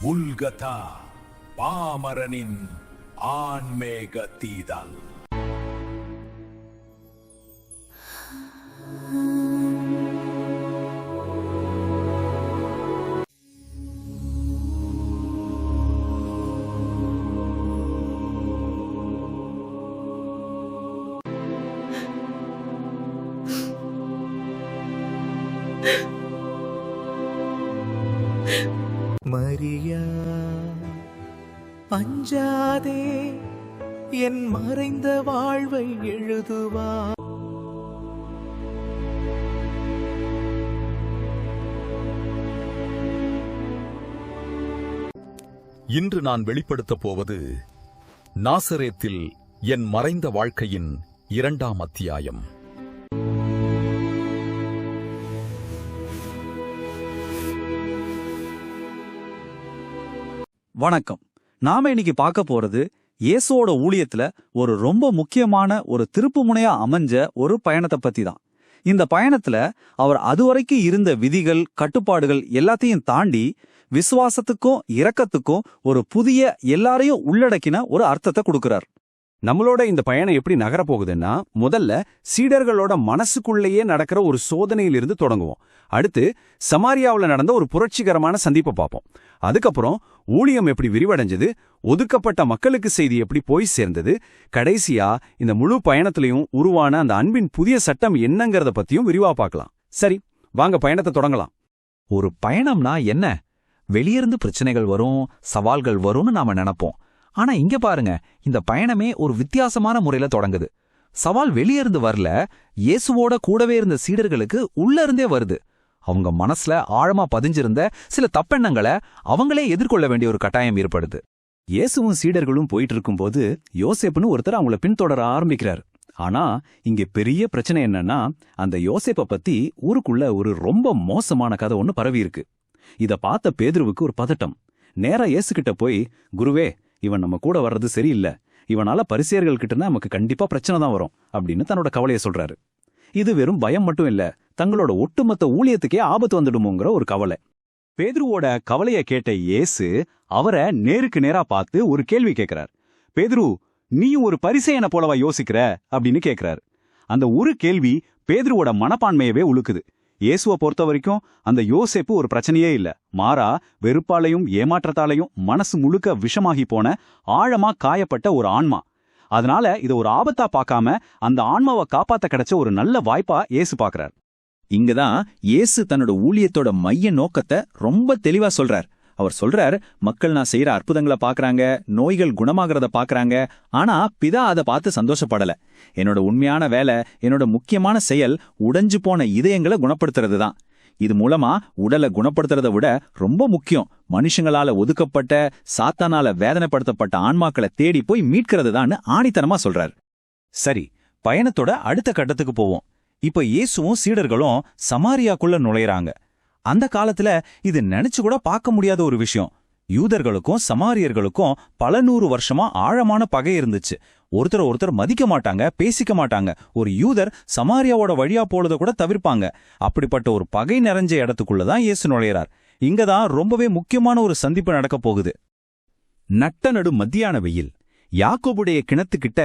உல்கதா பாமரனின் ஆன்மேக தீதல். மரியா அஞ்சாதே, என் மறைந்த வாழ்வை எழுதுவா. இன்று நான் வெளிப்படுத்தப் போவது நாசரேத்தில் என் மறைந்த வாழ்க்கையின் 2ஆம் அத்தியாயம். வணக்கம். நாம இன்னைக்கு பார்க்க போறது இயேசுவோட ஊழியத்துல ஒரு ரொம்ப முக்கியமான ஒரு திருப்புமுனையா அமைஞ்ச ஒரு பயணத்தை பத்தி தான். இந்த பயணத்துல அவர் அதுவரைக்கும் இருந்த விதிகள் கட்டுப்பாடுகள் எல்லாத்தையும் தாண்டி விசுவாசத்துக்கும் இரக்கத்துக்கும் ஒரு புதிய எல்லாரையும் உள்ளடக்கின ஒரு அர்த்தத்தை கொடுக்கிறார். நம்மளோட இந்த பயணம் எப்படி நகர போகுதுன்னா, முதல்ல சீடர்களோட மனசுக்குள்ளேயே நடக்கிற ஒரு சோதனையிலிருந்து தொடங்குவோம். அடுத்து சமாரியாவுல நடந்த ஒரு புரட்சிகரமான சந்திப்பை பார்ப்போம். அதுக்கப்புறம் ஊழியம் எப்படி விரிவடைஞ்சது, ஒதுக்கப்பட்ட மக்களுக்கு செய்தி எப்படி போய் சேர்ந்தது, கடைசியா இந்த முழு பயணத்திலையும் உருவான அந்த அன்பின் புதிய சட்டம் என்னங்கறத பத்தியும் விரிவா பார்க்கலாம். சரி, வாங்க பயணத்தை தொடங்கலாம். ஒரு பயணம்னா என்ன? வெளியிருந்து பிரச்சனைகள் வரும், சவால்கள் வரும்னு நாம நினைப்போம். ஆனா இங்க பாருங்க, இந்த பயணமே ஒரு வித்தியாசமான முறையில தொடங்குது. சவால் வெளியிருந்து வரல, இயேசுவோட கூடவே இருந்த சீடர்களுக்கு உள்ள இருந்தே வருது. அவங்க மனசுல ஆழமா பதிஞ்சிருந்த சில தப்பெண்ணங்களை அவங்களே எதிர்கொள்ள வேண்டிய ஒரு கட்டாயம் ஏற்படுது. இயேசுவும் சீடர்களும் போயிட்டு இருக்கும்போது யோசேப்புன்னு ஒருத்தர் அவங்கள பின்தொடர ஆரம்பிக்கிறார். ஆனா இங்க பெரிய பிரச்சனை என்னன்னா, அந்த யோசேப்பை பத்தி ஊருக்குள்ள ஒரு ரொம்ப மோசமான கதை ஒண்ணு பரவி இருக்கு. இத பார்த்த பேதுருவுக்கு ஒரு பதட்டம். நேரா இயேசுகிட்ட போய், குருவே, இவன் நம்ம கூட வர்றது சரியில்லை, இவனால பரிசேயர்கள் கிட்ட நமக்கு கண்டிப்பா பிரச்சனை தான் வரும் அப்படின்னு தன்னோட கவலையை சொல்றாரு. இது வெறும் பயம் மட்டும் இல்ல, தங்களோட ஒட்டுமொத்த ஊழியத்துக்கே ஆபத்து வந்துடுமோங்கிற ஒரு கவலை. பேதுருவோட கவலைய கேட்ட இயேசு அவரை நேருக்கு நேரா பார்த்து ஒரு கேள்வி கேட்கிறார். பேதுரு, நீயும் ஒரு பரிசேயனை போலவா யோசிக்கிற அப்படின்னு கேட்கிறாரு. அந்த ஒரு கேள்வி பேதுருவோட மனப்பான்மையவே உழுக்குது. இயேசுவை பொறுத்த வரைக்கும் அந்த யோசேப்பு ஒரு பிரச்சனையே இல்ல, மாறா வெறுப்பாலையும் ஏமாற்றத்தாலையும் மனசு முழுக்க விஷமாகி போன ஆழமா காயப்பட்ட ஒரு ஆன்மா. அதனால இதை ஒரு ஆபத்தா பார்க்காம அந்த ஆன்மாவை காப்பாத்த கிடைச்ச ஒரு நல்ல வாய்ப்பா இயேசு பாக்குறார். இங்கதான் இயேசு தன்னோட ஊழியத்தோட மைய நோக்கத்தை ரொம்ப தெளிவா சொல்றார். அவர் சொல்றார், மக்கள் நான் செய்யற அற்புதங்களை பாக்குறாங்க, நோய்கள் குணமாகறத பாக்குறாங்க, ஆனா பிதா அதை பார்த்து சந்தோஷப்படல. என்னோட உண்மையான வேலை, என்னோட முக்கியமான செயல் உடைஞ்சு போன இதயங்களை குணப்படுத்துறது தான். இது மூலமா உடலை குணப்படுத்துறத விட ரொம்ப முக்கியம், மனுஷங்களால ஒதுக்கப்பட்ட சாத்தானால வேதனைப்படுத்தப்பட்ட ஆன்மாக்களை தேடி போய் மீட்கிறது தான் ஆணித்தனமா சொல்றார். சரி, பயணத்தோட அடுத்த கட்டத்துக்கு போவோம். இப்ப இயேசுவும் சீடர்களும் சமாரியாக்குள்ள நுழையறாங்க. அந்த காலத்துல இது நினைச்சு கூட பார்க்க முடியாத ஒரு விஷயம். யூதர்களுக்கும் சமாரியர்களுக்கும் பல 100 வருஷமா ஆழமான பகை இருந்துச்சு. ஒருத்தர் மதிக்க மாட்டாங்க, பேசிக்க மாட்டாங்க. ஒரு யூதர் சமாரியாவோட வழியா போறத கூட தவிர்ப்பாங்க. அப்படிப்பட்ட ஒரு பகை நிறைஞ்ச இடத்துக்குள்ளதான் இயேசு நுழையறார். இங்கதான் ரொம்பவே முக்கியமான ஒரு சந்திப்பு நடக்க போகுது. நட்ட நடு மத்தியான வெயில், யாக்கோபுடைய கிணத்துக்கிட்ட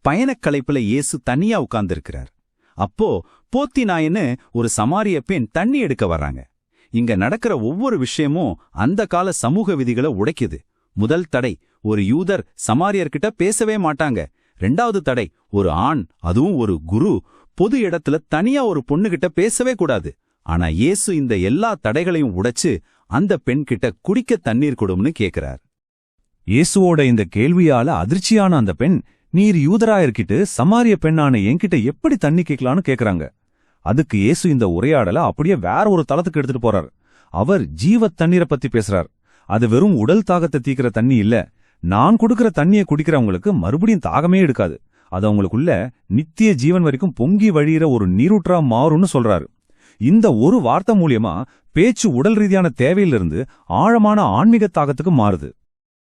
பயணக்களைப்புல இயேசு தனியா உட்கார்ந்திருக்கிறார். அப்போ போத்தி நாயின்னு ஒரு சமாரிய பெண் தண்ணி எடுக்க வர்றாங்க. இங்க நடக்கிற ஒவ்வொரு விஷயமும் அந்த கால சமூக விதிகளை உடைக்குது. முதல் தடை, ஒரு யூதர் சமாரியர்கிட்ட பேசவே மாட்டாங்க. 2வது தடை, ஒரு ஆண், அதுவும் ஒரு குரு, பொது இடத்துல தனியா ஒரு பொண்ணுகிட்ட பேசவே கூடாது. ஆனா இயேசு இந்த எல்லா தடைகளையும் உடைச்சு அந்த பெண் கிட்ட குடிக்க தண்ணீர் கொடும்னு கேக்குறார். இயேசுவோட இந்த கேள்வியால அதிர்ச்சியான அந்த பெண், நீர் யூதராயிருக்கிட்டு சமாரிய பெண்ணான என்கிட்ட எப்படி தண்ணி கேட்கலான்னு கேக்குறாங்க. அதுக்கு இயேசு இந்த உரையாடல அப்படியே வேற ஒரு தளத்துக்கு எடுத்துட்டு போறார். அவர் ஜீவ தண்ணீரை பத்தி பேசுறார். அது வெறும் உடல் தாகத்தை தீக்கிற தண்ணி இல்ல. நான் கொடுக்கிற தண்ணியை குடிக்கிறவங்களுக்கு மறுபடியும் தாகமே எடுக்காது. அது அவங்களுக்குள்ள நித்திய ஜீவன் வரைக்கும் பொங்கி வழியிற ஒரு நீரூற்றா மாறும்னு சொல்றாரு. இந்த ஒரு வார்த்தை மூலியமா பேச்சு உடல் ரீதியான தேவையிலிருந்து ஆழமான ஆன்மீக தாகத்துக்கு மாறுது.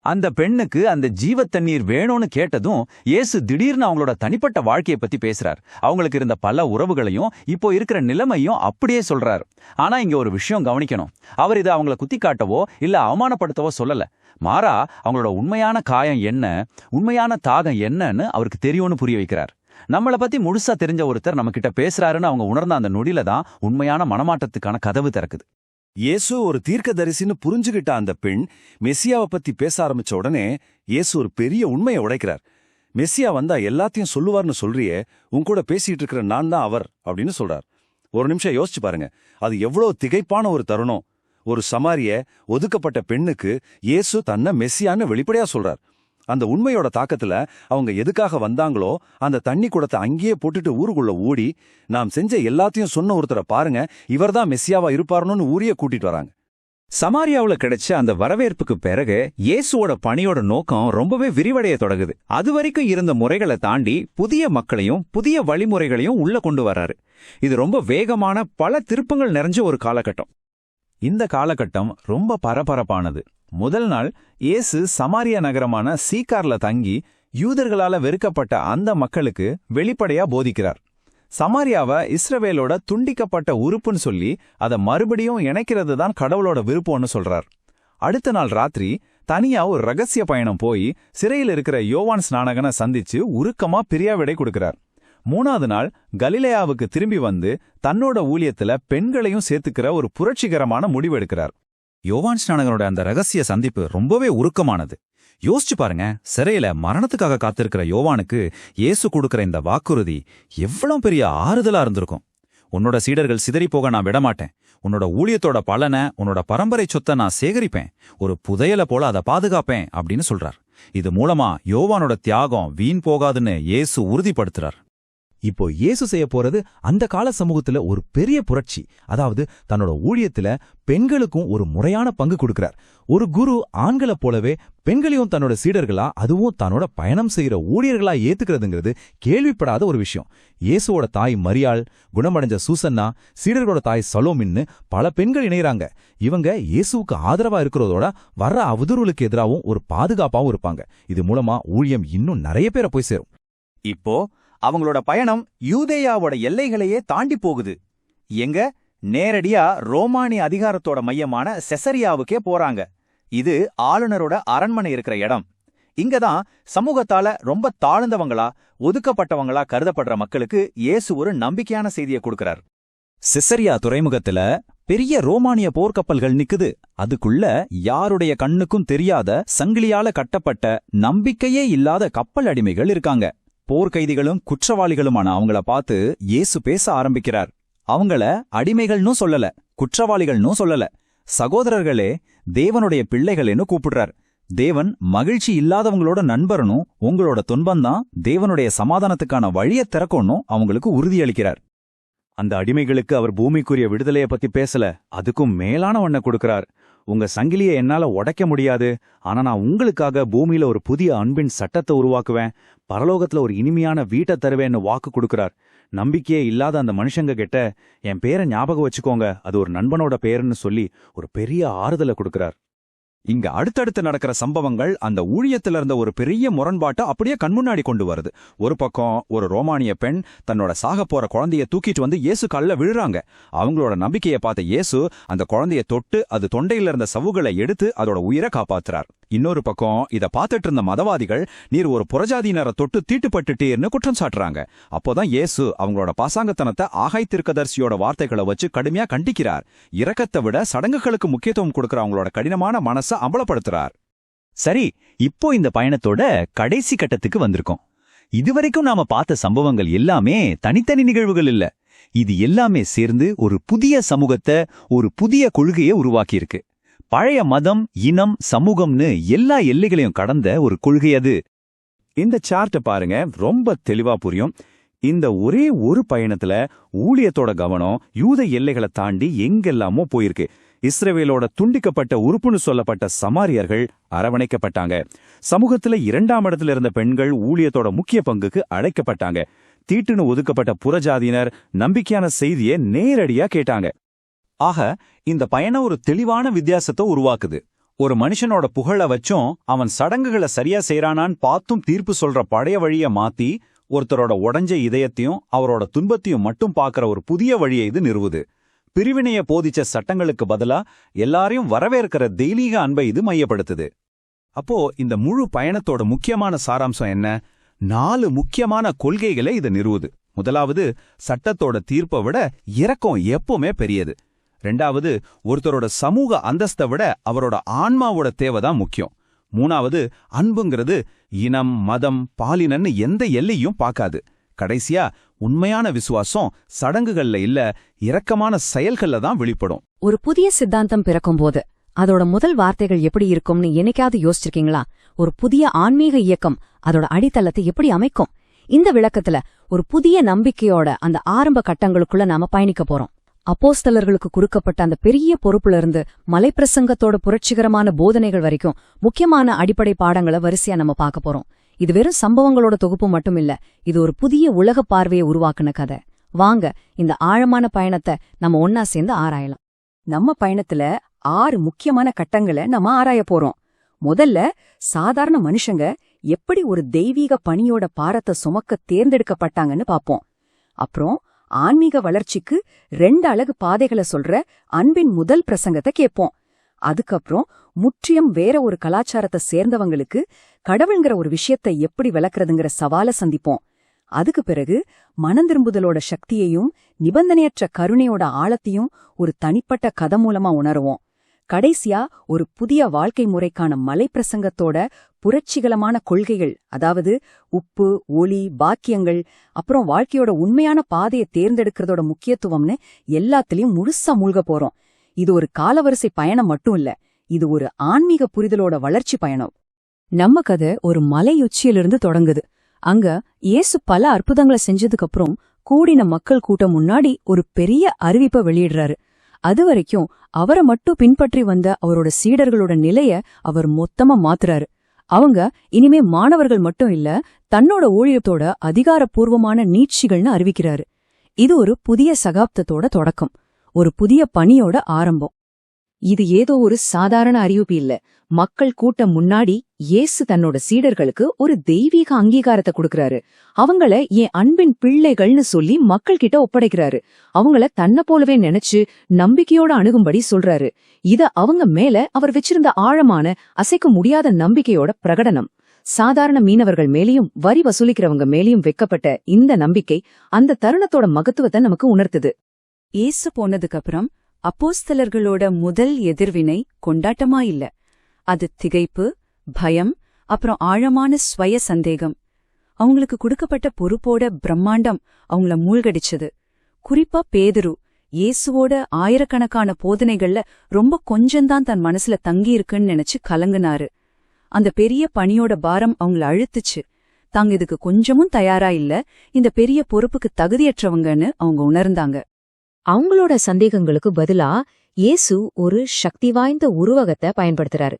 அந்த பெண்ணுக்கு அந்த ஜீவ தண்ணீர் வேணும்னு கேட்டதும் இயேசு திடீர்னு அவங்களோட தனிப்பட்ட வாழ்க்கையை பத்தி பேசுறார். அவங்களுக்கு இருந்த பல உறவுகளையும் இப்போ இருக்கிற நிலைமையும் அப்படியே சொல்றார். ஆனா இங்க ஒரு விஷயம் கவனிக்கணும். அவர் இதை அவங்கள குத்தி காட்டவோ இல்ல அவமானப்படுத்தவோ சொல்லல. மாறா அவங்களோட உண்மையான காயம் என்ன, உண்மையான தாகம் என்னன்னு அவருக்கு தெரியும்னு புரிய வைக்கிறார். நம்மளை பத்தி முழுசா தெரிஞ்ச ஒருத்தர் நம்ம கிட்ட பேசுறாருன்னு அவங்க உணர்ந்த அந்த நொடியில தான் உண்மையான மனமாட்டத்துக்கான கதவு திறக்குது. இயேசு ஒரு தீர்க்கதரிசின்னு புரிஞ்சுகிட்ட அந்த பெண் மெஸ்ஸியாவை பத்தி பேச ஆரம்பிச்ச உடனே இயேசு ஒரு பெரிய உண்மையை உடைக்கிறார். மெஸ்ஸியா வந்தா எல்லாத்தையும் சொல்லுவார்னு சொல்றியே, உன் கூட பேசிட்டு இருக்கிற நான் தான் அவர் அப்படின்னு சொல்றார். ஒரு நிமிஷம் யோசிச்சு பாருங்க, அது எவ்வளவு திகைப்பான ஒரு தருணம். ஒரு சமாரிய ஒதுக்கப்பட்ட பெண்ணுக்கு இயேசு தன்னை மெஸ்ஸியான்னு வெளிப்படையா சொல்றார். அந்த உண்மையோட தாக்கத்துல அவங்க எதுக்காக வந்தாங்களோ அந்த தண்ணி குடத்தை அங்கேயே போட்டுட்டு ஊருக்குள்ள ஓடி, நாம் செஞ்ச எல்லாத்தையும் சொன்ன ஒருத்தரை பாருங்க, இவர்தான் மெஸ்ஸியாவா இருப்பாருன்னு ஊரையே கூட்டிட்டு வராங்க. சமாரியாவுல கிடைச்ச அந்த வரவேற்புக்கு பிறகு இயேசுவோட பணியோட நோக்கம் ரொம்பவே விரிவடைய தொடங்குது. அதுவரைக்கும் இருந்த முறைகளை தாண்டி புதிய மக்களையும் புதிய வழிமுறைகளையும் உள்ள கொண்டு வராரு. இது ரொம்ப வேகமான பல திருப்பங்கள் நிறைஞ்ச ஒரு காலகட்டம். இந்த காலகட்டம் ரொம்ப பரபரப்பானது. முதல் நாள் இயேசு சமாரியா நகரமான சீக்கார்ல தங்கி யூதர்களால வெறுக்கப்பட்ட அந்த மக்களுக்கு வெளிப்படையா போதிக்கிறார். சமாரியாவை இஸ்ரவேலோட துண்டிக்கப்பட்ட உறுப்புன்னு சொல்லி அதை மறுபடியும் இணைக்கிறது தான் கடவுளோட விருப்பம்னு சொல்றார். அடுத்த நாள் ராத்திரி தனியா ஒரு ரகசிய பயணம் போய் சிறையில் இருக்கிற யோவான் ஸ்நானகனை சந்திச்சு உருக்கமா பிரியாவிடை கொடுக்கிறார். மூணாவது நாள் கலிலேயாவுக்கு திரும்பி வந்து தன்னோட ஊழியத்துல பெண்களையும் சேர்த்துக்கிற ஒரு புரட்சிகரமான முடிவு எடுக்கிறார். யோவான் ஸ்நானகனோட அந்த ரகசிய சந்திப்பு ரொம்பவே உருக்கமானது. யோசிச்சு பாருங்க, சிறையில மரணத்துக்காக காத்திருக்கிற யோவானுக்கு இயேசு கொடுக்கிற இந்த வாக்குறுதி எவ்வளவு பெரிய ஆறுதலா இருந்திருக்கும். உன்னோட சீடர்கள் சிதறி போக நான் விடமாட்டேன், உன்னோட ஊழியத்தோட பலனை, உன்னோட பரம்பரை சொத்தை நான் சேகரிப்பேன், ஒரு புதையலை போல அதை பாதுகாப்பேன் அப்படின்னு சொல்றார். இது மூலமா யோவானோட தியாகம் வீண் போகாதுன்னு இயேசு உறுதிப்படுத்துறார். இப்போ இயேசு செய்ய போறது அந்த கால சமூகத்துல ஒரு பெரிய புரட்சி. அதாவது தன்னோட ஊழியத்துல பெண்களுக்கும் ஒரு முறையான பங்கு கொடுக்கிறார். ஒரு குரு ஆண்களை போலவே பெண்களையும் தன்னோட சீடர்களா, அதுவும் தன்னோட பயணம் செய்யற ஊழியர்களா ஏத்துக்கிறதுங்கிறது கேள்விப்படாத ஒரு விஷயம். இயேசுவோட தாய் மரியாள், குணமடைஞ்ச சூசன்னா, சீடர்களோட தாய் சலோமின்னு பல பெண்கள் இணையறாங்க. இவங்க இயேசுவுக்கு ஆதரவா இருக்கிறதோட வர்ற அவதூறுகளுக்கு எதிராகவும் ஒரு பாதுகாப்பாவும் இருப்பாங்க. இது மூலமா ஊழியம் இன்னும் நிறைய பேரை போய் சேரும். இப்போ அவங்களோட பயணம் யூதேயாவோட எல்லைகளையே தாண்டி போகுது. எங்க நேரடியா ரோமானிய அதிகாரத்தோட மையமான செசரியாவுக்கே போறாங்க. இது ஆளுநரோட அரண்மனை இருக்கிற இடம். இங்கதான் சமூகத்தால ரொம்ப தாழ்ந்தவங்களா, ஒதுக்கப்பட்டவங்களா கருதப்படுற மக்களுக்கு இயேசு ஒரு நம்பிக்கையான செய்தியை கொடுக்கிறார். செசரியா துறைமுகத்துல பெரிய ரோமானிய போர்க்கப்பல்கள் நிக்குது. அதுக்குள்ள யாருடைய கண்ணுக்கும் தெரியாத சங்கிலியால கட்டப்பட்ட நம்பிக்கையே இல்லாத கப்பல் அடிமைகள் இருக்காங்க. போர்க்கைதிகளும் குற்றவாளிகளுமான அவங்கள பார்த்து இயேசு பேச ஆரம்பிக்கிறார். அவங்கள அடிமைகள்னு சொல்லல, குற்றவாளிகள்னு சொல்லல, சகோதரர்களே, தேவனுடைய பிள்ளைகளேன்னு கூப்பிடுறார். தேவன் மகிழ்ச்சி இல்லாதவங்களோட நண்பரனும், உங்களோட துன்பம்தான் தேவனுடைய சமாதானத்துக்கான வழியை திறக்கணும் அவங்களுக்கு உறுதியளிக்கிறார். அந்த அடிமைகளுக்கு அவர் பூமிக்குரிய விடுதலைய பத்தி பேசல, அதுக்கும் மேலான ஒன்ன கொடுக்கிறார். உங்க சங்கிலியை என்னால உடைக்க முடியாது, ஆனா நான் உங்களுக்காக பூமியில ஒரு புதிய அன்பின் சட்டத்தை உருவாக்குவேன், பரலோகத்துல ஒரு இனிமையான வீட்டை தருவேன்னு வாக்கு கொடுக்கிறார். நம்பிக்கையே இல்லாத அந்த மனுஷங்க கிட்ட என் பேரை ஞாபகம் வச்சுக்கோங்க, அது ஒரு நண்பனோட பேருன்னு சொல்லி ஒரு பெரிய ஆறுதலை கொடுக்கிறார். இங்க அடுத்தடுத்து நடக்கிற சம்பவங்கள் அந்த ஊழியத்துல இருந்த ஒரு பெரிய முரண்பாட்டை அப்படியே கண்முன்னாடி கொண்டு வருது. ஒரு பக்கம் ஒரு ரோமானிய பெண் தன்னோட சாக போற குழந்தைய தூக்கிட்டு வந்து இயேசு கால்ல விழுறாங்க. அவங்களோட நம்பிக்கையை பார்த்த இயேசு அந்த குழந்தைய தொட்டு அது தொண்டையில இருந்த சவுகளை எடுத்து அதோட உயிரை காப்பாத்துறார். இன்னொரு பக்கம் இத பார்த்துட்டு இருந்த மதவாதிகள், நீர் ஒரு புறஜாதியினரை தொட்டு தீட்டுப்பட்டுட்டீர்னு குற்றம் சாட்டுறாங்க. அப்போதான் இயேசு அவங்களோட பாசாங்கத்தனத்தை ஆகாய் தீர்க்கதரிசியோட வார்த்தைகளை வச்சு கடுமையா கண்டிக்கிறார். இரக்கத்தை விட சடங்குகளுக்கு முக்கியத்துவம் கொடுக்கிற அவங்களோட கடினமான மனசை அம்பலப்படுத்துறார். சரி, இப்போ இந்த பயணத்தோட கடைசி கட்டத்துக்கு வந்திருக்கோம். இதுவரைக்கும் நாம பார்த்த சம்பவங்கள் எல்லாமே தனித்தனி நிகழ்வுகள் இல்ல. இது எல்லாமே சேர்ந்து ஒரு புதிய சமூகத்தை, ஒரு புதிய கொள்கையை உருவாக்கியிருக்கு. பழைய மதம், இனம், சமூகம்னு எல்லா எல்லைகளையும் கடந்த ஒரு கொள்கை அது. இந்த சார்ட்டை பாருங்க, ரொம்ப தெளிவா புரியும். இந்த ஒரே ஒரு பயணத்துல ஊழியத்தோட கவனம் யூத எல்லைகளை தாண்டி எங்கெல்லாமோ போயிருக்கு. இஸ்ரவேலோட துண்டிக்கப்பட்ட உறுப்புன்னு சொல்லப்பட்ட சமாரியர்கள் அரவணைக்கப்பட்டாங்க. சமூகத்துல 2ஆம் இடத்துல இருந்த பெண்கள் ஊழியத்தோட முக்கிய பங்குக்கு அழைக்கப்பட்டாங்க. தீட்டுன்னு ஒதுக்கப்பட்ட புறஜாதியினர் நம்பிக்கையான செய்தியை நேரடியா கேட்டாங்க. ஆக இந்த பயணம் ஒரு தெளிவான வித்தியாசத்தை உருவாக்குது. ஒரு மனுஷனோட புகழ வச்சும் அவன் சடங்குகளை சரியா செய்றானான்னு பார்த்தும் தீர்ப்பு சொல்ற பழைய வழிய மாத்தி ஒருத்தரோட உடைஞ்ச இதயத்தையும் அவரோட துன்பத்தையும் மட்டும் பார்க்கற ஒரு புதிய வழியை இது நிறுவுது. பிரிவினைய போதிச்ச சட்டங்களுக்கு பதிலா எல்லாரையும் வரவேற்கிற தெய்வீக அன்பை இது மையப்படுத்துது. அப்போ இந்த முழு பயணத்தோட முக்கியமான சாராம்சம் என்ன? 4 முக்கியமான கொள்கைகளை இது நிறுவுது. முதலாவது, சட்டத்தோட தீர்ப்பை விட இரக்கம் எப்பவுமே பெரியது. 2வது, ஒருத்தரோட சமூக அந்தஸ்தை விட அவரோட ஆன்மாவோட தேவைதான் முக்கியம். 3வது, அன்புங்கிறது இனம், மதம், பாலினன்னு எந்த எல்லையும் பார்க்காது. கடைசியா, உண்மையான விசுவாசம் சடங்குகள்ல இல்ல, இரக்கமான செயல்கள்ல தான் வெளிப்படும். ஒரு புதிய சித்தாந்தம் பிறக்கும்போது அதோட முதல் வார்த்தைகள் எப்படி இருக்கும்னு என்னைக்காவது யோசிச்சிருக்கீங்களா? ஒரு புதிய ஆன்மீக இயக்கம் அதோட அடித்தளத்தை எப்படி அமைக்கும்? இந்த விளக்கத்துல ஒரு புதிய நம்பிக்கையோட அந்த ஆரம்ப கட்டங்களுக்குள்ள நாம பயணிக்க போறோம். அப்போஸ்தலர்களுக்கு கொடுக்கப்பட்ட அந்த பெரிய பொறுப்புல இருந்து மலைப்பிரசங்கத்தோட புரட்சிகரமான போதனைகள் வரைக்கும் முக்கியமான அடிப்படை பாடங்களை வரிசையா நம்ம பார்க்க போறோம். இது வெறும் சம்பவங்களோட தொகுப்பு மட்டும் இல்ல, இது ஒரு புதிய உலக பார்வையை உருவாக்குன கதை. வாங்க இந்த ஆழமான பயணத்தை நம்ம ஒன்னா சேர்ந்து ஆராயலாம். நம்ம பயணத்துல 6 முக்கியமான கட்டங்களை நம்ம ஆராய போறோம். முதல்ல, சாதாரண மனுஷங்க எப்படி ஒரு தெய்வீக பணியோட பாரத்தை சுமக்க தேர்ந்தெடுக்கப்பட்டாங்கன்னு பாப்போம். அப்புறம் ஆன்மீக வளர்ச்சிக்கு 2 அழகு பாதைகளை சொல்ற அன்பின் முதல் பிரசங்கத்தை கேட்போம். அதுக்கப்புறம் முற்றிலும் வேற ஒரு கலாச்சாரத்தை சேர்ந்தவங்களுக்கு கடவுள்ங்கிற ஒரு விஷயத்தை எப்படி விளக்குறதுங்கிற சவாலை சந்திப்போம். அதுக்கு பிறகு மனந்திரும்புதலோட சக்தியையும் நிபந்தனையற்ற கருணையோட ஆழத்தையும் ஒரு தனிப்பட்ட கதை மூலமா உணருவோம். கடைசியா ஒரு புதிய வாழ்க்கை முறைக்கான மலைப்பிரசங்கத்தோட புரட்சிகரமான கொள்கைகள், அதாவது உப்பு, ஒளி, பாக்கியங்கள், அப்புறம் வாழ்க்கையோட உண்மையான பாதையை தேர்ந்தெடுக்கிறதோட முக்கியத்துவம்னு எல்லாத்திலையும் முழுசா மூழ்க போறோம். இது ஒரு காலவரிசை பயணம் மட்டும் இல்ல, இது ஒரு ஆன்மீக புரிதலோட வளர்ச்சி பயணம். நம்ம கதை ஒரு மலையுச்சியிலிருந்து தொடங்குது. அங்க இயேசு பல அற்புதங்களை செஞ்சதுக்கு அப்புறம் கூடின மக்கள் கூட்டம் முன்னாடி ஒரு பெரிய அறிவிப்பை வெளியிடுறாரு. அதுவரைக்கும் அவரை மட்டும் பின்பற்றி வந்த அவரோட சீடர்களோட நிலைய அவர் மொத்தமா மாத்துறாரு. அவங்க இனிமே மாணவர்கள் மட்டும் இல்ல, தன்னோட ஊழியத்தோட அதிகாரப்பூர்வமான நீட்சிகள்னு அறிவிக்கிறாரு. இது ஒரு புதிய சகாப்தத்தோட தொடக்கம், ஒரு புதிய பணியோட ஆரம்பம். இது ஏதோ ஒரு சாதாரண அறிவிப்பு இல்ல. மக்கள் கூட்டம் முன்னாடி இயேசு தன்னோட சீடர்களுக்கு ஒரு தெய்வீக அங்கீகாரத்தை கொடுக்கறாரு. அவங்கள என் அன்பின் பிள்ளைகள்னு சொல்லி மக்கள் கிட்ட ஒப்படைக்கிறாரு. அவங்கள தன்னை போலவே நினைச்சு நம்பிக்கையோட அணுகும்படி சொல்றாரு. இத அவங்க மேல அவர் வச்சிருந்த ஆழமான, அசைக்க முடியாத நம்பிக்கையோட பிரகடனம். சாதாரண மீனவர்கள் மேலேயும் வரி வசூலிக்கிறவங்க மேலேயும் வைக்கப்பட்ட இந்த நம்பிக்கை அந்த தருணத்தோட மகத்துவத்தை நமக்கு உணர்த்துது. இயேசு போனதுக்கு அப்புறம் அப்போஸ்தலர்களோட முதல் எதிர்வினை கொண்டாட்டமா இல்ல, அது திகைப்பு, பயம், அப்புறம் ஆழமான ஸ்வய சந்தேகம். அவங்களுக்கு கொடுக்கப்பட்ட பொறுப்போட பிரம்மாண்டம் அவங்கள மூழ்கடிச்சது. குறிப்பா பேதுரு, இயேசுவோட ஆயிரக்கணக்கான போதனைகள்ல ரொம்ப கொஞ்சம்தான் தன் மனசுல தங்கியிருக்குன்னு நினைச்சு கலங்குனாரு. அந்த பெரிய பணியோட பாரம் அவங்கள அழுத்துச்சு. தாங்க இதுக்கு கொஞ்சமும் தயாரா இல்ல, இந்த பெரிய பொறுப்புக்கு தகுதியற்றவங்கன்னு அவங்க உணர்ந்தாங்க. அவங்களோட சந்தேகங்களுக்கு பதிலா இயேசு ஒரு சக்தி வாய்ந்த உருவகத்தை பயன்படுத்துறாரு.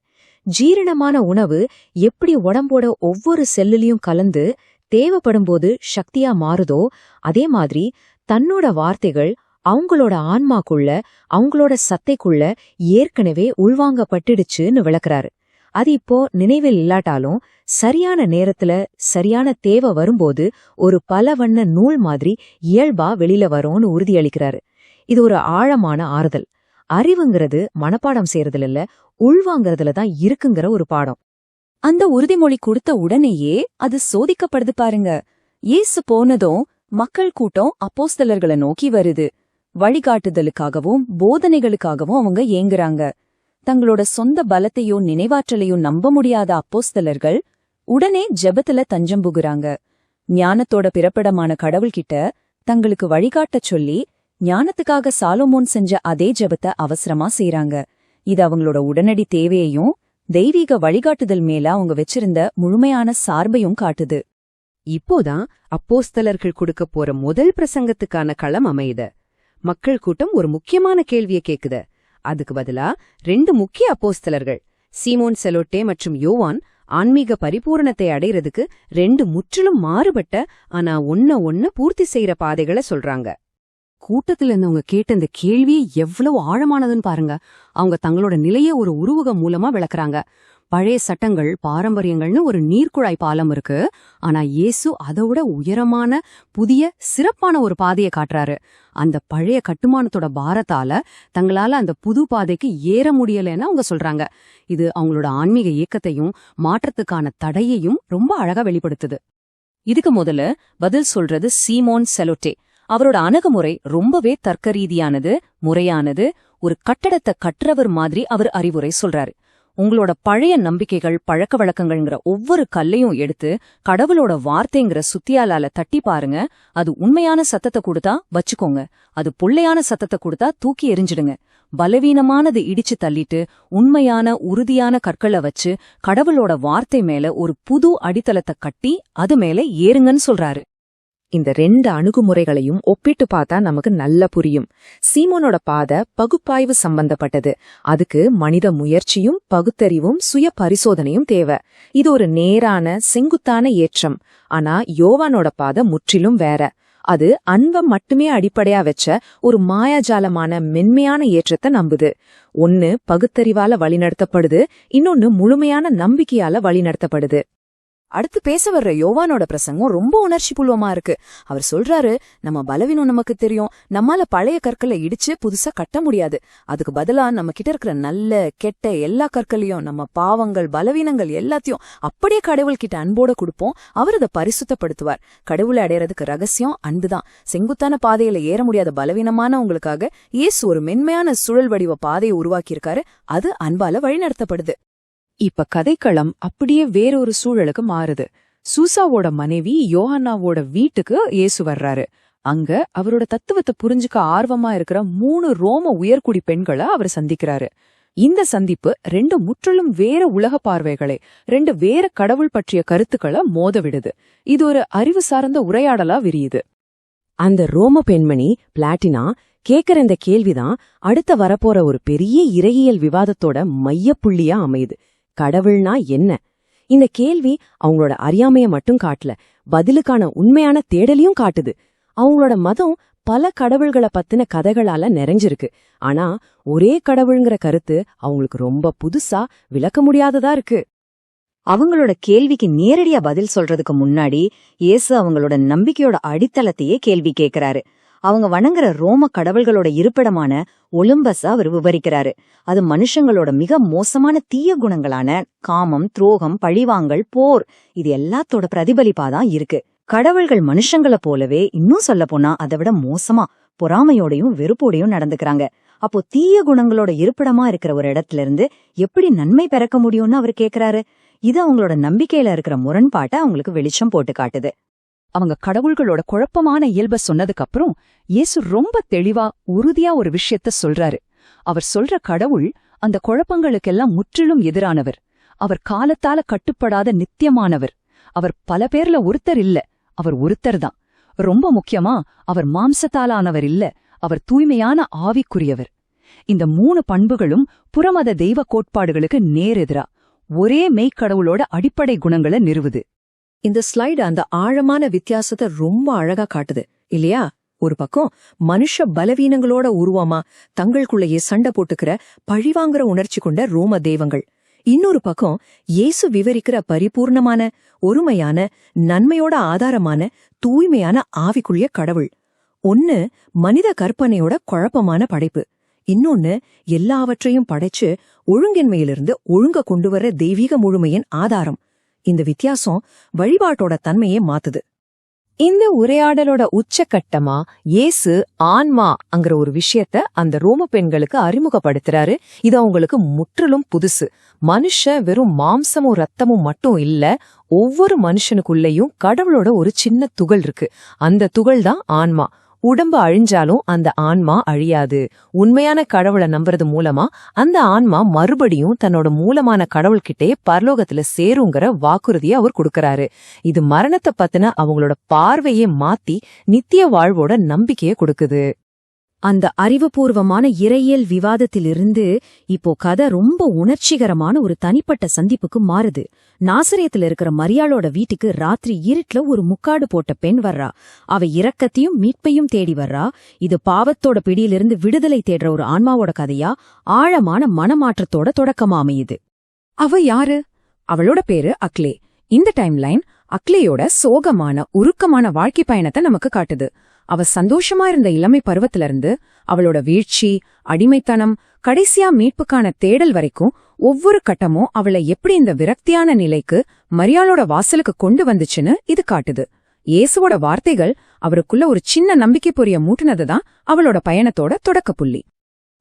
ஜீரணமான உணவு எப்படி உடம்போட ஒவ்வொரு செல்லுலயும் கலந்து தேவைப்படும்போது சக்தியா மாறுதோ, அதே மாதிரி தன்னோட வார்த்தைகள் அவங்களோட ஆன்மாக்குள்ள, அவங்களோட சத்தைக்குள்ள ஏற்கனவே உள்வாங்கப்பட்டுடுச்சுன்னு விளக்குறாரு. அது இப்போ நினைவில் இல்லாட்டாலும் சரியான நேரத்துல சரியான தேவை வரும்போது ஒரு பலவண்ண நூல் மாதிரி இயல்பா வெளியில வரும்னு உறுதியளிக்கிறாரு. இது ஒரு ஆழமான ஆறுதல். அறிவுங்கிறது மனப்பாடம் செய்யறதுல இல்ல, உள்வாங்கறதுல தான் இருக்குங்கிற ஒரு பாடம். அந்த உறுதிமொழி கொடுத்த உடனேயே அது சோதிக்கப்படுது பாருங்க. இயேசு போனதும் மக்கள் கூட்டம் அப்போஸ்தலர்களை நோக்கி வருது. வழிகாட்டுதலுக்காகவும் போதனைகளுக்காகவும் அவங்க ஏங்குறாங்க. தங்களோட சொந்த பலத்தையோ நினைவாற்றலையோ நம்ப முடியாத அப்போஸ்தலர்கள் உடனே ஜெபத்துல தஞ்சம் புகுறாங்க. ஞானத்தோட பிறப்பிடமான கடவுள்கிட்ட தங்களுக்கு வழிகாட்டச் சொல்லி ஞானத்துக்காக சாலமோன் செஞ்ச அதே ஜெபத்தை அவசரமா செய்றாங்க. இது அவங்களோட உடனடி தேவையையும் தெய்வீக வழிகாட்டுதல் மேல அவங்க வச்சிருந்த முழுமையான சார்பையும் காட்டுது. இப்போதான் அப்போஸ்தலர்கள் கொடுக்க போற முதல் பிரசங்கத்துக்கான களம் அமையுது. மக்கள் கூட்டம் ஒரு முக்கியமான கேள்வியை கேக்குது. அதுக்கு பதிலா 2 முக்கிய அப்போஸ்தலர்கள், சீமோன் செலோட்டே மற்றும் யோவான், ஆன்மீக பரிபூரணத்தை அடைறதுக்கு 2 முற்றிலும் மாறுபட்ட ஆனா ஒன்ன பூர்த்தி செய்யற பாதைகளை சொல்றாங்க. கூட்டத்துல இருந்தவங்க கேட்ட இந்த கேள்வியே எவ்வளவு ஆழமானதுன்னு பாருங்க. அவங்க தங்களோட நிலைய ஒரு உருவகம் மூலமா விளக்குறாங்க. பழைய சட்டங்கள், பாரம்பரியங்கள்னு ஒரு நீர்க்குழாய் பாலம் இருக்கு. ஆனா இயேசு அதோட உயரமான, புதிய, சிறப்பான ஒரு பாதையை காட்டுறாரு. அந்த பழைய கட்டுமானத்தோட பாரத்தால தங்களால அந்த புது பாதைக்கு ஏற முடியலன்னு அவங்க சொல்றாங்க. இது அவங்களோட ஆன்மீக இயக்கத்தையும் மாற்றத்துக்கான தடையையும் ரொம்ப அழகா வெளிப்படுத்துது. இதுக்கு முதல்ல பதில் சொல்றது சீமோன் செலோட்டே. அவரோட அணுகுமுறை ரொம்பவே தர்க்க ரீதியானது, முறையானது. ஒரு கட்டடத்தை கட்டுறவர் மாதிரி அவர் அறிவுரை சொல்றாரு. உங்களோட பழைய நம்பிக்கைகள், பழக்க வழக்கங்கள்ங்கிற ஒவ்வொரு கல்லையும் எடுத்து கடவுளோட வார்த்தைங்கிற சுத்தியாலால தட்டி பாருங்க. அது உண்மையான சத்தத்தை கொடுத்தா வச்சுக்கோங்க, அது பொள்ளையான சத்தத்தை கொடுத்தா தூக்கி எறிஞ்சிடுங்க. பலவீனமானது இடிச்சு தள்ளிட்டு உண்மையான உறுதியான கற்களை வச்சு கடவுளோட வார்த்தை மேல ஒரு புது அடித்தளத்தை கட்டி அது மேல ஏறுங்கன்னு சொல்றாரு. இந்த 2 அணுகுமுறைகளையும் ஒப்பிட்டு பார்த்தா நமக்கு நல்லா புரியும். சீமோனோட பாதை பகுப்பாய்வு சம்பந்தப்பட்டது. அதுக்கு மனித முயற்சியும் பகுத்தறிவும் சுய பரிசோதனையும் தேவை. இது ஒரு நேரான செங்குத்தான ஏற்றம். ஆனா யோவானோட பாதை முற்றிலும் வேற. அது அன்பை மட்டுமே அடிப்படையா வச்ச ஒரு மாயாஜாலமான மென்மையான ஏற்றத்தை நம்புது. ஒன்னு பகுத்தறிவால வழிநடத்தப்படுது, இன்னொன்னு முழுமையான நம்பிக்கையால வழிநடத்தப்படுது. அடுத்து பேச வர்ற யோவானோட பிரசங்கம் ரொம்ப உணர்ச்சி பூர்வமா இருக்கு. அவர் சொல்றாரு, நம்ம பலவீனம் நமக்கு தெரியும், நம்மால பழைய கற்களை இடிச்சு புதுசா கட்ட முடியாது. அதுக்கு பதிலா நம்ம கிட்ட இருக்கிற நல்ல கெட்ட எல்லா கற்களையும், நம்ம பாவங்கள் பலவீனங்கள் எல்லாத்தையும் அப்படியே கடவுள் கிட்ட அன்போட கொடுப்போம். அவர் அதை பரிசுத்தப்படுத்துவார். கடவுளை அடையறதுக்கு ரகசியம் அன்புதான். செங்குத்தான பாதையில ஏற முடியாத பலவீனமான உங்களுக்காக இயேசு ஒரு மென்மையான சுழல் வடிவ பாதையை உருவாக்கியிருக்காரு. அது அன்பால வழிநடத்தப்படுது. இப்ப கதைக்களம் அப்படியே வேறொரு சூழலுக்கு மாறுது. சூசாவோட மனைவி யோஹன்னாவோட வீட்டுக்கு இயேசு வர்றாரு. அங்க அவரோட தத்துவத்தை புரிஞ்சுக்க ஆர்வமா இருக்கிற 3 ரோம உயர்குடி பெண்களை அவர் சந்திக்கிறாரு. இந்த சந்திப்பு 2 முற்றிலும் வேற உலக பார்வைகளை, 2 வேற கடவுள் பற்றிய கருத்துக்களை மோத விடுது. இது ஒரு அறிவு சார்ந்த உரையாடலா விரியுது. அந்த ரோம பெண்மணி பிளாட்டினா கேக்குற இந்த கேள்விதான் அடுத்த வரப்போற ஒரு பெரிய இறையியல் விவாதத்தோட மையப்புள்ளியா அமையுது. கடவுள்னா என்ன? இந்த கேள்வி அவங்களோட அறியாமைய மட்டும் காட்டல, பதிலுக்கான உண்மையான தேடலையும் காட்டுது. அவங்களோட மதம் பல கடவுள்களை பத்தின கதைகளால நிறைஞ்சிருக்கு. ஆனா ஒரே கடவுள்ங்கிற கருத்து அவங்களுக்கு ரொம்ப புதுசா, விளக்க முடியாததா இருக்கு. அவங்களோட கேள்விக்கு நேரடியா பதில் சொல்றதுக்கு முன்னாடி இயேசு அவங்களோட நம்பிக்கையோட அடித்தளத்தையே கேள்வி கேட்கிறாரு. அவங்க வணங்குற ரோம கடவுள்களோட இருப்பிடமான ஒலிம்பஸ அவர் விவரிக்கிறாரு. அது மனுஷங்களோட மிக மோசமான தீய குணங்களான காமம், துரோகம், பழிவாங்கல், போர், இது எல்லாத்தோட பிரதிபலிப்பாதான் இருக்கு. கடவுள்கள் மனுஷங்கள போலவே, இன்னும் சொல்ல போனா அதை விட மோசமா பொறாமையோடையும் வெறுப்போடையும் நடந்துக்கிறாங்க. அப்போ தீய குணங்களோட இருப்பிடமா இருக்கிற ஒரு இடத்துல இருந்து எப்படி நன்மை பெறக்க முடியும்னு அவர் கேக்குறாரு. இது அவங்களோட நம்பிக்கையில இருக்கிற முரண்பாட்டை அவங்களுக்கு வெளிச்சம் போட்டு காட்டுது. அவங்க கடவுள்களோட குழப்பமான இயல்ப சொன்னதுக்கு அப்புறம் இயேசு ரொம்ப தெளிவா, உறுதியா ஒரு விஷயத்த சொல்றாரு. அவர் சொல்ற கடவுள் அந்த குழப்பங்களுக்கெல்லாம் முற்றிலும் எதிரானவர். அவர் காலத்தால கட்டுப்படாத நித்தியமானவர். அவர் பல பேர்ல ஒருத்தர் இல்ல, அவர் ஒருத்தர் தான். ரொம்ப முக்கியமா, அவர் மாம்சத்தாலானவர் இல்ல, அவர் தூய்மையான ஆவிக்குரியவர். இந்த 3 பண்புகளும் புறமத தெய்வ கோட்பாடுகளுக்கு நேரெதிரா ஒரே மெய்க்கடவுளோட அடிப்படை குணங்களை நிறுவுது. இந்த ஸ்லைடு அந்த ஆழமான வித்தியாசத்தை ரொம்ப அழகா காட்டுது இல்லையா? ஒரு பக்கம் மனுஷ பலவீனங்களோட உருவமா தங்களுக்குள்ளேயே சண்டை போட்டுக்கிற பழிவாங்குற உணர்ச்சி கொண்ட ரோம தெய்வங்கள். இன்னொரு பக்கம் இயேசு விவரிக்கிற பரிபூர்ணமான, ஒருமையான, நன்மையோட ஆதாரமான, தூய்மையான ஆவிக்குரிய கடவுள். ஒன்னு மனித கற்பனையோட குழப்பமான படைப்பு, இன்னொன்னு எல்லாவற்றையும் படைச்சு ஒழுங்கின்மையிலிருந்து ஒழுங்க கொண்டு வர தெய்வீக முழுமையின் ஆதாரம். இந்த வித்தியாசம் வழிபாட்டோட தன்மையே மாத்துது. இந்த உரையாடலோட உச்சகட்டமா இயேசு ஆன்மா அங்கிற ஒரு விஷயத்த அந்த ரோம பெண்களுக்கு அறிமுகப்படுத்துறாரு. இது அவங்களுக்கு முற்றிலும் புதுசு. மனுஷன் வெறும் மாம்சமும் ரத்தமும் மட்டும் இல்ல, ஒவ்வொரு மனுஷனுக்குள்ளேயும் கடவுளோட ஒரு சின்ன துகள் இருக்கு. அந்த துகள் தான் ஆன்மா. உடம்பு அழிஞ்சாலும் அந்த ஆன்மா அழியாது. உண்மையான கடவுளை நம்புறது மூலமா அந்த ஆன்மா மறுபடியும் தன்னோட மூலமான கடவுள்கிட்டே பரலோகத்துல சேருங்கிற வாக்குறுதியை அவர் கொடுக்கறாரு. இது மரணத்தை பத்தின அவங்களோட பார்வையே மாத்தி நித்திய வாழ்வோட நம்பிக்கையை கொடுக்குது. அந்த அறிவுபூர்வமான இறையியல் விவாதத்திலிருந்து இப்போ கதை ரொம்ப உணர்ச்சிகரமான ஒரு தனிப்பட்ட சந்திப்புக்கு மாறுது. நாசரேத்துல இருக்கிற மரியாளோட வீட்டுக்கு ராத்திரி இருட்டுல ஒரு முக்காடு போட்ட பெண் வர்றா. அவ இரக்கத்தையும் மீட்பையும் தேடி வர்றா. இது பாவத்தோட பிடியிலிருந்து விடுதலை தேடுற ஒரு ஆன்மாவோட கதையா ஆழமான மனமாற்றத்தோட தொடக்கமா அமையுது. அவ யாரு? அவளோட பேரு அக்லே. இந்த டைம்லைன் அக்லேயோட சோகமான உருக்கமான வாழ்க்கை பயணத்தை நமக்கு காட்டுது. அவ சந்தோஷமா இருந்த இளமை பருவத்திலிருந்து அவளோட வீழ்ச்சி, அடிமைத்தனம், கடைசியா மீட்புக்கான தேடல் வரைக்கும் ஒவ்வொரு கட்டமும் அவளை எப்படி இந்த விரக்தியான நிலைக்கு மரியாளோட வாசலுக்கு கொண்டு வந்துச்சுன்னு இது காட்டுது. இயேசுவோட வார்த்தைகள் அவருக்குள்ள ஒரு சின்ன நம்பிக்கை பொரிய மூட்டினதுதான் அவளோட பயணத்தோட தொடக்க புள்ளி.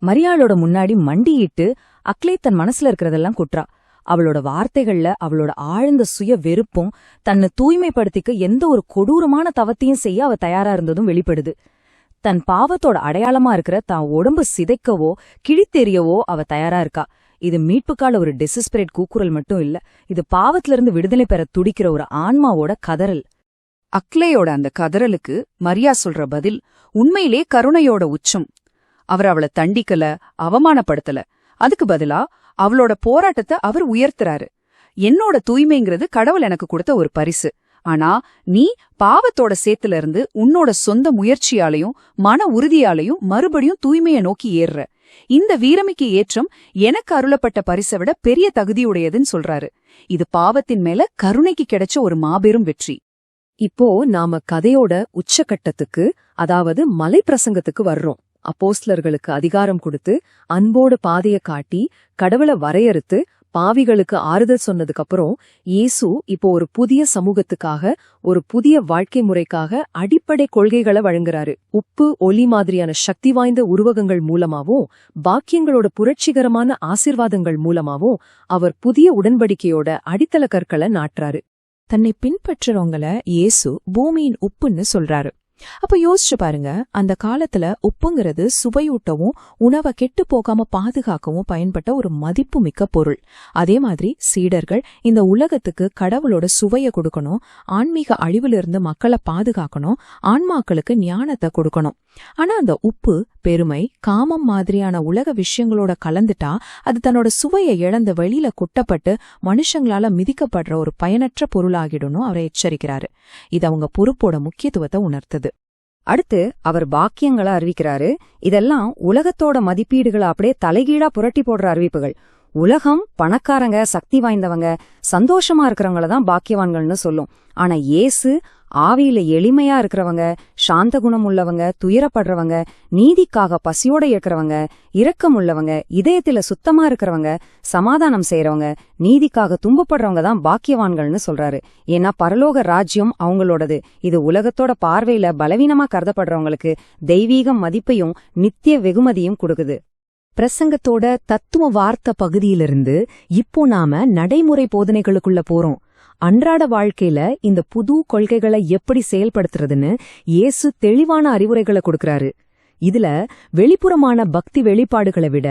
மரியாளோட முன்னாடி மண்டியிட்டு அக்லே தன் மனசுல இருக்கிறதெல்லாம் குற்றா. அவளோட வார்த்தைகள்ல அவளோட ஆழ்ந்த சுய வெறுப்பும் தன்னை தூய்மைப்படுத்திக்க எந்த ஒரு கொடூரமான தவத்தையும் செய்ய அவ தயாரா இருந்ததும் வெளிப்படுது. தன் பாவத்தோட அடையாளமா இருக்கிற தான் உடம்பு சிதைக்கவோ கிழித்தெறியவோ அவ தயாரா இருக்கா. இது மீட்புக்கால ஒரு டெசிஸ்பரேட் கூக்குரல் மட்டும் இல்ல, இது பாவத்திலிருந்து விடுதலை பெற துடிக்கிற ஒரு ஆன்மாவோட கதறல். அக்லேயோட அந்த கதறலுக்கு மரியா சொல்ற பதில் உண்மையிலே கருணையோட உச்சம். அவர் அவளை தண்டிக்கல, அவமானப்படுத்தல. அதுக்கு பதிலா அவளோட போராட்டத்தை அவர் உயர்த்துறாரு. என்னோட தூய்மைங்கிறது கடவுள் எனக்கு கொடுத்த ஒரு பரிசு. ஆனா நீ பாவத்தோட சேத்துல இருந்து உன்னோட சொந்த முயற்சியாலையும் மன உறுதியாலையும் மறுபடியும் தூய்மையை நோக்கி ஏறுற. இந்த வீரமிக்கு ஏற்றம் எனக்கு அருளப்பட்ட பரிசை விட பெரிய தகுதியுடையதுன்னு சொல்றாரு. இது பாவத்தின் மேல கருணைக்கு கிடைச்ச ஒரு மாபெரும் வெற்றி. இப்போ நாம கதையோட உச்சகட்டத்துக்கு, அதாவது மலை பிரசங்கத்துக்கு வர்றோம். அப்போஸ்தலர்களுக்கு அதிகாரம் கொடுத்து அன்போடு பாதைய காட்டி கடவுளை வரையறுத்து பாவிகளுக்கு ஆறுதல் சொன்னதுக்கு அப்புறம் இயேசு இப்போ ஒரு புதிய சமூகத்துக்காக, ஒரு புதிய வாழ்க்கை முறைக்காக அடிப்படை கொள்கைகளை வழங்குறாரு. உப்பு ஒளி மாதிரியான சக்தி வாய்ந்த உருவகங்கள் மூலமாவும் பாக்கியங்களோட புரட்சிகரமான ஆசீர்வாதங்கள் மூலமாவும் அவர் புதிய உடன்படிக்கையோட அடித்தள கற்களை நாட்டுறாரு. தன்னை பின்பற்றுறவங்கள இயேசு பூமியின் உப்புன்னு சொல்றாரு. அப்ப யோசிச்சு பாருங்க, அந்த காலத்துல உப்புங்கிறது சுவையூட்டவும் உணவை கெட்டு போகாம பாதுகாக்கவும் பயன்பட்ட ஒரு மதிப்புமிக்க பொருள். அதே மாதிரி சீடர்கள் இந்த உலகத்துக்கு கடவுளோட சுவைய கொடுக்கணும், ஆன்மீக அழிவிலிருந்து மக்களை பாதுகாக்கணும், ஆன்மாக்களுக்கு ஞானத்தை கொடுக்கணும். ஆனா அந்த உப்பு பெருமை, காமம் மாதிரியான உலக விஷயங்களோட கலந்துட்டா அது தன்னோட சுவையை இழந்து வெளியில கொட்டப்பட்டு மனுஷங்களால மிதிக்கப்படுற ஒரு பயனற்ற பொருளாகிடணும் அவரை எச்சரிக்கிறாரு. இது அவங்க பொறுப்போட முக்கியத்துவத்தை உணர்த்துது. அடுத்து அவர் பாக்கியங்களை அறிவிக்கிறாரு. இதெல்லாம் உலகத்தோட மதிப்பீடுகளை அப்படியே தலைகீழா புரட்டி போடுற அறிவிப்புகள். உலகம் பணக்காரங்க, சக்தி வாய்ந்தவங்க, சந்தோஷமா இருக்கிறவங்கள தான் பாக்கியவான்கள்னு சொல்லும். ஆனா இயேசு ஆவியில எளிமையா இருக்கிறவங்க, சாந்த குணம் உள்ளவங்க, துயரப்படுறவங்க, நீதிக்காக பசியோட இருக்கிறவங்க, இரக்கம் உள்ளவங்க, இதயத்தில சுத்தமா இருக்கிறவங்க, சமாதானம் செய்யறவங்க, நீதிக்காக துன்பப்படுறவங்க தான் பாக்கியவான்கள்னு சொல்றாரு. ஏன்னா பரலோக ராஜ்யம் அவங்களோடது. இது உலகத்தோட பார்வையில பலவீனமா கருதப்படுறவங்களுக்கு தெய்வீக மதிப்பையும் நித்திய வெகுமதியும் கொடுக்குது. பிரசங்கத்தோட தத்துவ வார்த்த பகுதியிலிருந்து இப்போ நாம நடைமுறை போதனைகளுக்குள்ள போறோம். அன்றாட வாழ்க்கையில இந்த புது கொள்கைகளை எப்படி செயல்படுத்துறதுன்னு இயேசு தெளிவான அறிவுரைகளை கொடுக்கறாரு. இதுல வெளிப்புறமான பக்தி வெளிப்பாடுகளை விட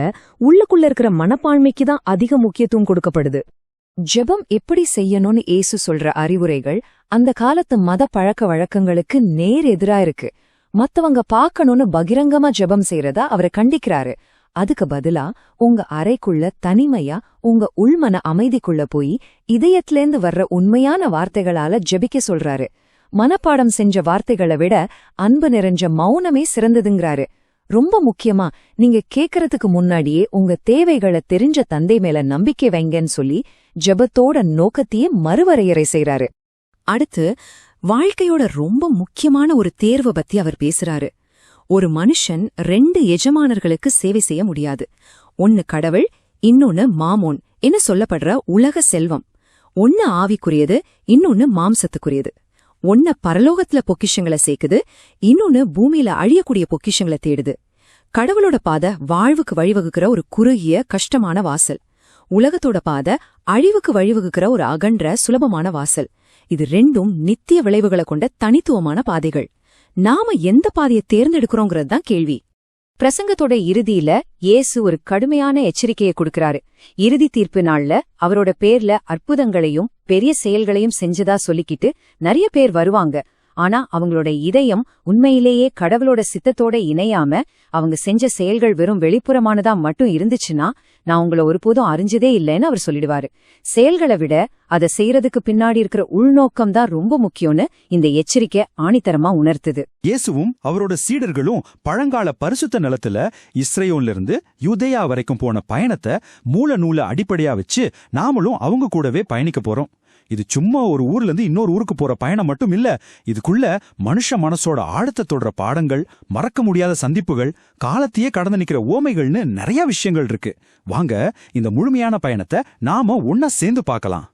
உள்ளுக்குள்ள இருக்கிற மனப்பான்மைக்கு தான் அதிக முக்கியத்துவம் கொடுக்கப்படுது. ஜெபம் எப்படி செய்யணும்னு இயேசு சொல்ற அறிவுரைகள் அந்த காலத்து மத பழக்க வழக்கங்களுக்கு நேர் எதிரா இருக்கு. மத்தவங்க பார்க்கணும்னு பகிரங்கமா ஜெபம் செய்யறதா அவரை கண்டிக்கிறாரு. அதுக்கு பதிலா உங்க அறைக்குள்ள தனிமையா உங்க உள்மன அமைதிக்குள்ள போய் இதயத்திலேந்து வர்ற உண்மையான வார்த்தைகளால ஜெபிக்க சொல்றாரு. மனப்பாடம் செஞ்ச வார்த்தைகளை விட அன்பு நிறைஞ்ச மௌனமே சிறந்ததுங்கிறாரு. ரொம்ப முக்கியமா நீங்க கேக்கறதுக்கு முன்னாடியே உங்க தேவைகளை தெரிஞ்ச தந்தை மேல நம்பிக்கை வைங்கன்னு சொல்லி ஜெபத்தோட நோக்கத்தையே மறுவரையறை செய்றாரு. அடுத்து வாழ்க்கையோட ரொம்ப முக்கியமான ஒரு தேர்வை பத்தி அவர் பேசுறாரு. ஒரு மனுஷன் 2 எஜமானர்களுக்கு சேவை செய்ய முடியாது. ஒன்னு கடவுள், இன்னொன்னு மாமோன் என்ன சொல்லப்படுற உலக செல்வம். ஒன்னு ஆவிக்குரியது, இன்னொன்னு மாம்சத்துக்குரியது. ஒன்ன பரலோகத்துல பொக்கிஷங்களை சேர்க்குது, இன்னொன்னு பூமியில அழியக்கூடிய பொக்கிஷங்களை தேடுது. கடவுளோட பாதை வாழ்வுக்கு வழிவகுக்கிற ஒரு குறுகிய கஷ்டமான வாசல். உலகத்தோட பாதை அழிவுக்கு வழிவகுக்கிற ஒரு அகன்ற சுலபமான வாசல். இது 2ம் நித்திய விளைவுகளை கொண்ட தனித்துவமான பாதைகள். நாம எந்த பாதையை தேர்ந்தெடுக்கிறோங்கிறது தான் கேள்வி. பிரசங்கத்தோட இறுதியில இயேசு ஒரு கடுமையான எச்சரிக்கையை கொடுக்கறாரு. இறுதி தீர்ப்பு நாள்ல அவரோட பேர்ல அற்புதங்களையும் பெரிய செயல்களையும் செஞ்சதா சொல்லிக்கிட்டு நிறைய பேர் வருவாங்க. ஆனா அவங்களோட இதயம் உண்மையிலேயே கடவுளோட சித்தத்தோட இணையாம அவங்க செஞ்ச செயல்கள் வெறும் வெளிப்புறமானதா மட்டும் இருந்துச்சுன்னா நான் உங்களை ஒருபோதும் அறிஞ்சதே இல்லைன்னு அவர் சொல்லிடுவாரு. செயல்களை விட அதை செய்யறதுக்கு பின்னாடி இருக்கிற உள்நோக்கம் தான் ரொம்ப முக்கியம்னு இந்த எச்சரிக்கை ஆணித்தரமா உணர்த்துது. இயேசுவும் அவரோட சீடர்களும் பழங்கால பரிசுத்த நிலத்துல இஸ்ரேல்ல இருந்து யூதேயா வரைக்கும் போன பயணத்தை மூல நூலை அடிப்படையா வச்சு நாமளும் அவங்க கூடவே பயணிக்க போறோம். இது சும்மா ஒரு ஊர்ல இருந்து இன்னொரு ஊருக்கு போற பயணம் மட்டும் இல்ல. இதுக்குள்ள மனுஷ மனசோட ஆழத்தை தொடர பாடங்கள், மறக்க முடியாத சந்திப்புகள், காலத்தையே கடந்து நிக்கிற ஓமைகள்னு நிறைய விஷயங்கள் இருக்கு. வாங்க இந்த முழுமையான பயணத்தை நாம ஒன்னா சேர்ந்து பார்க்கலாம்.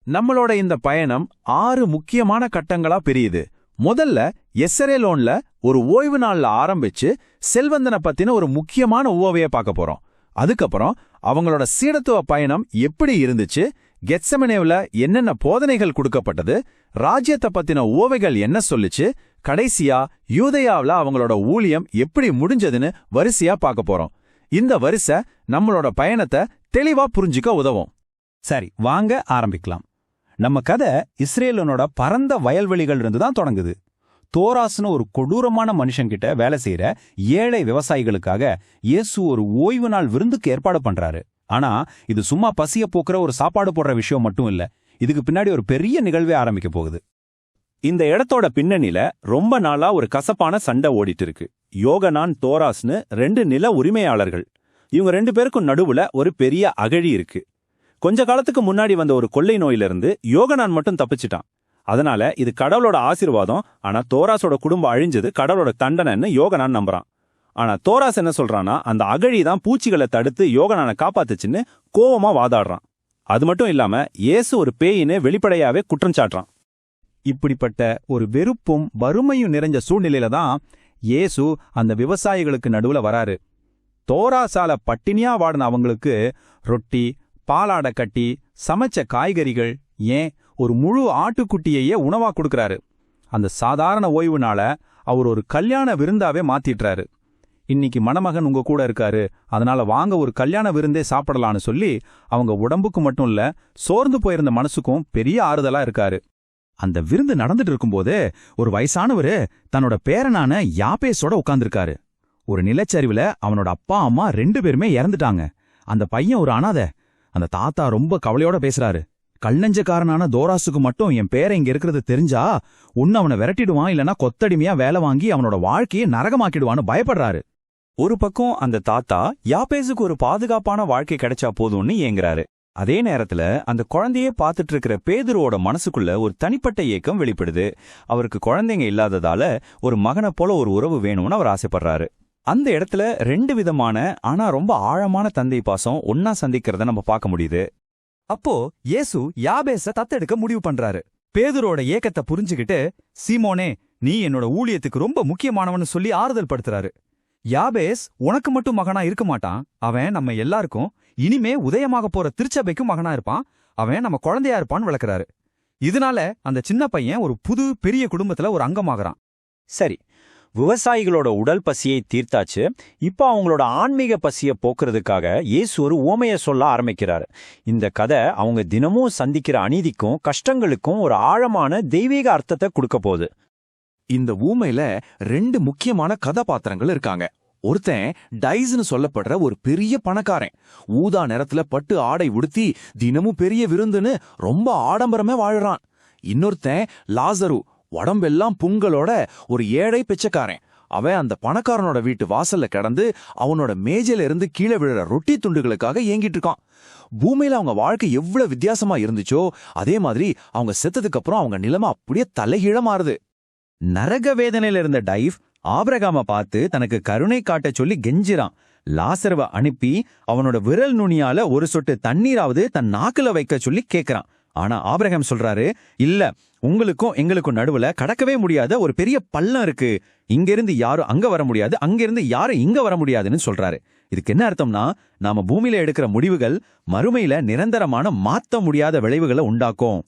நம்மளோட இந்த பயணம் 6 முக்கியமான கட்டங்களா பிரியுது. முதல்ல எஸ்ரேலோன்ல ஒரு ஓய்வு நாள்ல ஆரம்பிச்சு செல்வந்தனை பத்தின ஒரு முக்கியமான உவவைய பார்க்க போறோம். அதுக்கப்புறம் அவங்களோட சீடத்துவ பயணம் எப்படி இருந்துச்சு, கெத்செமனேவுல என்னென்ன போதனைகள் கொடுக்கப்பட்டது, ராஜ்யத்தை பத்தின உவவைகள் என்ன சொல்லுச்சு, கடைசியா யூதேயாவுல அவங்களோட ஊழியம் எப்படி முடிஞ்சதுன்னு வரிசையா பார்க்க போறோம். இந்த வரிசை நம்மளோட பயணத்தை தெளிவா புரிஞ்சுக்க உதவும். சரி, வாங்க ஆரம்பிக்கலாம். நம்ம கதை இஸ்ரேலனோட பரந்த வயல்வெளிகள் இருந்து தான் தொடங்குது. தோராஸ்னு ஒரு கொடூரமான மனுஷன்கிட்ட வேலை செய்யற ஏழை விவசாயிகளுக்காக இயேசு ஒரு ஓய்வு நாள் விருந்துக்கு ஏற்பாடு பண்றாரு. ஆனா இது சும்மா பசிய போக்குற ஒரு சாப்பாடு போடுற விஷயம் மட்டும் இல்ல. இதுக்கு பின்னாடி ஒரு பெரிய நிகழ்வே ஆரம்பிக்க போகுது. இந்த இடத்தோட பின்னணியில ரொம்ப நாளா ஒரு கசப்பான சண்டை ஓடிட்டு இருக்கு. யோகனான், தோராஸ்னு 2 நில உரிமையாளர்கள். இவங்க 2 பேருக்கும் நடுவுல ஒரு பெரிய அகழி இருக்கு. கொஞ்ச காலத்துக்கு முன்னாடி வந்த ஒரு கொள்ளை நோயிலிருந்து யோகனான் மட்டும் தப்பிச்சிட்டான். அதனால இது கடவுளோட ஆசீர்வாதம். ஆனா தோராஸோட குடும்பம் அழிஞ்சது கடவுளோட தண்டனைன்னு யோகனான் நம்புறான். ஆனா தோராஸ் என்ன சொல்றான்னா, அந்த அகழி தான் பூச்சிகளை தடுத்து யோகனானை காப்பாத்துச்சுன்னு கோவமா வாதாடுறான். அது மட்டும் இல்லாம இயேசு ஒரு பேயின்னு வெளிப்படையாவே குற்றம் சாட்டுறான். இப்படிப்பட்ட ஒரு வெறுப்பும் வறுமையும் நிறைஞ்ச சூழ்நிலையில தான் இயேசு அந்த விவசாயிகளுக்கு நடுவுல வராரு. தோராசால பட்டினியா வாடின அவங்களுக்கு ரொட்டி, பாலாடை கட்டி, சமைச்ச காய்கறிகள், ஏன் ஒரு முழு ஆட்டுக்குட்டியையே உணவா கொடுக்கறாரு. அந்த சாதாரண ஓய்வு நாள அவர் ஒரு கல்யாண விருந்தாவே மாத்திட்டுறாரு. இன்னைக்கு மணமகன் உங்க கூட இருக்காரு, அதனால வாங்க ஒரு கல்யாண விருந்தே சாப்பிடலான்னு சொல்லி அவங்க உடம்புக்கு மட்டும் இல்ல, சோர்ந்து போயிருந்த மனசுக்கும் பெரிய ஆறுதலா இருக்காரு. அந்த விருந்து நடந்துட்டு இருக்கும்போதே ஒரு வயசானவரு தன்னோட பேரனான யாபேஸோட உட்கார்ந்திருக்காரு. ஒரு நிலச்சரிவுல அவனோட அப்பா அம்மா 2 பேருமே இறந்துட்டாங்க. அந்த பையன் ஒரு அனாதை. அந்த தாத்தா ரொம்ப கவலையோட பேசுறாரு. கல்நெஞ்சக்காரனான தோராசுக்கு மட்டும் என் பேரை இங்க இருக்கிறது தெரிஞ்சா ஒன்னு அவனை விரட்டிடுவான், இல்லனா கொத்தடிமையா வேலை வாங்கி அவனோட வாழ்க்கையை நரகமாக்கிடுவான்னு பயப்படுறாரு. ஒரு பக்கம் அந்த தாத்தா யாபேஸுக்கு ஒரு பாதுகாப்பான வாழ்க்கை கிடைச்சா போதும்னு ஏங்குறாரு. அதே நேரத்துல அந்த குழந்தையே பார்த்துட்டு இருக்கிற பேதுருவோட மனசுக்குள்ள ஒரு தனிப்பட்ட ஏக்கம் வெளிப்படுது. அவருக்கு குழந்தைங்க இல்லாததால ஒரு மகனை போல ஒரு உறவு வேணும்னு அவர் ஆசைப்படுறாரு. அந்த இடத்துல 2 விதமான ஆனா ரொம்ப ஆழமான தந்தை பாசம் ஒன்னா சந்திக்கிறத நம்ம பார்க்க முடியுது. அப்போ இயேசு யாபேஸ தத்தெடுக்க முடிவு பண்றாரு. பேதுரோட ஏக்கத்தை புரிஞ்சுகிட்டு, சீமோனே, நீ என்னோட ஊழியத்துக்கு ரொம்ப முக்கியமானவன்னு சொல்லி ஆறுதல் படுத்துறாரு. யாபேஸ் உனக்கு மட்டும் மகனா இருக்க மாட்டான், அவன் நம்ம எல்லாருக்கும், இனிமே உதயமாக போற திருச்சபைக்கும் மகனா இருப்பான், அவன் நம்ம குழந்தையா இருப்பான்னு விளக்குறாரு. இதனால அந்த சின்ன பையன் ஒரு புது பெரிய குடும்பத்துல ஒரு அங்கமாகறான். சரி, விவசாயிகளோட உடல் பசியை தீர்த்தாச்சு. இப்போ அவங்களோட ஆன்மீக பசியை போக்குறதுக்காக இயேசு ஒரு உவமையை சொல்ல ஆரம்பிக்கிறாரு. இந்த கதை அவங்க தினமும் சந்திக்கிற அநீதிக்கும் கஷ்டங்களுக்கும் ஒரு ஆழமான தெய்வீக அர்த்தத்தை கொடுக்க போகுது. இந்த ஊமையில 2 முக்கியமான கதாபாத்திரங்கள் இருக்காங்க. ஒருத்தன் டைஸ்னு சொல்லப்படுற ஒரு பெரிய பணக்காரன். ஊதா நிறத்துல பட்டு ஆடை உடுத்தி தினமும் பெரிய விருந்துன்னு ரொம்ப ஆடம்பரமே வாழறான். இன்னொருத்தன் லாசரு, உடம்பெல்லாம் புண்களோட ஒரு ஏழை பிச்சைக்காரன். அவன் அந்த பணக்காரனோட வீட்டு வாசல்ல கிடந்து அவனோட மேஜையில இருந்து கீழே விழுற ரொட்டி துண்டுகளுக்காக ஏங்கிட்டு இருக்கான். பூமியில அவங்க வாழ்க்கை எவ்வளவு வித்தியாசமா இருந்துச்சோ அதே மாதிரி அவங்க செத்ததுக்கு அப்புறம் அவங்க நிலைமை அப்படியே தலைகீழ மாறுது. நரக வேதனையில இருந்த டைவ் ஆபிரகாம பார்த்து தனக்கு கருணை காட்ட சொல்லி கெஞ்சிரான். லாசருவ அனுப்பி அவனோட விரல் நுனியால ஒரு சொட்டு தண்ணீராவது தன் நாக்குல வைக்க சொல்லி கேட்கறான். ஆனா ஆபிரகாம் சொல்றாரு, இல்ல, உங்களுக்கும் எங்களுக்கும் நடுவுல கடக்கவே முடியாத ஒரு பெரிய பள்ளம் இருக்கு, இங்கிருந்து யாரும் அங்க வர முடியாது, அங்கிருந்து யாரும் இங்க வர முடியாதுன்னு சொல்றாரு. இதுக்கு என்ன அர்த்தம்னா, நாம பூமியில எடுக்கிற முடிவுகள் மறுமையில நிரந்தரமான மாத்த முடியாத விளைவுகளை உண்டாக்கும்.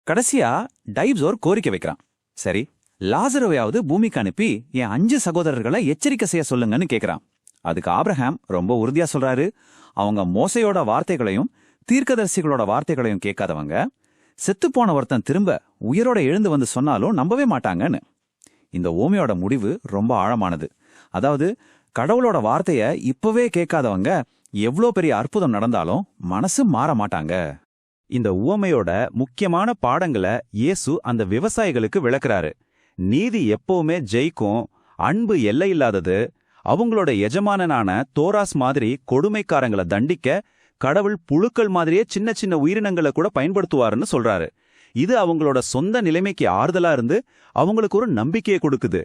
கடைசியா டைவ்ஸ் ஒரு கோரிக்கை வைக்கிறான். சரி, லாசருவையாவது பூமிக்கு அனுப்பி என் 5 சகோதரர்களை எச்சரிக்கை செய்ய சொல்லுங்கன்னு கேட்கிறான். அதுக்கு ஆபிரகாம் ரொம்ப உறுதியா சொல்றாரு, அவங்க மோசையோட வார்த்தைகளையும் தீர்க்கதரிசிகளோட வார்த்தைகளையும் கேட்காதவங்க, செத்துப்போன ஒருத்தன் திரும்ப உயிரோட எழுந்து வந்து சொன்னாலும் நம்பவே மாட்டாங்கன்னு. இந்த ஓமையோட முடிவு ரொம்ப ஆழமானது. அதாவது கடவுளோட வார்த்தைய இப்பவே கேட்காதவங்க எவ்வளோ பெரிய அற்புதம் நடந்தாலும் மனசு மாற மாட்டாங்க. இந்த உவமையோட முக்கியமான பாடங்களை இயேசு அந்த விவசாயிகளுக்கு விளக்குறாரு. நீதி எப்பவுமே ஜெயிக்கும், அன்பு எல்லையில்லாதது, அவங்களோட எஜமானனான தோராஸ் மாதிரி கொடுமைக்காரங்களை தண்டிக்க கடவுள் புழுக்கள் மாதிரியே சின்ன சின்ன உயிரினங்களை கூட பயன்படுத்துவாருன்னு சொல்றாரு. இது அவங்களோட சொந்த நிலைமைக்கு ஆறுதலா இருந்து அவங்களுக்கு ஒரு நம்பிக்கையை கொடுக்குது.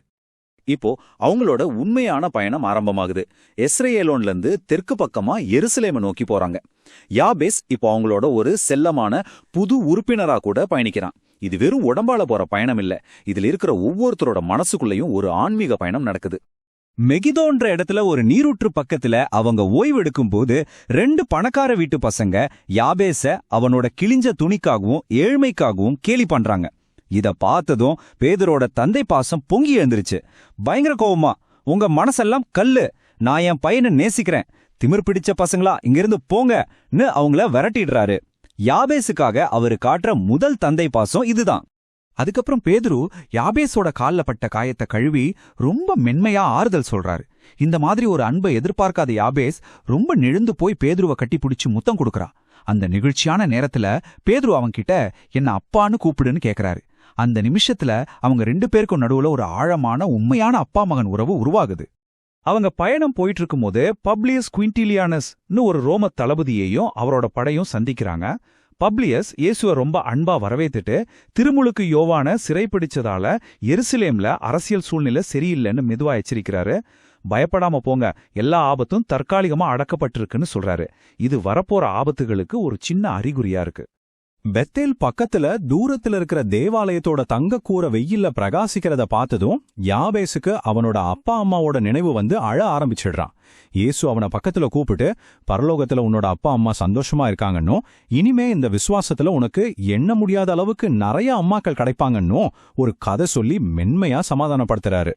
இப்போ அவங்களோட உண்மையான பயணம் ஆரம்பமாகுது. எஸ்ரேலோன்ல இருந்து தெற்கு பக்கமா எருசலேமை நோக்கி போறாங்க. யாபேஸ் இப்போ அவங்களோட ஒரு செல்லமான புது உறுப்பினரா கூட பயணிக்கிறான். இது வெறும் உடம்பால போற பயணம் இல்ல, இதுல இருக்கிற ஒவ்வொருத்தரோட மனசுக்குள்ளேயும் ஒரு ஆன்மீக பயணம் நடக்குது. மெகிதோன்ற இடத்துல ஒரு நீரூற்று பக்கத்துல அவங்க ஓய்வெடுக்கும் போது 2 பணக்கார வீட்டு பசங்க யாபேஸ அவனோட கிழிஞ்ச துணிக்காகவும் ஏழ்மைக்காகவும் கேலி பண்றாங்க. இத பார்த்ததும் பேதுரோட தந்தை பாசம் பொங்கி எழுந்துருச்சு. பயங்கர கோவமா, உங்க மனசெல்லாம் கல்லு, நான் என் பையனை நேசிக்கிறேன், திமிர் பிடிச்ச பசங்களா இங்கிருந்து போங்கன்னு அவங்கள விரட்டிடுறாரு. யாபேஸுக்காக அவரு காட்டுற முதல் தந்தை பாசம் இதுதான். அதுக்கப்புறம் பேதுரு யாபேஸோட கால்ல பட்ட காயத்தை கழுவி ரொம்ப மென்மையா ஆறுதல் சொல்றாரு. இந்த மாதிரி ஒரு அன்பை எதிர்பார்க்காத யாபேஸ் ரொம்ப நெழுந்து போய் பேதுருவை கட்டி பிடிச்சு முத்தம் கொடுக்கறா. அந்த நிகழ்ச்சியான நேரத்துல பேதுரு அவன்கிட்ட என்ன அப்பான்னு கூப்பிடுன்னு கேக்குறாரு. அந்த நிமிஷத்துல அவங்க 2 பேருக்கும் நடுவுல ஒரு ஆழமான உண்மையான அப்பா மகன் உறவு உருவாகுது. அவங்க பயணம் போயிட்டு இருக்கும்போது பப்ளியஸ் குயின்டிலியானஸ்னு ஒரு ரோம தளபதியையும் அவரோட படையும் சந்திக்கிறாங்க. பப்ளியஸ் இயேசுவை ரொம்ப அன்பா வரவேத்துட்டு திருமுழுக்கு யோவான சிறைப்பிடிச்சதால எருசலேம்ல அரசியல் சூழ்நிலை சரியில்லைன்னு மெதுவா எச்சரிக்கிறாரு. பயப்படாம போங்க, எல்லா ஆபத்தும் தற்காலிகமா அடக்கப்பட்டிருக்குன்னு சொல்றாரு. இது வரப்போற ஆபத்துகளுக்கு ஒரு சின்ன அறிகுறியா இருக்கு. பெத்தேல் பக்கத்துல தூரத்துல இருக்கிற தேவாலயத்தோட தங்கக்கூரை வெயில்ல பிரகாசிக்கிறத பார்த்ததும் யாபேஸுக்கு அவனோட அப்பா அம்மாவோட நினைவு வந்து அழ ஆரம்பிச்சிடுறான். இயேசு அவனை பக்கத்துல கூப்பிட்டு, பரலோகத்துல உன்னோட அப்பா அம்மா சந்தோஷமா இருக்காங்கன்னும் இனிமே இந்த விசுவாசத்துல உனக்கு எண்ண முடியாத அளவுக்கு நிறைய அம்மாக்கள் கிடைப்பாங்கன்னும் ஒரு கதை சொல்லி மென்மையா சமாதானப்படுத்துறாரு.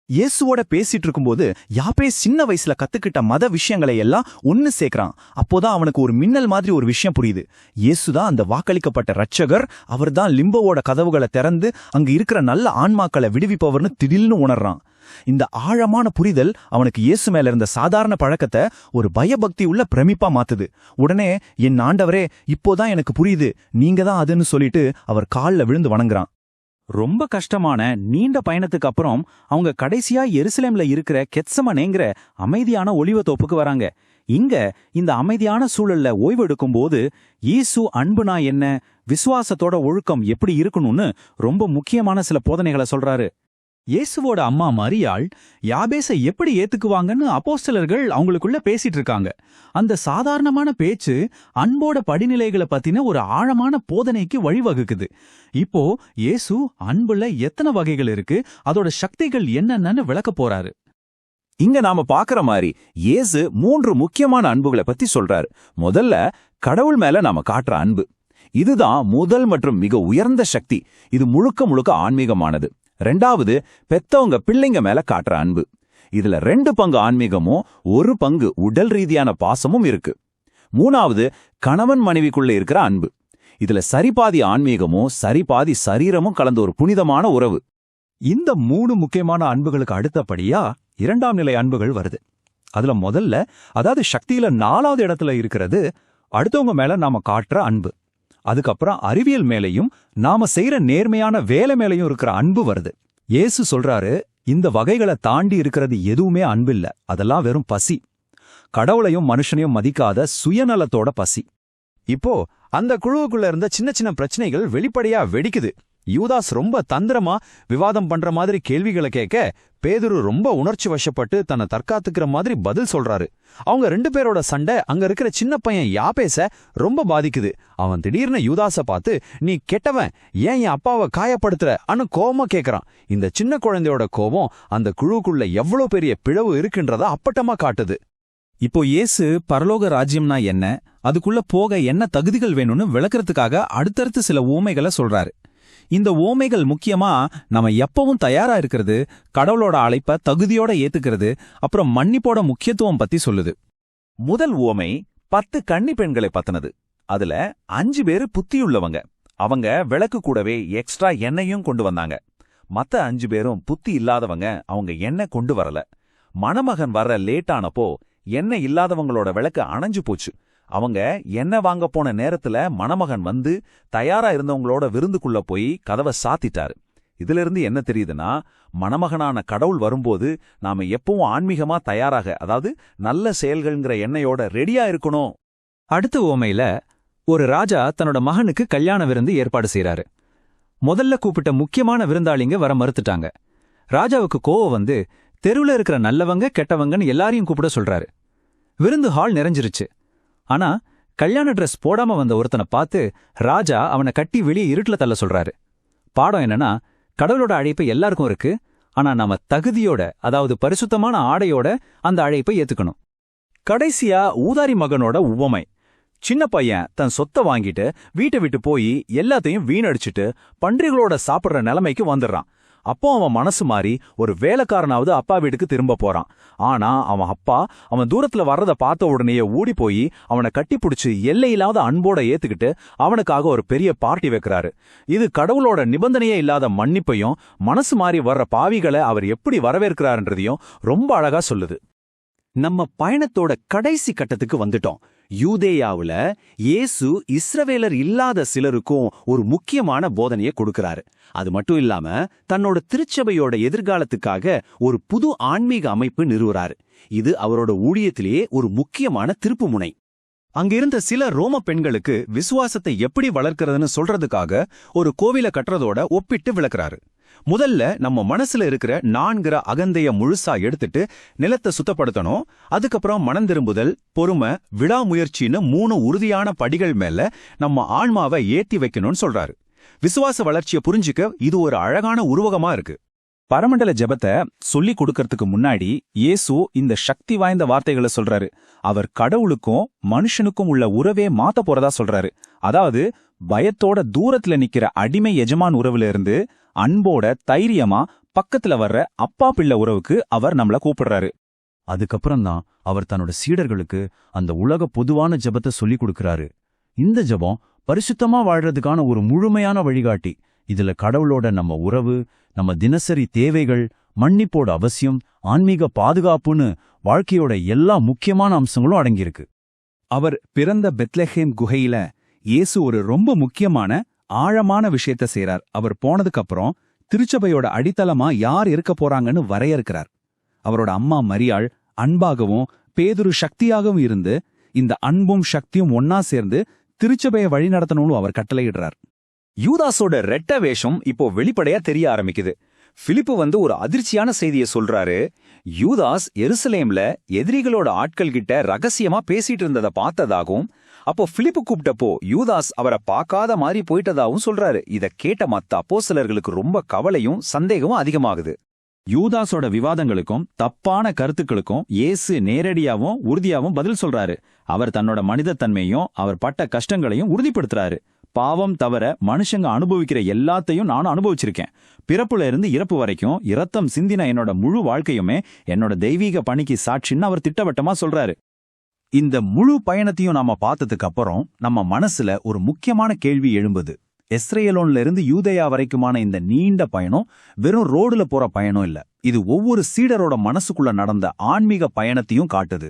இயேசுவோட பேசிட்டு இருக்கும்போது யாபேஸ் சின்ன வயசுல கத்துக்கிட்ட மத விஷயங்களை எல்லாம் ஒன்னு சேர்க்கிறான். அப்போதான் அவனுக்கு ஒரு மின்னல் மாதிரி ஒரு விஷயம் புரியுது. இயேசுதான் அந்த வாக்களிக்கப்பட்ட ரட்சகர், அவர்தான் லிம்போவோட கதவுகளை திறந்து அங்க இருக்கிற நல்ல ஆன்மாக்களை விடுவிப்பவர்னு திடீர்னு உணர்றான். இந்த ஆழமான புரிதல் அவனுக்கு இயேசு மேல இருந்த சாதாரண பழக்கத்தை ஒரு பயபக்தி உள்ள பிரமிப்பா மாத்துது. உடனே, என் ஆண்டவரே, இப்போதான் எனக்கு புரியுது, நீங்க தான் அதுன்னு சொல்லிட்டு அவர் கால்ல விழுந்து வணங்குறான். ரொம்ப கஷ்டமான நீண்ட பயணத்துக்கு அப்புறம் அவங்க கடைசியா எருசலேம்ல இருக்கிற கெத்சமனேங்கிற அமைதியான ஒலிவத்தோப்புக்கு வராங்க. இங்க இந்த அமைதியான சூழல்ல ஓய்வெடுக்கும் போது இயேசு அன்புனா என்ன, விசுவாசத்தோட ஒழுக்கம் எப்படி இருக்கணும்னு ரொம்ப முக்கியமான சில போதனைகளை சொல்றாரு. இயேசுவோட அம்மா மரியாள் யாபேஸை எப்படி ஏத்துக்குவாங்கன்னு அப்போஸ்தலர்கள் அவங்களுக்குள்ள பேசிட்டு இருக்காங்க. அந்த சாதாரணமான பேச்சு அன்போட படிநிலைகளை பத்தின ஒரு ஆழமான போதனைக்கு வழிவகுக்குது. இப்போ இயேசு அன்புல எத்தனை வகைகள் இருக்கு, அதோட சக்திகள் என்னன்னு விளக்க போறாரு. இங்க நாம பாக்குற மாதிரி இயேசு 3 முக்கியமான அன்புகளை பத்தி சொல்றாரு. முதல்ல, கடவுள் மேல நாம காட்டுற அன்பு. இதுதான் முதல் மற்றும் மிக உயர்ந்த சக்தி. இது முழுக்க முழுக்க ஆன்மீகமானது. 2வது, பெத்தவங்க பிள்ளைங்க மேல காட்டுற அன்பு. இதுல 2 பங்கு ஆன்மீகமும் 1 பங்கு உடல் ரீதியான பாசமும் இருக்கு. 3வது, கணவன் மனைவிக்குள்ள இருக்கிற அன்பு. இதுல சரிபாதி ஆன்மீகமும் சரிபாதி சரீரமும் கலந்த ஒரு புனிதமான உறவு. இந்த 3 முக்கியமான அன்புகளுக்கு அடுத்தபடியா 2ஆம் நிலை அன்புகள் வருது. அதுல முதல்ல, அதாவது சக்தியில 4வது இடத்துல இருக்கிறது அடுத்தவங்க மேல நாம காட்டுற அன்பு. அதுக்கப்புறம் அறிவியல் மேலையும் நாம செய்யற நேர்மையான வேலை மேலையும் இருக்கிற அன்பு வருது. இயேசு சொல்றாரு, இந்த வகைகளை தாண்டி இருக்கிறது எதுவுமே அன்பில்ல, அதெல்லாம் வெறும் பசி, கடவுளையும் மனுஷனையும் மதிக்காத சுயநலத்தோட பசி. இப்போ அந்த குழுவுக்குள்ள இருந்த சின்ன சின்ன பிரச்சனைகள் வெளிப்படையா வெடிக்குது. யூதாஸ் ரொம்ப தந்திரமா விவாதம் பண்ற மாதிரி கேள்விகளை கேட்க பேதுரு ரொம்ப உணர்ச்சி வசப்பட்டு தன்னை தற்காத்துக்கிற மாதிரி பதில் சொல்றாரு. அவங்க 2 பேரோட சண்டை அங்க இருக்கிற சின்ன பையன் யாபேஸ ரொம்ப பாதிக்குது. அவன் திடீர்னு யூதாஸ பார்த்து, நீ கெட்டவன், ஏன் என் அப்பாவை காயப்படுத்துற அன்னு கோவமா கேட்கறான். இந்த சின்ன குழந்தையோட கோபம் அந்த குழுவுக்குள்ள எவ்வளவு பெரிய பிளவு இருக்குன்றத அப்பட்டமா காட்டுது. இப்போ இயேசு பரலோக ராஜ்யம்னா என்ன, அதுக்குள்ள போக என்ன தகுதிகள் வேணும்னு விளக்கறதுக்காக அடுத்தடுத்து சில ஊமைகளை சொல்றாரு. இந்த ஓமைகள் முக்கியமா நம்ம எப்பவும் தயாரா இருக்கிறது, கடவுளோட அழைப்ப தகுதியோட ஏத்துக்கிறது, அப்புறம் மன்னிப்போட முக்கியத்துவம் பத்தி சொல்லுது. முதல் ஓமை 10 கன்னி பெண்களை பத்தினது. அதுல 5 பேரு புத்தியுள்ளவங்க. அவங்க விளக்கு கூடவே எக்ஸ்ட்ரா எண்ணெயும் கொண்டு வந்தாங்க. மத்த 5 பேரும் புத்தி இல்லாதவங்க, அவங்க எண்ணெய் கொண்டு வரல. மணமகன் வர லேட்டானப்போ எண்ணெய் இல்லாதவங்களோட விளக்கு அணைஞ்சு போச்சு. அவங்க எண்ணெய் வாங்க போன நேரத்துல மணமகன் வந்து தயாரா இருந்தவங்களோட விருந்துக்குள்ள போய் கதவை சாத்திட்டாரு. இதிலிருந்து என்ன தெரியுதுன்னா, மணமகனான கடவுள் வரும்போது நாம எப்பவும் ஆன்மீகமா தயாராக, அதாவது நல்ல செயல்கள்ங்கிற எண்ணெயோட ரெடியா இருக்கணும். அடுத்த உவமையில ஒரு ராஜா தன்னோட மகனுக்கு கல்யாண விருந்து ஏற்பாடு செய்றாரு. முதல்ல கூப்பிட்ட முக்கியமான விருந்தாளிங்க வர மறுத்துட்டாங்க. ராஜாவுக்கு கோவம் வந்து தெருவுல இருக்கிற நல்லவங்க கெட்டவங்கன்னு எல்லாரையும் கூப்பிட சொல்றாரு. விருந்து ஹால் நிறைஞ்சிருச்சு. ஆனா கல்யாண ட்ரெஸ் போடாம வந்த ஒருத்தனை பார்த்து ராஜா அவனை கட்டி வெளியே இருட்டுல தள்ள சொல்றாரு. பாடம் என்னன்னா, கடவுளோட அழைப்பு எல்லாருக்கும் இருக்கு. ஆனா நாம தகுதியோட, அதாவது பரிசுத்தமான ஆடையோட அந்த அழைப்பை ஏத்துக்கணும். கடைசியா ஊதாரி மகனோட உவமை. சின்ன பையன் தன் சொத்தை வாங்கிட்டு வீட்டை விட்டு போய் எல்லாத்தையும் வீணடிச்சிட்டு பன்றிகளோட சாப்பிடுற நிலைமைக்கு வந்துடுறான். அப்போ அவன் மனசு மாறி ஒரு வேலைக்காரனாவது அப்பா வீட்டுக்கு திரும்ப போறான். ஆனா அவன் அப்பா அவன் தூரத்துல வர்றத பார்த்த உடனேயே ஓடி போய் அவனை கட்டிப்பிடிச்சு எல்லையில்லாத அன்போட ஏத்துக்கிட்டு அவனுக்காக ஒரு பெரிய பார்ட்டி வைக்கிறாரு. இது கடவுளோட நிபந்தனையே இல்லாத மன்னிப்பையும் மனசு மாறி வர்ற பாவிகளை அவர் எப்படி வரவேற்கிறாருன்றதையும் ரொம்ப அழகா சொல்லுது. நம்ம பயணத்தோட கடைசி கட்டத்துக்கு வந்துட்டோம். யூதேயாவுல இயேசு இஸ்ரவேலர் இல்லாத சிலருக்கும் ஒரு முக்கியமான போதனையை கொடுக்கறாரு. அது மட்டும் இல்லாம தன்னோட திருச்சபையோட எதிர்காலத்துக்காக ஒரு புது ஆன்மீக அமைப்பு நிறுவுறாரு. இது அவரோட ஊழியத்திலேயே ஒரு முக்கியமான திருப்புமுனை. அங்கிருந்த சில ரோம பெண்களுக்கு விசுவாசத்தை எப்படி வளர்க்கறதுன்னு சொல்றதுக்காக ஒரு கோவிலை கட்டுறதோட ஒப்பிட்டு விளக்குறாரு. முதல்ல நம்ம மனசுல இருக்கிற 4 அகந்தைய முழுசா எடுத்துட்டு நிலத்தை சுத்தப்படுத்தணும். அதுக்கப்புறம் மனம் திரும்புதல், பொறுமை, விடாமுயற்சின்னு 3 உறுதியான படிகள் மேல நம்ம ஆன்மாவை ஏத்தி வைக்கணும்னு சொல்றாரு. விசுவாச வளர்ச்சியை புரிஞ்சுக்க இது ஒரு அழகான உருவகமா இருக்கு. பரமண்டல ஜெபத்தை சொல்லி கொடுக்கறதுக்கு முன்னாடி இயேசு இந்த சக்தி வாய்ந்த வார்த்தைகளை சொல்றாரு. அவர் கடவுளுக்கும் மனுஷனுக்கும் உள்ள உறவே மாத்த போறதா சொல்றாரு. அதாவது பயத்தோட தூரத்துல நிக்கிற அடிமை எஜமான் உறவுல இருந்து அன்போட தைரியமா பக்கத்துல வர்ற அப்பா பிள்ளை உறவுக்கு அவர் நம்மள கூப்பிடுறாரு. அதுக்கப்புறம்தான் அவர் தன்னோட சீடர்களுக்கு அந்த உலக பொதுவான ஜெபத்தை சொல்லி கொடுக்கறாரு. இந்த ஜெபம் பரிசுத்தமா வாழ்றதுக்கான ஒரு முழுமையான வழிகாட்டி. இதுல கடவுளோட நம்ம உறவு, நம்ம தினசரி தேவைகள், மன்னிப்போட அவசியம், ஆன்மீக பாதுகாப்புன்னு வாழ்க்கையோட எல்லா முக்கியமான அம்சங்களும் அடங்கியிருக்கு. அவர் பிறந்த பெத்லஹேம் குகையில இயேசு ஒரு ரொம்ப முக்கியமான ஆழமான விஷயத்த செய்றார். அவர் போனதுக்கு அப்புறம் திருச்சபையோட அடித்தளமா யார் இருக்க போறாங்கன்னு வரையறுக்கிறார். அவரோட அம்மா மரியாள் அன்பாகவும் பேதுரு சக்தியாகவும் இருந்து இந்த அன்பும் சக்தியும் ஒன்னா சேர்ந்து திருச்சபையை வழிநடத்தணும்னு அவர் கட்டளையிடுறார். யூதாஸோட ரெட்ட வேஷம் இப்போ வெளிப்படையா தெரிய ஆரம்பிக்குது. பிலிப்பு வந்து ஒரு அதிர்ச்சியான செய்தியை சொல்றாரு. யூதாஸ் எருசலேம்ல எதிரிகளோட ஆட்கள் கிட்ட ரகசியமா பேசிட்டு இருந்ததை பார்த்ததாகவும், அப்போ பிலிப்பு கூப்பிட்டப்போ யூதாஸ் அவரை பார்க்காத மாதிரி போயிட்டதாகவும் சொல்றாரு. இத கேட்ட மத்த அப்போஸ்தலர்களுக்கு ரொம்ப கவலையும் சந்தேகமும் அதிகமாகுது. யூதாஸோட விவாதங்களுக்கும் தப்பான கருத்துக்களுக்கும் இயேசு நேரடியாவும் உறுதியாவும் பதில் சொல்றாரு. அவர் தன்னோட மனிதத்தன்மையும் அவர் பட்ட கஷ்டங்களையும் உறுதிப்படுத்துறாரு. பாவம் தவிர மனுஷங்க அனுபவிக்கிற எல்லாத்தையும் நானும் அனுபவிச்சிருக்கேன். பிறப்புல இருந்து இறப்பு வரைக்கும் இரத்தம் சிந்தின என்னோட முழு வாழ்க்கையுமே என்னோட தெய்வீக பணிக்கு சாட்சின்னு அவர் திட்டவட்டமா சொல்றாரு. இந்த முழு பயணத்தையும் நாம பார்த்ததுக்கு அப்புறம் நம்ம மனசுல ஒரு முக்கியமான கேள்வி எழும்புது. இஸ்ரேலோன்ல இருந்து யூதேயா வரைக்குமான இந்த நீண்ட பயணம் வெறும் ரோடுல போற பயணம் இல்ல. இது ஒவ்வொரு சீடரோட மனசுக்குள்ள நடந்த ஆன்மீக பயணத்தையும் காட்டுது.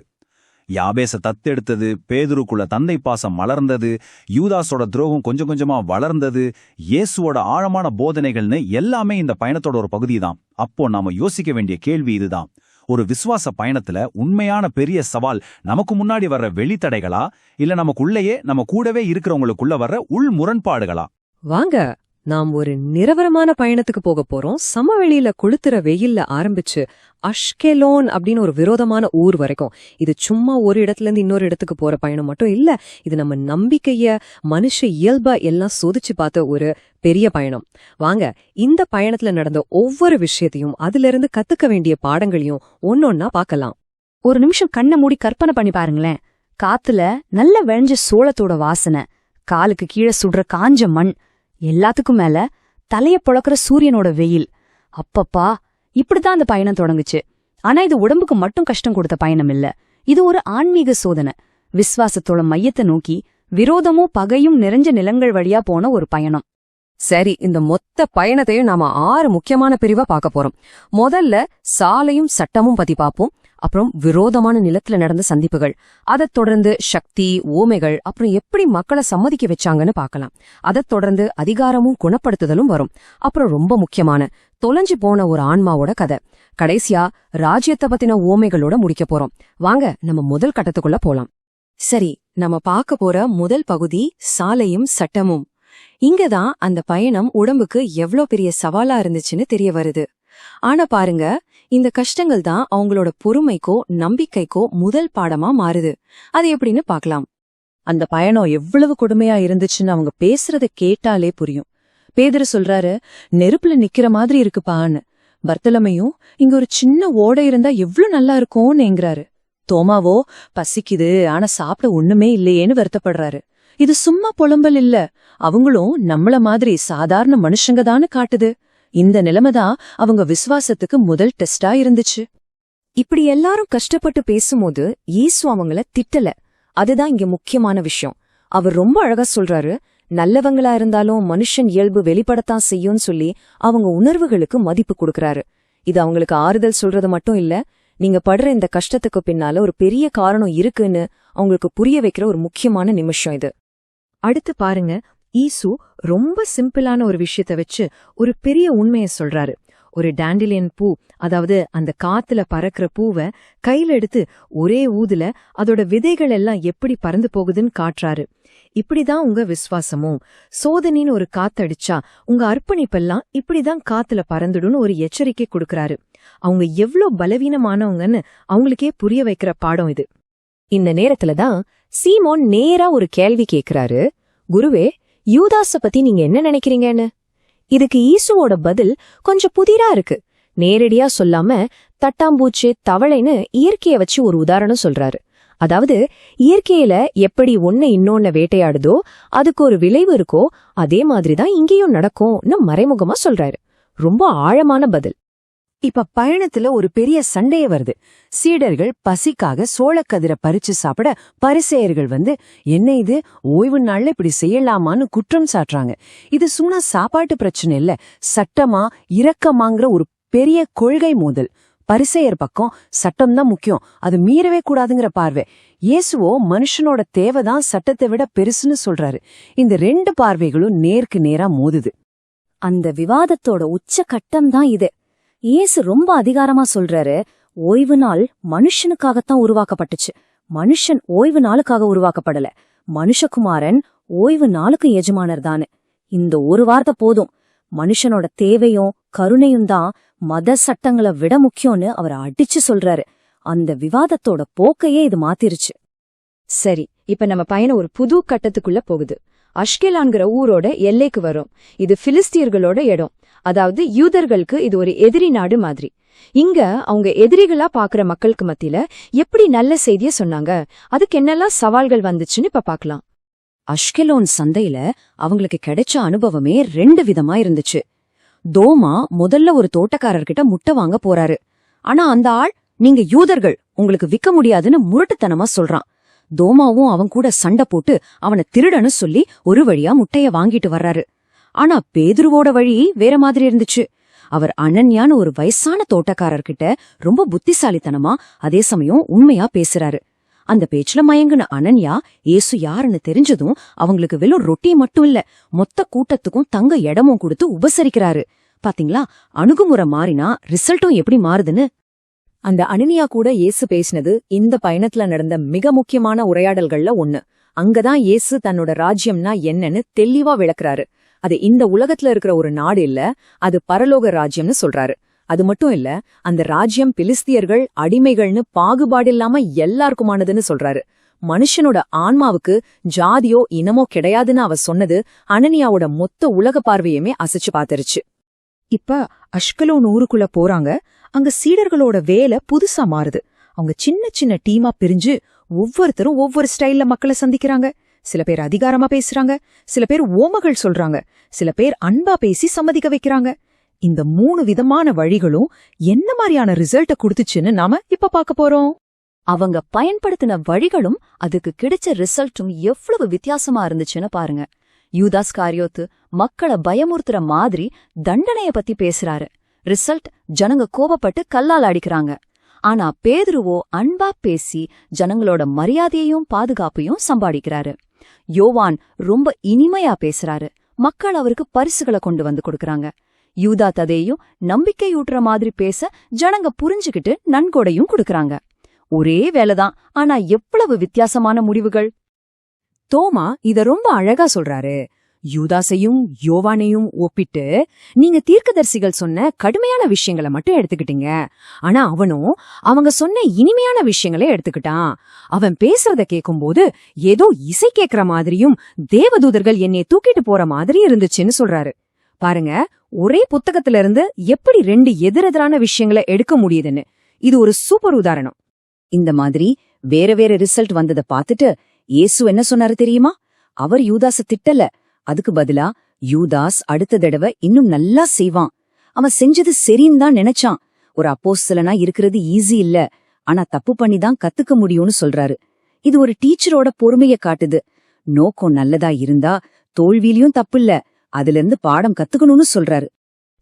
யாபேச தத்தெடுத்தது, பேதுருக்குள்ள தந்தை பாசம் மலர்ந்தது, யூதாஸோட துரோகம் கொஞ்சம் கொஞ்சமா வளர்ந்தது, இயேசுவோட ஆழமான போதனைகள்னு எல்லாமே இந்த பயணத்தோட ஒரு பகுதி தான். அப்போ நாம யோசிக்க வேண்டிய கேள்வி இதுதான். ஒரு விசுவாச பயணத்துல உண்மையான பெரிய சவால் நமக்கு முன்னாடி வர்ற வெளித்தடைகளா, இல்ல நமக்குள்ளேயே நம்ம கூடவே இருக்கிறவங்களுக்குள்ள வர்ற உள் முரண்பாடுகளா? வாங்க, நாம் ஒரு நிரவரமான பயணத்துக்கு போக போறோம். சமவெளியில கொளுத்துற வெயில்ல ஆரம்பிச்சு அஷ்கெலோன் அப்படின்னு ஒரு விரோதமான ஊர் வரைக்கும். இது சும்மா ஒரு இடத்துல இருந்து இன்னொரு இடத்துக்கு போற பயணம் மட்டும் இல்ல. இது நம்ம நம்பிக்கைய, மனுஷ இயல்பா எல்லாம் சோதிச்சு பார்த்த ஒரு பெரிய பயணம். வாங்க, இந்த பயணத்துல நடந்த ஒவ்வொரு விஷயத்தையும் அதுல இருந்து கத்துக்க வேண்டிய பாடங்களையும் ஒன்னொன்னா பார்க்கலாம். ஒரு நிமிஷம் கண்ணை மூடி கற்பனை பண்ணி பாருங்களேன். காத்துல நல்ல விளைஞ்ச சோளத்தோட வாசனை, காலுக்கு கீழே சுடுற காஞ்ச மண், எல்லாத்துக்கும் மேல தலைய பொளக்குற சூரியனோட வெயில். அப்பப்பா, இப்படித்தான் அந்த பயணம் தொடங்குச்சு. ஆனா இது உடம்புக்கு மட்டும் கஷ்டம் கொடுத்த பயணம் இல்ல. இது ஒரு ஆன்மீக சோதனை. விசுவாசத்தோட மையத்தை நோக்கி விரோதமும் பகையும் நிறைஞ்ச நிலங்கள் வழியா போன ஒரு பயணம். சரி, இந்த மொத்த பயணத்தையும் நாம 6 முக்கியமான பிரிவா பார்க்க போறோம். முதல்ல சாலையும் சட்டமும் பத்தி பார்ப்போம். அப்புறம் விரோதமான நிலத்துல நடந்த சந்திப்புகள், அதைத் தொடர்ந்து சக்தி, ஓமைகள், அப்புறம் எப்படி மக்களை சம்மதிக்க வச்சாங்கன்னு பார்க்கலாம். அதைத் தொடர்ந்து அதிகாரமும் குணப்படுத்துதலும் வரும். அப்புறம் ரொம்ப முக்கியமான தொலைஞ்சு போன ஒரு ஆன்மாவோட கதை. கடைசியா ராஜ்யத்தை பத்தின ஓமைகளோட முடிக்க போறோம். வாங்க நம்ம முதல் கட்டத்துக்குள்ள போலாம். சரி, நம்ம பார்க்க போற முதல் பகுதி சாலையும் சட்டமும். இங்கதான் அந்த பயணம் உடம்புக்கு எவ்ளோ பெரிய சவாலா இருந்துச்சுன்னு தெரிய வருது. ஆனா பாருங்க, இந்த கஷ்டங்கள் தான் அவங்களோட பொறுமைக்கோ நம்பிக்கைக்கோ முதல் பாடமா மாறுது. அது எப்படின்னு பார்க்கலாம். அந்த பயணம் எவ்வளவு கொடுமையா இருந்துச்சுன்னு அவங்க பேசுறத கேட்டாலே புரியும். பேதுரு சொல்றாரு, நெருப்புல நிக்கிற மாதிரி இருக்குப்பான்னு. பர்த்தலமையும், இங்க ஒரு சின்ன ஓடை இருந்தா எவ்ளோ நல்லா இருக்கும்னுங்கிறாரு. தோமாவோ, பசிக்குது ஆனா சாப்பிட ஒண்ணுமே இல்லையேன்னு வருத்தப்படுறாரு. இது சும்மா புலம்பல் இல்ல, அவங்களும் நம்மள மாதிரி சாதாரண மனுஷங்கதான்னு காட்டுது. இந்த நிலைமைதான் அவங்க விசுவாசத்துக்கு முதல் டெஸ்டா இருந்துச்சு. இப்படி எல்லாரும் கஷ்டப்பட்டு பேசும்போது இயேசு அவங்கள திட்டல. அதுதான் இங்க முக்கியமான விஷயம். அவர் ரொம்ப அழகா சொல்றாரு, நல்லவங்களா இருந்தாலும் மனுஷன் இயல்பு வெளிப்படத்தான் செய்யும்னு சொல்லி அவங்க உணர்வுகளுக்கு மதிப்பு கொடுக்கறாரு. இது அவங்களுக்கு ஆறுதல் சொல்றது மட்டும் இல்ல, நீங்க படுற இந்த கஷ்டத்துக்கு பின்னால ஒரு பெரிய காரணம் இருக்குன்னு அவங்களுக்கு புரிய வைக்கிற ஒரு முக்கியமான நிமிஷம் இது. அடுத்து பாருங்க, ஈசு ரொம்ப சிம்பிளான ஒரு விஷயத்த வச்சு ஒரு பெரிய உண்மைய சொல்றாரு. ஒரு டாண்டிலியன் பூ, அதாவது அந்த காத்துல பறக்கிற பூவை கையில எடுத்து ஒரே ஊதுல அதோட விதைகள் எல்லாம் எப்படி பறந்து போகுதுன்னு காட்டுறாரு. இப்படிதான் உங்க விசுவாசமும். சோதனைன்னு ஒரு காத்தடிச்சா உங்க அர்ப்பணிப்பெல்லாம் இப்படிதான் காத்துல பறந்துடும்னு ஒரு எச்சரிக்கை கொடுக்கறாரு. அவங்க எவ்ளோ பலவீனமானவங்கன்னு அவங்களுக்கே புரிய வைக்கிற பாடம் இது. இந்த நேரத்துலதான் சீமோன் நேரா ஒரு கேள்வி கேக்குறாரு, குருவே, யூதாஸ பத்தி நீங்க என்ன நினைக்கிறீங்கன்னு. இதுக்கு ஈசுவோட பதில் கொஞ்சம் புதிரா இருக்கு. நேரடியா சொல்லாம தட்டாம்பூச்சி, தவளைன்னு இயற்கைய வச்சு ஒரு உதாரணம் சொல்றாரு. அதாவது இயற்கையில எப்படி ஒண்ணு இன்னொன்னு வேட்டையாடுதோ அதுக்கு ஒரு விளைவு இருக்கோ அதே மாதிரிதான் இங்கேயும் நடக்கும்னு மறைமுகமா சொல்றாரு. ரொம்ப ஆழமான பதில். இப்ப பயணத்துல ஒரு பெரிய சண்டையே வருது. சீடர்கள் பசிக்காக சோளக்கதிரை பறிச்சு சாப்பிட பரிசேயர்கள் வந்து, என்ன இது, ஓய்வு நாள்ல இப்படி செய்யலாமான்னு குற்றம் சாட்டுறாங்க. இது சும்மா சாப்பாட்டு பிரச்சனை இல்ல, சட்டமா இரக்கமாங்கிற ஒரு பெரிய கொள்கை மோதல். பரிசேயர் பக்கம் சட்டம்தான் முக்கியம், அது மீறவே கூடாதுங்கிற பார்வை. இயேசுவோ மனுஷனோட தேவைதான் சட்டத்தை விட பெருசுன்னு சொல்றாரு. இந்த 2 பார்வைகளும் நேருக்கு நேரா மோதுது. அந்த விவாதத்தோட உச்ச கட்டம்தான் இது. இயேசு ரொம்ப அதிகாரமா சொல்றாரு, ஓய்வு நாள் மனுஷனுக்காகத்தான் உருவாக்கப்பட்டுச்சு, மனுஷன் ஓய்வு நாளுக்காக உருவாக்கப்படல. மனுஷகுமாரன் ஓய்வு நாளுக்கு எஜமானர் தானு. இந்த ஒரு வார்த்தை போதும். மனுஷனோட தேவையும் கருணையும் தான் மத சட்டங்களை விட முக்கியம்னு அவர் அடிச்சு சொல்றாரு. அந்த விவாதத்தோட போக்கையே இது மாத்திருச்சு. சரி, இப்ப நம்ம பயணம் ஒரு புது கட்டத்துக்குள்ள போகுது. அஷ்கெலான்கிற ஊரோட எல்லைக்கு வரும். இது பிலிஸ்தியர்களோட இடம். அதாவது யூதர்களுக்கு இது ஒரு எதிரி நாடு மாதிரி. இங்க அவங்க எதிரிகளா பாக்குற மக்களுக்கு மத்தியில எப்படி நல்ல செய்திய சொன்னாங்க, அதுக்கு என்னெல்லாம் சவால்கள் வந்துச்சுன்னு இப்ப பாக்கலாம். அஷ்கெலோன் சந்தையில அவங்களுக்கு கிடைச்ச அனுபவமே 2 விதமா இருந்துச்சு. தோமா முதல்ல ஒரு தோட்டக்காரர்கிட்ட முட்டை வாங்க போறாரு. ஆனா அந்த ஆள், நீங்க யூதர்கள், உங்களுக்கு விற்க முடியாதுன்னு முரட்டுத்தனமா சொல்றான். தோமாவும் அவன் கூட சண்டை போட்டு அவனை திருடன்னு சொல்லி ஒரு வழியா முட்டைய வாங்கிட்டு வர்றாரு. ஆனா பேதுருவோட வழி வேற மாதிரி இருந்துச்சு. அவர் அனன்யான்னு ஒரு வயசான தோட்டக்காரர்கிட்ட ரொம்ப புத்திசாலித்தனமா அதே சமயம் உண்மையா பேசுறாரு. அந்த பேச்சுல மயங்குன அனன்யா ஏசு யாருன்னு தெரிஞ்சதும் அவங்களுக்கு வெறும் ரொட்டி மட்டும் இல்ல, மொத்த கூட்டத்துக்கும் தங்க இடமும் கொடுத்து உபசரிக்கிறாரு. பாத்தீங்களா, அணுகுமுறை மாறினா ரிசல்ட்டும் எப்படி மாறுதுன்னு. அந்த அனனியா கூட இயேசு பேசினது இந்த பயணத்துல நடந்த மிக முக்கியமான உரையாடல்கள்ல ஒண்ணு. அங்கதான் இயேசு தன்னோட ராஜ்யம்னா என்னன்னு தெளிவா விளக்குறாரு. அது இந்த உலகத்துல இருக்கிற ஒரு நாடு இல்ல, அது பரலோக ராஜ்யம்னு சொல்றாரு. அது மட்டும் இல்ல, அந்த ராஜ்யம் பிலிஸ்தியர்கள் அடிமைகள்னு பாகுபாடில்லாம எல்லாருக்குமானதுன்னு சொல்றாரு. மனுஷனோட ஆன்மாவுக்கு ஜாதியோ இனமோ கிடையாதுன்னு அவர் சொன்னது அனனியாவோட மொத்த உலக பார்வையுமே அசைச்சு பாத்துருச்சு. இப்ப அஷ்கலோன் ஊருக்குள்ள போறாங்க. அங்க சீடர்களோட வேலை புதுசா மாறுது. அவங்க சின்ன சின்ன டீமா பிரிஞ்சு ஒவ்வொருத்தரும் ஒவ்வொரு ஸ்டைல்ல மக்களை சந்திக்கிறாங்க. சில பேர் அதிகாரமா பேசுறாங்க, சில பேர் ஓமகள் சொல்றாங்க, சில பேர் அன்பா பேசி சம்மதிக்க வைக்கிறாங்க. இந்த 3 விதமான வழிகளும் என்ன மாதிரியான ரிசல்ட்ட கொடுத்துச்சுன்னு நாம இப்ப பார்க்க போறோம். அவங்க பயன்படுத்தின வழிகளும் அதுக்கு கிடைச்ச ரிசல்ட்டும் எவ்வளவு வித்தியாசமா இருந்துச்சுன்னு பாருங்க. யூதாஸ் காரியோத்து மக்களை பயமுறுத்துற மாதிரி தண்டனைய பத்தி பேசுறாரு. ரிசல்ட், ஜனங்க கோபப்பட்டு கல்லால் அடிக்கிறாங்க. ஆனா பேதுருவோ அன்பா பேசி ஜனங்களோட மரியாதையையும் பாதுகாப்பையும் சம்பாதிக்கிறாரு. யோவான் ரொம்ப இனிமையா பேசுறாரு. மக்கள் அவருக்கு பரிசுகளை கொண்டு வந்து கொடுக்கறாங்க. யூதா ததேயும் நம்பிக்கையூட்டுற மாதிரி பேச ஜனங்க புரிஞ்சுகிட்டு நன்கொடையும் கொடுக்கறாங்க. ஒரே வேலைதான், ஆனா எவ்வளவு வித்தியாசமான முடிவுகள். தோமா இத ரொம்ப அழகா சொல்றாரு. யூதாசையும் யோவானையும் ஒப்பிட்டு, நீங்க தீர்க்கதரிசிகள் சொன்ன கடுமையான விஷயங்களை மட்டும் எடுத்துக்கிட்டீங்க, ஆனா அவனும் அவங்க சொன்ன இனிமையான விஷயங்களே எடுத்துக்கிட்டான். அவன் பேசுறத கேட்கும்போது ஏதோ இசை கேட்கிற மாதிரியும் தேவதூதர்கள் என்னை தூக்கிட்டு போற மாதிரி இருந்துச்சுன்னு சொல்றாரு. பாருங்க, ஒரே புத்தகத்துல இருந்து எப்படி ரெண்டு எதிரெதிரான விஷயங்களை எடுக்க முடியுதுன்னு. இது ஒரு சூப்பர் உதாரணம். இந்த மாதிரி வேற வேற ரிசல்ட் வந்ததை பார்த்துட்டு இயேசு என்ன சொன்னாரு தெரியுமா? அவர் யூதாஸ திட்டல. அதுக்கு பதிலா, யூதாஸ் அடுத்த தடவை இன்னும் நல்லா செய்வான், அவன் செஞ்சது சரின்னு தான் நினைச்சான். ஒரு அப்போஸ்தலனா இருக்கிறது ஈஸி இல்ல, ஆனா தப்பு பண்ணி தான் கத்துக்க முடியும்னு சொல்றாரு. இது ஒரு டீச்சரோட பொறுமைய காட்டுது. நோக்கம் நல்லதா இருந்தா தோல்வியிலயும் தப்பில்ல, அதுல இருந்து பாடம் கத்துக்கணும்னு சொல்றாரு.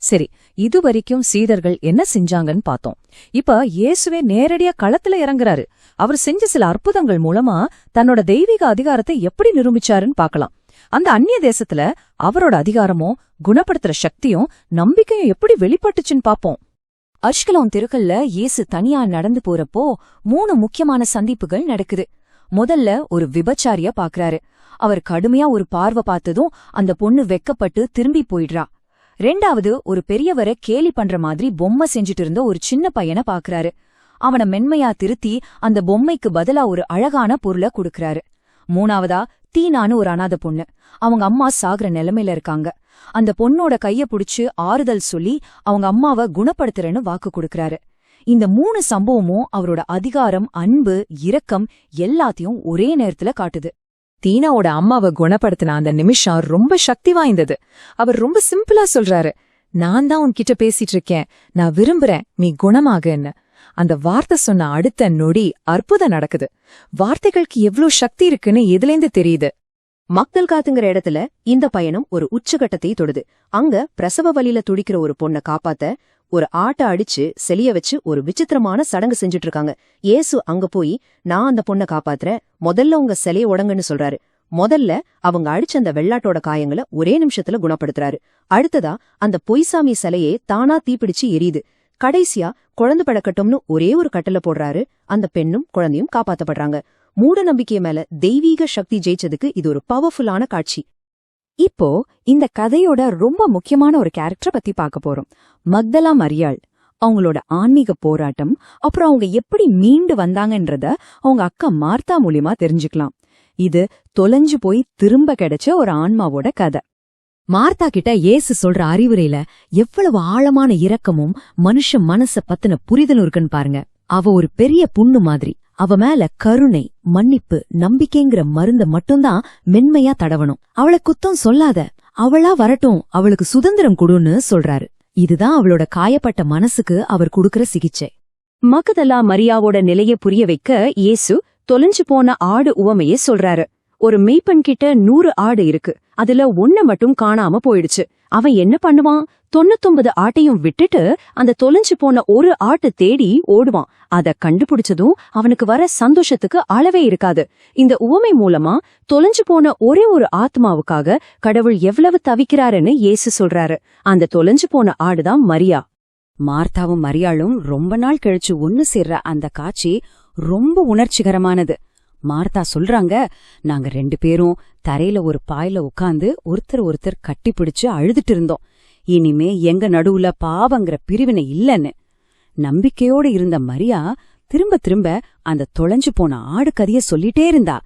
சரி, இதுவரைக்கும் சீடர்கள் என்ன செஞ்சாங்கன்னு பார்த்தோம். இப்ப இயேசுவே நேரடியா களத்துல இறங்குறாரு. அவர் செஞ்ச சில அற்புதங்கள் மூலமா தன்னோட தெய்வீக அதிகாரத்தை எப்படி நிரூபிச்சாருன்னு பார்க்கலாம். அந்த அந்நிய தேசத்துல அவரோட அதிகாரமும் குணப்படுத்துற சக்தியும் நம்பிக்கையும் எப்படி வெளிப்பட்டுச்சுன்னு பாப்போம். அஷ்கலோன் தெருக்கள்ல இயேசு தனியா நடந்து போறப்போ 3 முக்கியமான சந்திப்புகள் நடக்குது. முதல்ல ஒரு விபச்சாரிய பாக்குறாரு. அவர் கடுமையா ஒரு பார்வை பார்த்ததும் அந்த பொண்ணு வெக்கப்பட்டு திரும்பி போயிடுறா. 2வது, ஒரு பெரியவரை கேலி பண்ற மாதிரி பொம்மை செஞ்சுட்டு இருந்த ஒரு சின்ன பையனை பாக்குறாரு. அவனை மென்மையா திருத்தி அந்த பொம்மைக்கு பதிலா ஒரு அழகான பொருளை கொடுக்கறாரு. 3வதா, தீனான்னு ஒரு அனாதை பொண்ணு. அவங்க அம்மா சாகுற நிலைமையில இருக்காங்க. அந்த பொண்ணோட கைய புடிச்சு ஆறுதல் சொல்லி அவங்க அம்மாவை குணப்படுத்துறேன்னு வாக்கு கொடுக்கறாரு. இந்த 3 சம்பவமும் அவரோட அதிகாரம், அன்பு, இரக்கம் எல்லாத்தையும் ஒரே நேரத்துல காட்டுது. தீனாவோட அம்மாவை குணப்படுத்தின அந்த நிமிஷம் ரொம்ப சக்தி வாய்ந்தது. அவர் ரொம்ப சிம்பிளா சொல்றாரு, நான் தான் உன்கிட்ட பேசிட்டு இருக்கேன், நான் விரும்புறேன், நீ குணமாகன்னு. அந்த வார்த்தை சொன்ன அடுத்த நொடி அற்புதம் நடக்குது. வார்த்தைகளுக்கு எவ்ளோ சக்தி இருக்குன்னு எதுலேந்து தெரியுது. மக்கள் காத்துங்கிற இடத்துல இந்த பயணம் ஒரு உச்சகட்டத்தை தொடுது. அங்க பிரசவ வலியில துடிக்கிற ஒரு பொண்ணை காப்பாத்த ஒரு ஆட்டை அடிச்சு செலிய வச்சு ஒரு விசித்திரமான சடங்கு செஞ்சுட்டு இருக்காங்க. இயேசு அங்க போய், நான் அந்த பொண்ணை காப்பாத்துறேன், முதல்ல உங்க சிலைய உடங்குன்னு சொல்றாரு. முதல்ல அவங்க அடிச்ச அந்த வெள்ளாட்டோட காயங்களை ஒரே நிமிஷத்துல குணப்படுத்துறாரு. அடுத்ததா அந்த பொய்சாமி சிலையே தானா தீப்பிடிச்சு எரியுது. கடைசியா குழந்தை பழக்கட்டும்னு ஒரே ஒரு கட்டளை போடுறாரு. அந்த பெண்ணும் குழந்தையும் காப்பாத்தப்படுறாங்க. மூட நம்பிக்கை மேல தெய்வீக சக்தி ஜெயிச்சதுக்கு இது ஒரு பவர்ஃபுல்லான காட்சி. இப்போ இந்த கதையோட ரொம்ப முக்கியமான ஒரு கேரக்டரை பத்தி பார்க்க போறோம். மக்தலா மரியாள். அவங்களோட ஆன்மீக போராட்டம், அப்புறம் அவங்க எப்படி மீண்டு வந்தாங்கன்றத அவங்க அக்கா மார்த்தா மூலியமா தெரிஞ்சுக்கலாம். இது தொலைஞ்சு போய் திரும்ப கிடைச்ச ஒரு ஆன்மாவோட கதை. மார்த்தா கிட்ட இயேசு சொல்ற அறிவுரையில எவ்வளவு ஆழமான இரக்கமும் மனுஷ மனச பத்தின புரிதலும் இருக்குன்னு பாருங்க. அவ ஒரு பெரிய புண்ணு மாதிரி. அவ மேல கருணை, மன்னிப்பு, நம்பிக்கைங்கிற மருந்த மட்டும்தான் மென்மையா தடவணும். அவளை குத்தம் சொல்லாத, அவளா வரட்டும், அவளுக்கு சுதந்திரம் கொடுன்னு சொல்றாரு. இதுதான் அவளோட காயப்பட்ட மனசுக்கு அவர் கொடுக்கற சிகிச்சை. மகதலா மரியாவோட நிலையை புரிய வைக்க இயேசு தொலைஞ்சு போன ஆடு உவமையே சொல்றாரு. ஒரு மெய்ப்பெண் கிட்ட 100 ஆடு இருக்கு, அதுல 1 மட்டும் காணாம போயிடுச்சு. அவன் என்ன பண்ணுவான்? 99 ஆட்டையும் விட்டுட்டு அந்த தொலைஞ்சு போன ஒரு ஆட்டு தேடி ஓடுவான். அத கண்டுபிடிச்சதும் அவனுக்கு வர சந்தோஷத்துக்கு அளவே இருக்காது. இந்த உவமை மூலமா தொலைஞ்சு போன ஒரே ஒரு ஆத்மாவுக்காக கடவுள் எவ்வளவு தவிக்கிறாருன்னு இயேசு சொல்றாரு. அந்த தொலைஞ்சு போன ஆடுதான் மரியா. மார்த்தாவும் மரியாளும் ரொம்ப நாள் கழிச்சு ஒன்னு சேர்ற அந்த காட்சி ரொம்ப உணர்ச்சிகரமானது. மார்த்தா சொல்றாங்க, நாங்க 2 பேரும் தரையில ஒரு பாயில உட்கார்ந்து ஒருத்தர் கட்டி பிடிச்சு அழுதுட்டு இருந்தோம். இனிமே எங்க நடுவுல பாவங்கிற பிரிவினை இல்லன்னு. நம்பிக்கையோடு இருந்த மரியா திரும்ப திரும்ப அந்த தொலைஞ்சு போன ஆடு கதைய சொல்லிட்டே இருந்தா.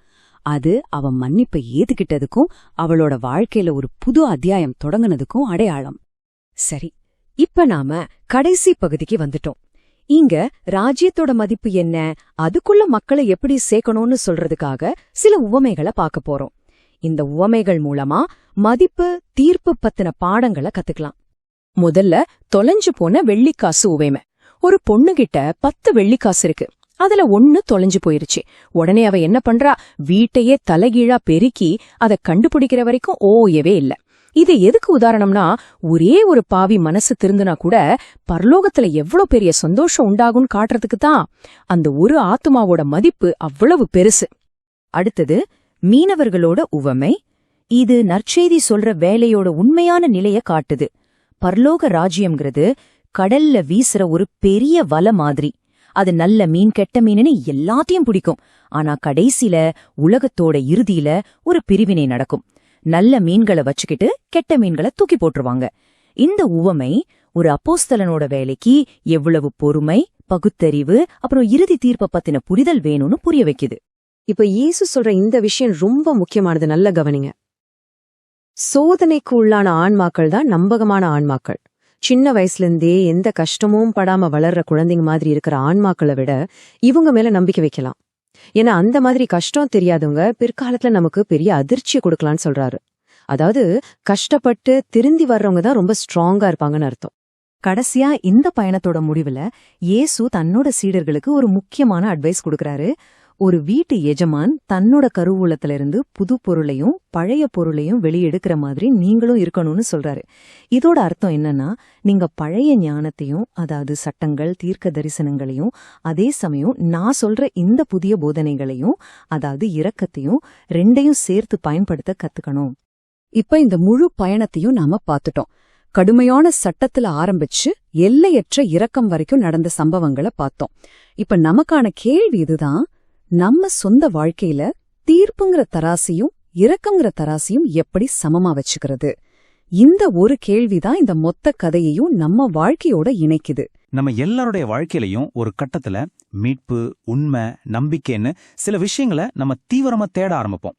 அது அவ மன்னிப்பை ஏத்துக்கிட்டதுக்கும் அவளோட வாழ்க்கையில ஒரு புது அத்தியாயம் தொடங்குனதுக்கும் அடையாளம். சரி, இப்ப நாம கடைசி பகுதிக்கு வந்துட்டோம். இங்க ராஜ்யத்தோட மதிப்பு என்ன, அதுக்குள்ள மக்களை எப்படி சேர்க்கணும்னு சொல்றதுக்காக சில உவமைகளை பார்க்க போறோம். இந்த உவமைகள் மூலமா மதிப்பு, தீர்ப்பு பத்தின பாடங்களை கத்துக்கலாம். முதல்ல தொலைஞ்சு போன வெள்ளிக்காசு உவமை. ஒரு பொண்ணுகிட்ட 10 வெள்ளிக்காசு இருக்கு. அதுல ஒண்ணு தொலைஞ்சு போயிருச்சு. உடனே அவ என்ன பண்றா, வீட்டையே தலைகீழா பெருக்கி அதை கண்டுபிடிக்கிற வரைக்கும் ஓயவே இல்ல. இது எதுக்கு உதாரணம்னா, ஒரே ஒரு பாவி மனசு திருந்துனா கூட பரலோகத்துல எவ்வளவு பெரிய சந்தோஷம் உண்டாகும்னு காட்டுறதுக்கு தான். அந்த ஒரு ஆத்துமாவோட மதிப்பு அவ்வளவு பெருசு. அடுத்தது மீனவர்களோட உவமை. இது நற்செய்தி சொல்ற வேலையோட உண்மையான நிலைய காட்டுது. பரலோக ராஜ்யம்ங்கிறது கடல்ல வீசுற ஒரு பெரிய வலை மாதிரி. அது நல்ல மீன் கெட்ட மீனுன்னு எல்லாத்தையும் பிடிக்கும். ஆனா கடைசியில உலகத்தோட இறுதியில ஒரு பிரிவினை நடக்கும். நல்ல மீன்களை வச்சுக்கிட்டு கெட்ட மீன்களை தூக்கி போட்டுருவாங்க. இந்த உவமை ஒரு அப்போஸ்தலனோட வேலைக்கு எவ்வளவு பொறுமை, பகுத்தறிவு, அப்புறம் இறுதி தீர்ப்பை பத்தின புரிதல் வேணும்னு புரிய வைக்குது. இப்ப இயேசு சொல்ற இந்த விஷயம் ரொம்ப முக்கியமானது, நல்ல கவனிங்க. சோதனைக்கு உள்ளான ஆன்மாக்கள் தான் நம்பகமான ஆன்மாக்கள். சின்ன வயசுலேருந்தே எந்த கஷ்டமும் படாம வளர்ற குழந்தைங்க மாதிரி இருக்கிற ஆன்மாக்களை விட இவங்க மேல நம்பிக்கை வைக்கலாம். ஏன்னா அந்த மாதிரி கஷ்டம் தெரியாதவங்க பிற்காலத்துல நமக்கு பெரிய அதிர்ச்சியை கொடுக்கலான்னு சொல்றாரு. அதாவது கஷ்டப்பட்டு திருந்தி வர்றவங்க தான் ரொம்ப ஸ்ட்ராங்கா இருப்பாங்கன்னு அர்த்தம். கடைசியா இந்த பயணத்தோட முடிவுல இயேசு தன்னோட சீடர்களுக்கு ஒரு முக்கியமான அட்வைஸ் கொடுக்கறாரு. ஒரு வீட்டு எஜமான் தன்னோட கருவூலத்துல இருந்து புது பொருளையும் பழைய பொருளையும் வெளியெடுக்கிற மாதிரி நீங்களும் இருக்கணும்னு சொல்றாரு. இதோட அர்த்தம் என்னன்னா, நீங்க பழைய ஞானத்தையும், அதாவது சட்டங்கள், தீர்க்க தரிசனங்களையும், அதே சமயம் நான் சொல்ற இந்த புதிய போதனைகளையும், அதாவது இரக்கத்தையும், ரெண்டையும் சேர்த்து பயன்படுத்த கத்துக்கணும். இப்ப இந்த முழு பயணத்தையும் நாம பார்த்துட்டோம். கடுமையான சட்டத்துல ஆரம்பிச்சு எல்லையற்ற இரக்கம் வரைக்கும் நடந்த சம்பவங்களை பார்த்தோம். இப்ப நமக்கான கேள்வி இதுதான்: நம்ம சொந்த வாழ்க்கையில தீர்ப்புங்கிற தராசையும் இரக்கங்கிற தராசையும் எப்படி சமமா வச்சுக்கிறது? இந்த ஒரு கேள்விதான் இந்த மொத்த கதையையும் நம்ம வாழ்க்கையோட இணைக்குது. நம்ம எல்லாருடைய வாழ்க்கையிலையும் ஒரு கட்டத்துல மீட்பு, உண்மை, நம்பிக்கைன்னு சில விஷயங்களை நம்ம தீவிரமா தேட ஆரம்பிப்போம்.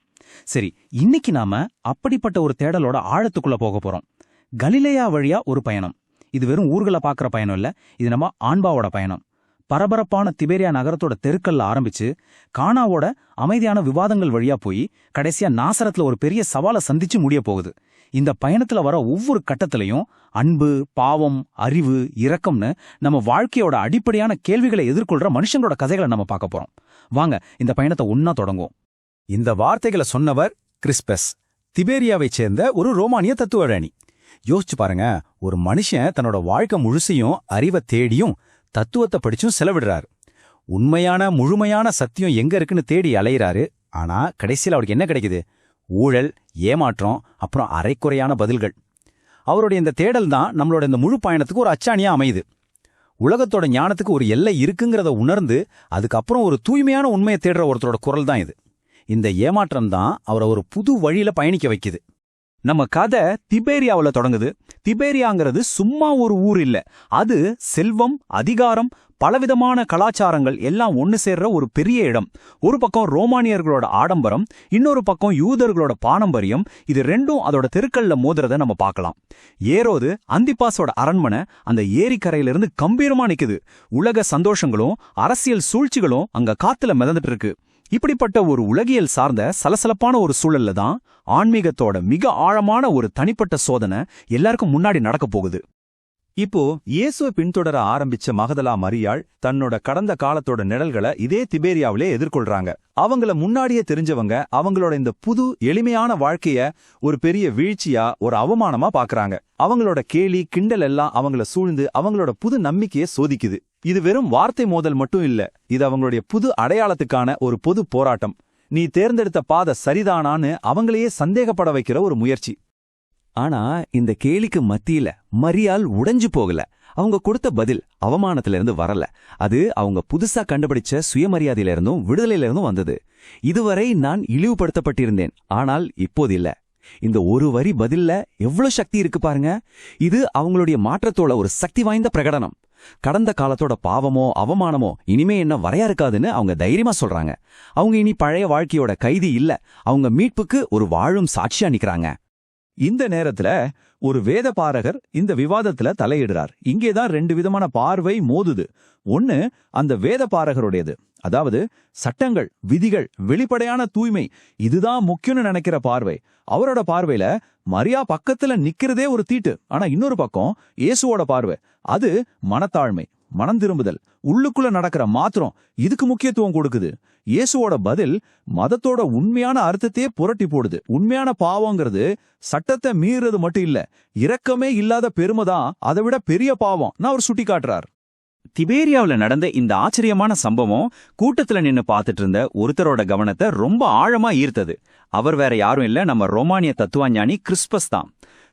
சரி, இன்னைக்கு நாம அப்படிப்பட்ட ஒரு தேடலோட ஆழத்துக்குள்ள போக போறோம். கலிலேயா வழியா ஒரு பயணம். இது வெறும் ஊர்களை பாக்குற பயணம் இல்ல, இது நம்ம ஆன்பாவோட பயணம். பரபரப்பான திபேரியா நகரத்தோட தெருக்கல்ல ஆரம்பிச்சு கானாவோட அமைதியான விவாதங்கள் வழியா போய் கடைசியா நாசரத்துல ஒரு பெரிய சவாலை சந்திச்சு முடிய போகுது. இந்த பயணத்துல வர ஒவ்வொரு கட்டத்திலையும் அன்பு, பாவம், அறிவு, இரக்கம்னு நம்ம வாழ்க்கையோட அடிப்படையான கேள்விகளை எதிர்கொள்ற மனுஷங்களோட கதைகளை நம்ம பார்க்க போறோம். வாங்க இந்த பயணத்தை ஒன்னா தொடங்குவோம். இந்த வார்த்தைகளை சொன்னவர் கிறிஸ்பஸ், திபேரியாவைச் சேர்ந்த ஒரு ரோமானிய தத்துவஞானி. யோசிச்சு பாருங்க, ஒரு மனுஷன் தன்னோட வாழ்க்கை முழுசையும் அறிவை தேடியும் தத்துவத்தை படிச்சும் செலவிடுறாரு. உண்மையான முழுமையான சத்தியம் எங்க இருக்குன்னு தேடி அலையிறாரு. ஆனா கடைசியில் அவருக்கு என்ன கிடைக்குது? ஊழல், ஏமாற்றம், அப்புறம் அரைக்குறையான பதில்கள். அவருடைய இந்த தேடல் தான் நம்மளோட இந்த முழு பயணத்துக்கு ஒரு அச்சாணியா அமையுது. உலகத்தோட ஞானத்துக்கு ஒரு எல்லை இருக்குங்கிறத உணர்ந்து அதுக்கப்புறம் ஒரு தூய்மையான உண்மையை தேடுற ஒருத்தரோட குரல் தான் இது. இந்த ஏமாற்றம் தான் அவரை ஒரு புது வழியில பயணிக்க வைக்குது. நம்ம கதை திபேரியாவுல தொடங்குது. திபேரியாங்கிறது சும்மா ஒரு ஊர் இல்ல, அது செல்வம், அதிகாரம், பலவிதமான கலாச்சாரங்கள் எல்லாம் ஒன்னு சேர்ற ஒரு பெரிய இடம். ஒரு பக்கம் ரோமானியர்களோட ஆடம்பரம், இன்னொரு பக்கம் யூதர்களோட பாரம்பரியம். இது ரெண்டும் அதோட தெருக்கல்ல மோதுறத நம்ம பார்க்கலாம். ஏரோது அந்திபாஸோட அரண்மனை அந்த ஏரிக்கரையிலிருந்து கம்பீரமா நிக்குது. உலக சந்தோஷங்களும் அரசியல் சூழ்ச்சிகளும் அங்க காத்துல மிதந்துட்டு இருக்கு. இப்படிப்பட்ட ஒரு உலகியல் சார்ந்த சலசலப்பான ஒரு சூழல்ல தான் ஆன்மீகத்தோட மிக ஆழமான ஒரு தனிப்பட்ட சோதனை எல்லாருக்கும் முன்னாடி நடக்க போகுது. இப்போ இயேசுவை பின்தொடர ஆரம்பிச்ச மகதலா மரியாள் தன்னோட கடந்த காலத்தோட நிழல்களை இதே திபேரியாவிலே எதிர்கொள்றாங்க. அவங்கள முன்னாடியே தெரிஞ்சவங்க அவங்களோட இந்த புது எளிமையான வாழ்க்கைய ஒரு பெரிய வீழ்ச்சியா, ஒரு அவமானமா பாக்குறாங்க. அவங்களோட கேலி, கிண்டல் எல்லாம் அவங்கள சூழ்ந்து அவங்களோட புது நம்பிக்கையை சோதிக்குது. இது வெறும் வார்த்தை மோதல் மட்டும் இல்ல, இது அவங்களுடைய புது அடையாளத்துக்கான ஒரு பொது போராட்டம். நீ தேர்ந்தெடுத்த பாதை சரிதானான்னு அவங்களையே சந்தேகப்பட வைக்கிற ஒரு முயற்சி. ஆனா இந்த கேலிக்கு மத்தியில மரியாள் உடைஞ்சு போகல. அவங்க கொடுத்த பதில் அவமானத்திலிருந்து வரல, அது அவங்க புதுசா கண்டுபிடிச்ச சுயமரியாதையிலிருந்தும் விடுதலையிலிருந்தும் வந்தது. இதுவரை நான் இழிவுபடுத்தப்பட்டிருந்தேன், ஆனால் இப்போது இல்ல. இந்த ஒரு வரி பதில்ல எவ்வளவு சக்தி இருக்கு பாருங்க. இது அவங்களுடைய மாற்றத்தோட ஒரு சக்தி வாய்ந்த பிரகடனம். கடந்த காலத்தோட பாவமோ அவமானமோ இனிமே என்ன வரையாருக்காதுன்னு அவங்க தைரியமா சொல்றாங்க. அவங்க இனி பழைய வாழ்க்கையோட கைதி இல்ல, அவங்க மீட்புக்கு ஒரு வாழும் சாட்சியா நிக்கிறாங்க. இந்த நேரத்துல ஒரு வேத பாரகர் இந்த விவாதத்துல தலையிடுறார். இங்கேதான் ரெண்டு விதமான பார்வை மோதுது. ஒன்னு அந்த வேத பாரகருடையது, அதாவது சட்டங்கள், விதிகள், வெளிப்படையான தூய்மை, இதுதான் முக்கியம்னு நினைக்கிற பார்வை. அவரோட பார்வையில மரியா பக்கத்துல நிக்கிறதே ஒரு தீட்டு. ஆனா இன்னொரு பக்கம் இயேசுவோட பார்வை, அது மனத்தாழ்மை, மனம் திரும்புதல், உள்ளுக்குள்ள நடக்கிற மாத்திரம் இதுக்கு முக்கியத்துவம் கொடுக்குது. இயேசுவோட பதில் மதத்தோட உண்மையான அர்த்தத்தையே புரட்டி போடுது. உண்மையான பாவங்கிறது சட்டத்தை மீறது மட்டும் இல்ல, இரக்கமே இல்லாத பெருமைதான் அதை விட பெரிய பாவம் அவர் சுட்டி காட்டுறார். திபேரியாவுல நடந்த இந்த ஆச்சரியமான சம்பவம் கூட்டத்துல நின்னு பார்த்துட்டு இருந்த ஒருத்தரோட கவனத்தை ரொம்ப ஆழமா ஈர்த்தது. அவர் வேற யாரும் இல்ல, நம்ம ரோமானிய தத்துவஞானி கிறிஸ்பஸ் தான்.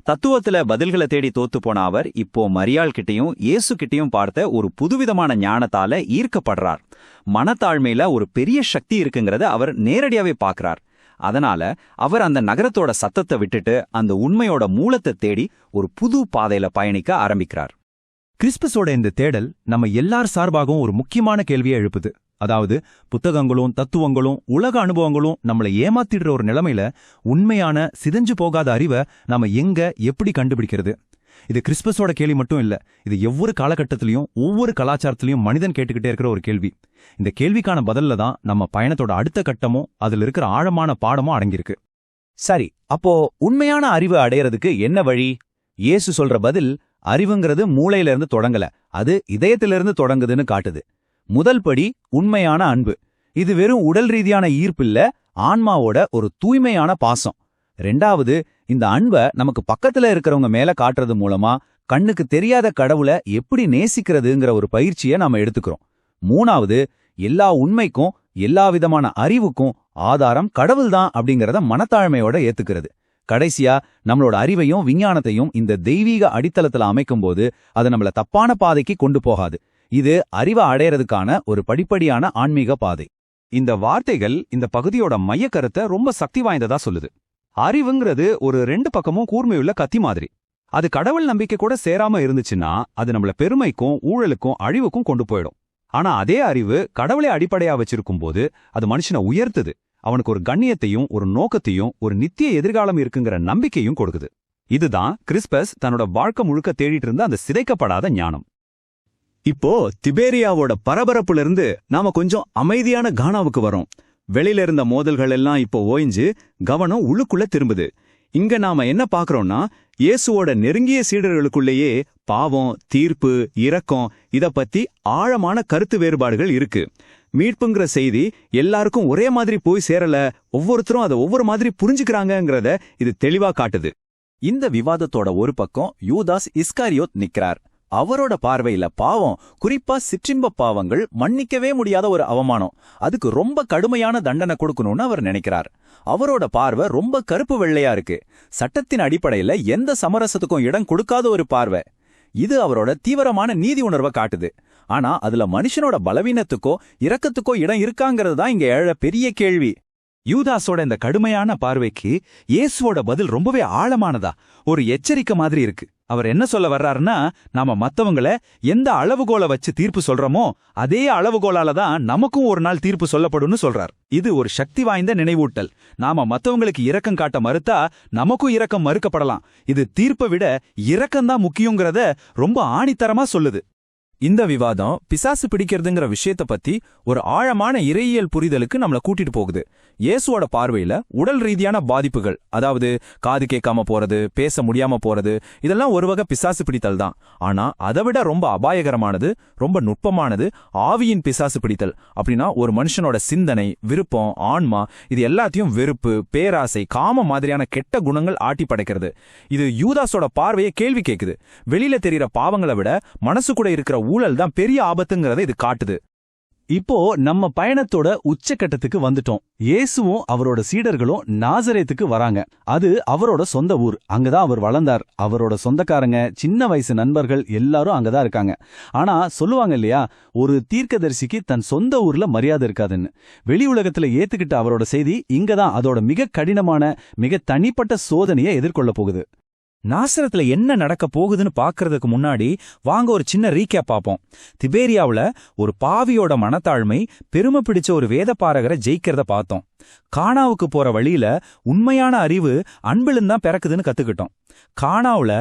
தத்துவத்துல பதில்களை தேடி தோத்து போன அவர் இப்போ மரியாள் கிட்டையும் இயேசு கிட்டையும் பார்த்த ஒரு புதுவிதமான ஞானத்தால ஈர்க்கப்படுறார். மனத்தாழ்மையில ஒரு பெரிய சக்தி இருக்குங்கிறத அவர் நேரடியாவே பார்க்கறார். அதனால அவர் அந்த நகரத்தோட சத்தத்தை விட்டுட்டு அந்த உண்மையோட மூலத்தை தேடி ஒரு புது பாதையில பயணிக்க ஆரம்பிக்கிறார். கிறிஸ்பஸோட இந்த தேடல் நம்ம எல்லார் சார்பாகவும் ஒரு முக்கியமான கேள்வியை எழுப்புது. அதாவது, புத்தகங்களும் தத்துவங்களும் உலக அனுபவங்களும் நம்மளை ஏமாத்திடுற ஒரு நிலைமையில உண்மையான சிதைஞ்சு போகாத அறிவை நாம எங்க எப்படி கண்டுபிடிக்கிறது? இது கிறிஸ்பஸோட கேள்வி மட்டும் இல்ல, இது ஒவ்வொரு காலகட்டத்திலையும் ஒவ்வொரு கலாச்சாரத்திலையும் மனிதன் கேட்டுக்கிட்டே இருக்கிற ஒரு கேள்வி. இந்த கேள்விக்கான பதில்ல தான் நம்ம பயணத்தோட அடுத்த கட்டமும் அதுல இருக்கிற ஆழமான பாடமும் அடங்கியிருக்கு. சரி, அப்போ உண்மையான அறிவு அடையறதுக்கு என்ன வழி? இயேசு சொல்ற பதில், அறிவுங்கிறது மூளையில இருந்து தொடங்கல, அது இதயத்திலிருந்து தொடங்குதுன்னு காட்டுது. முதல் படி உண்மையான அன்பு. இது வெறும் உடல் ரீதியான ஈர்ப்பில்ல, ஆன்மாவோட ஒரு தூய்மையான பாசம். ரெண்டாவது, இந்த அன்பை நமக்கு பக்கத்துல இருக்கிறவங்க மேல காட்டுறது மூலமா கண்ணுக்கு தெரியாத கடவுளை எப்படி நேசிக்கிறதுங்கிற ஒரு பயிற்சியை நாம எடுத்துக்கிறோம். மூணாவது, எல்லா உண்மைக்கும் எல்லா விதமான அறிவுக்கும் ஆதாரம் கடவுள்தான் அப்படிங்கறத மனத்தாழ்மையோட ஏத்துக்கிறது. கடைசியா, நம்மளோட அறிவையும் விஞ்ஞானத்தையும் இந்த தெய்வீக அடித்தளத்துல அமைக்கும்போது அது நம்மள தப்பான பாதைக்கு கொண்டு போகாது. இது அறிவை அடையறதுக்கான ஒரு படிப்படியான ஆன்மீக பாதை. இந்த வார்த்தைகள் இந்த பகுதியோட மைய கருத்தை ரொம்ப சக்தி வாய்ந்ததா சொல்லுது. அறிவுங்கிறது ஒரு 2 பக்கமும் கூர்மையுள்ள கத்தி மாதிரி. அது கடவுள் நம்பிக்கை கூட சேராம இருந்துச்சுன்னா அது நம்மள பெருமைக்கும் ஊழலுக்கும் அழிவுக்கும் கொண்டு போயிடும். ஆனா அதே அறிவு கடவுளை அடிப்படையா வச்சிருக்கும் போது அது மனுஷனை உயர்த்துது. அவனுக்கு ஒரு கண்ணியத்தையும் ஒரு நோக்கத்தையும் ஒரு நித்திய எதிர்காலம் இருக்குங்கிற நம்பிக்கையும் கொடுக்குது. இதுதான் கிறிஸ்பஸ் தன்னோட வாழ்க்கை முழுக்க தேடிட்டு இருந்த அந்த சிதைக்கப்படாத ஞானம். இப்போ திபேரியாவோட பரபரப்புல இருந்து நாம கொஞ்சம் அமைதியான கானாவுக்கு வரோம். வெளியில இருந்த மோதல்கள் எல்லாம் இப்போ ஓய்ஞ்சு கவனம் உள்ளுக்குள்ள திரும்புது. இங்க நாம என்ன பாக்குறோம்னா, இயேசுவோட நெருங்கிய சீடர்களுக்குள்ளேயே பாவம், தீர்ப்பு, இரக்கம் இத பத்தி ஆழமான கருத்து வேறுபாடுகள் இருக்கு. மீட்புங்கிற செய்தி எல்லாருக்கும் ஒரே மாதிரி போய் சேரல, ஒவ்வொருத்தரும் அதை ஒவ்வொரு மாதிரி புரிஞ்சுக்கிறாங்கங்கிறத இது தெளிவா காட்டுது. இந்த விவாதத்தோட ஒரு பக்கம் யூதாஸ் இஸ்காரியோத் நிக்கிறார். அவரோட பார்வையில பாவம், குறிப்பா சிற்றின்ப பாவங்கள் மன்னிக்கவே முடியாத ஒரு அவமானம். அதுக்கு ரொம்ப கடுமையான தண்டனை கொடுக்கணும்னு அவர் நினைக்கிறார். அவரோட பார்வை ரொம்ப கருப்பு வெள்ளையா இருக்கு. சட்டத்தின் அடிப்படையில எந்த சமரசத்துக்கும் இடம் கொடுக்காத ஒரு பார்வை. இது அவரோட தீவிரமான நீதி உணர்வை காட்டுது. ஆனா அதுல மனுஷனோட பலவீனத்துக்கோ இரக்கத்துக்கோ இடம் இருக்காங்கிறது தான் இங்க எழ பெரிய கேள்வி. யூதாஸோட இந்த கடுமையான பார்வைக்கு இயேசுவோட பதில் ரொம்பவே ஆழமானதா, ஒரு எச்சரிக்கை மாதிரி இருக்கு. அவர் என்ன சொல்ல வர்றாருன்னா, நாம மத்தவங்கள எந்த அளவுகோலை வச்சு தீர்ப்பு சொல்றோமோ அதே அளவுகோலால தான் நமக்கும் ஒரு நாள் தீர்ப்பு சொல்லப்படும்னு சொல்றார். இது ஒரு சக்தி வாய்ந்த நினைவூட்டல். நாம மத்தவங்களுக்கு இரக்கம் காட்ட மறுத்தா நமக்கும் இரக்கம் மறுக்கப்படலாம். இது தீர்ப்பை விட இரக்கம்தான் முக்கியங்கிறத ரொம்ப ஆணித்தரமா சொல்லுது. இந்த விவாதம் பிசாசு பிடிக்கிறதுங்கிற விஷயத்தை பத்தி ஒரு ஆழமான இறையியல் புரிதலுக்கு நம்மள கூட்டிட்டு போகுது. இயேசுவோட பார்வையில உடல் ரீதியான பாதிப்புகள், அதாவது காது கேட்காம போறது, பேச முடியாம போறது, இதெல்லாம் ஒரு வகை பிசாசு பிடித்தல் தான். ஆனா அதை விட ரொம்ப அபாயகரமானது, ரொம்ப நுட்பமானது ஆவியின் பிசாசு பிடித்தல். அப்படின்னா ஒரு மனுஷனோட சிந்தனை, விருப்பம், ஆன்மா இது எல்லாத்தையும் வெறுப்பு, பேராசை, காம மாதிரியான கெட்ட குணங்கள் ஆட்டி படைக்கிறது. இது யூதாஸோட பார்வையை கேள்வி கேட்குது. வெளியில தெரிகிற பாவங்களை விட மனசுக்குள்ள இருக்கிற ஊழல் தான் பெரிய ஆபத்துங்கிறத இது காட்டுது. இப்போ நம்ம பயணத்தோட உச்சக்கட்டத்துக்கு வந்துட்டோம். இயேசுவும் அவரோட சீடர்களும் நாசரேத்துக்கு வராங்க. அது அவரோட சொந்த ஊர். அங்கதான் அவர் வளர்ந்தார். அவரோட சொந்தக்காரங்க, சின்ன வயசு நண்பர்கள் எல்லாரும் அங்கதான் இருக்காங்க. ஆனா சொல்லுவாங்க இல்லையா, ஒரு தீர்க்கதரிசிக்கு தன் சொந்த ஊர்ல மரியாதை இருக்காதுன்னு. வெளி உலகத்துல ஏத்துக்கிட்ட அவரோட செய்தி இங்கதான் அதோட மிக கடினமான, மிக தனிப்பட்ட சோதனையை எதிர்கொள்ள போகுது. நாசரத்துல என்ன நடக்க போகுதுன்னு பாக்குறதுக்கு முன்னாடி வாங்க ஒரு சின்ன ரீகேப் பார்ப்போம். திபேரியாவுல ஒரு பாவியோட மனத்தாழ்மை பெருமை பிடிச்ச ஒரு வேதபாரகரை ஜெயிக்கிறத பார்த்தோம். கானாவுக்கு போற வழியில உண்மையான அறிவு அன்பிலும் தான் பிறக்குதுன்னு கத்துக்கிட்டோம். கானாவுல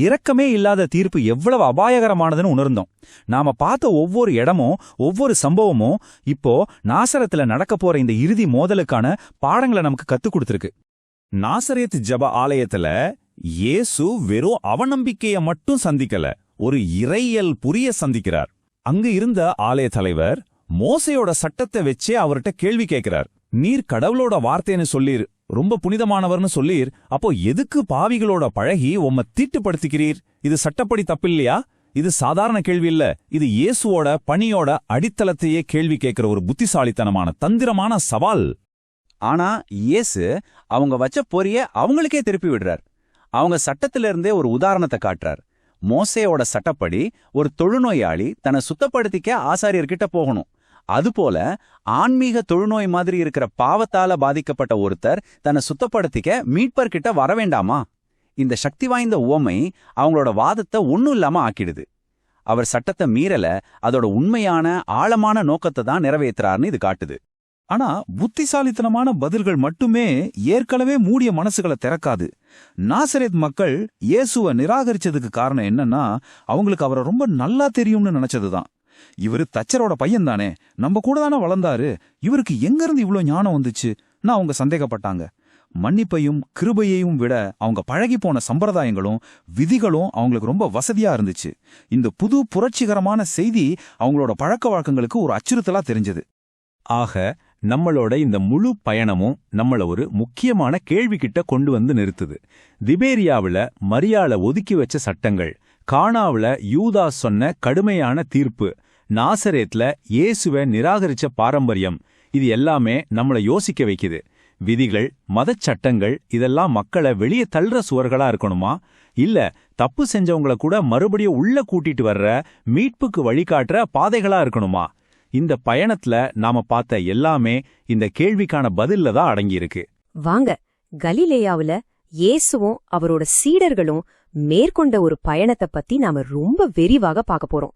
இரக்கமே இல்லாத தீர்ப்பு எவ்வளவு அபாயகரமானதுன்னு உணர்ந்தோம். நாம பார்த்த ஒவ்வொரு இடமும் ஒவ்வொரு சம்பவமும் இப்போ நாசரத்துல நடக்க போற இந்த இறுதி மோதலுக்கான பாடங்களை நமக்கு கத்துக் கொடுத்துருக்கு. நாசரேத் ஜெப ஆலயத்துல இயேசு வெறும் அவநம்பிக்கைய மட்டும் சந்திக்கல, ஒரு இறையியல் புரிய சந்திக்கிறார். அங்க இருந்த ஆலய தலைவர் மோசையோட சட்டத்தை வச்சே அவர்கிட்ட கேள்வி கேட்கிறார். நீர் கடவுளோட வார்த்தைன்னு சொல்லீர், ரொம்ப புனிதமானவர்னு சொல்லீர், அப்போ எதுக்கு பாவிகளோட பழகி உம்மை தீட்டுப்படுத்திக்கிறீர்? இது சட்டப்படி தப்பில்லையா? இது சாதாரண கேள்வி இல்ல, இது இயேசுவோட பணியோட அடித்தளத்தையே கேள்வி கேட்கிற ஒரு புத்திசாலித்தனமான தந்திரமான சவால். ஆனா இயேசு அவங்க வச்ச பொரிய அவங்களுக்கே திருப்பி விடுறார். அவங்க சட்டத்திலிருந்தே ஒரு உதாரணத்தை காட்டுறார். மோசேயோட சட்டப்படி ஒரு தொழுநோயாளி தன்னை சுத்தப்படுத்திக்க ஆசாரியர்கிட்ட போகணும். அதுபோல ஆன்மீக தொழுநோய் மாதிரி இருக்கிற பாவத்தால பாதிக்கப்பட்ட ஒருத்தர் தன்னை சுத்தப்படுத்திக்க மீட்பர்கிட்ட வரவேண்டாமா? இந்த சக்தி வாய்ந்த உவமை அவங்களோட வாதத்தை ஒன்னும் இல்லாம ஆக்கிடுது. அவர் சட்டத்தை மீறல, அதோட உண்மையான ஆழமான நோக்கத்தை தான் நிறைவேற்றுறாருன்னு இது காட்டுது. ஆனா புத்திசாலித்தனமான பதில்கள் மட்டுமே ஏற்கனவே மூடிய மனசுகளை திறக்காது. நாசரேத் மக்கள் இயேசுவை நிராகரிச்சதுக்கு காரணம் என்னன்னா, அவங்களுக்கு அவரை ரொம்ப நல்லா தெரியும்னு நினைச்சதுதான். இவரு தச்சரோட பையன் தானே, நம்ம கூட தானே வளர்ந்தாரு, இவருக்கு எங்கிருந்து இவ்ளோ ஞானம் வந்துச்சு நான் அவங்க சந்தேகப்பட்டாங்க. மன்னிப்பையும் கிருபையையும் விட அவங்க பழகி போன சம்பிரதாயங்களும் விதிகளும் அவங்களுக்கு ரொம்ப வசதியா இருந்துச்சு. இந்த புது புரட்சிகரமான செய்தி அவங்களோட பழக்க வழக்கங்களுக்கு ஒரு அச்சுறுத்தலா தெரிஞ்சது. ஆக நம்மளோட இந்த முழு பயணமும் நம்மள ஒரு முக்கியமான கேள்விக்கிட்ட கொண்டு வந்து நிறுத்துது. திபேரியாவுல மரியாள ஒதுக்கி வச்ச சட்டங்கள், கானாவுல யூதா சொன்ன கடுமையான தீர்ப்பு, நாசரேத்ல இயேசுவை நிராகரிச்ச பாரம்பரியம், இது எல்லாமே நம்மள யோசிக்க வைக்குது. விதிகள், மதச்சட்டங்கள் இதெல்லாம் மக்களை வெளியே தள்ளுற சுவர்களா இருக்கணுமா, இல்ல தப்பு செஞ்சவங்கள கூட மறுபடியும் உள்ள கூட்டிட்டு வர்ற மீட்புக்கு வழிகாட்டுற பாதைகளா இருக்கணுமா? இந்த பயணத்துல நாம பார்த்த எல்லாமே இந்த கேள்விக்கான பதில்ல தான் அடங்கியிருக்கு. வாங்க, கலிலேயாவுல இயேசுவும் அவரோட சீடர்களும் மேற்கொண்ட ஒரு பயணத்தை பத்தி நாம ரொம்ப விரிவாக பார்க்க போறோம்.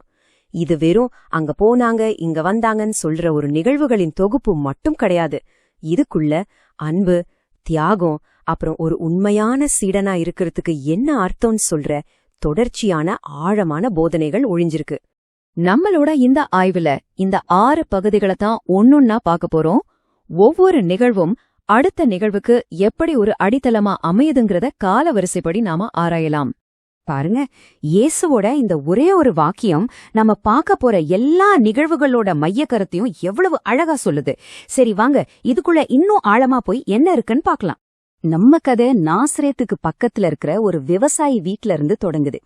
இது வெறும் அங்க போனாங்க இங்க வந்தாங்கன்னு சொல்ற ஒரு நிகழ்வுகளின் தொகுப்பு மட்டும் கிடையாது. இதுக்குள்ள அன்பு, தியாகம், அப்புறம் ஒரு உண்மையான சீடனா இருக்கிறதுக்கு என்ன அர்த்தம்னு சொல்ற தொடர்ச்சியான ஆழமான போதனைகள் ஒழிஞ்சிருக்கு. நம்மளோட இந்த ஆய்வுல இந்த 6 பகுதிகளை தான் ஒன்னொன்னா பார்க்க போறோம். ஒவ்வொரு நிகழ்வும் அடுத்த நிகழ்வுக்கு எப்படி ஒரு அடித்தளமா அமையுதுங்கிறத காலவரிசைப்படி நாம ஆராயலாம். பாருங்க, இயேசுவோட இந்த ஒரே ஒரு வாக்கியம் நம்ம பார்க்க போற எல்லா நிகழ்வுகளோட மைய கருத்தையும் எவ்வளவு அழகா சொல்லுது. சரி வாங்க, இதுக்குள்ள இன்னும் ஆழமா போய் என்ன இருக்குன்னு பார்க்கலாம். நம்ம கதை நாசரேத்துக்கு பக்கத்துல இருக்கிற ஒரு விவசாயி வீட்ல இருந்து தொடங்குது.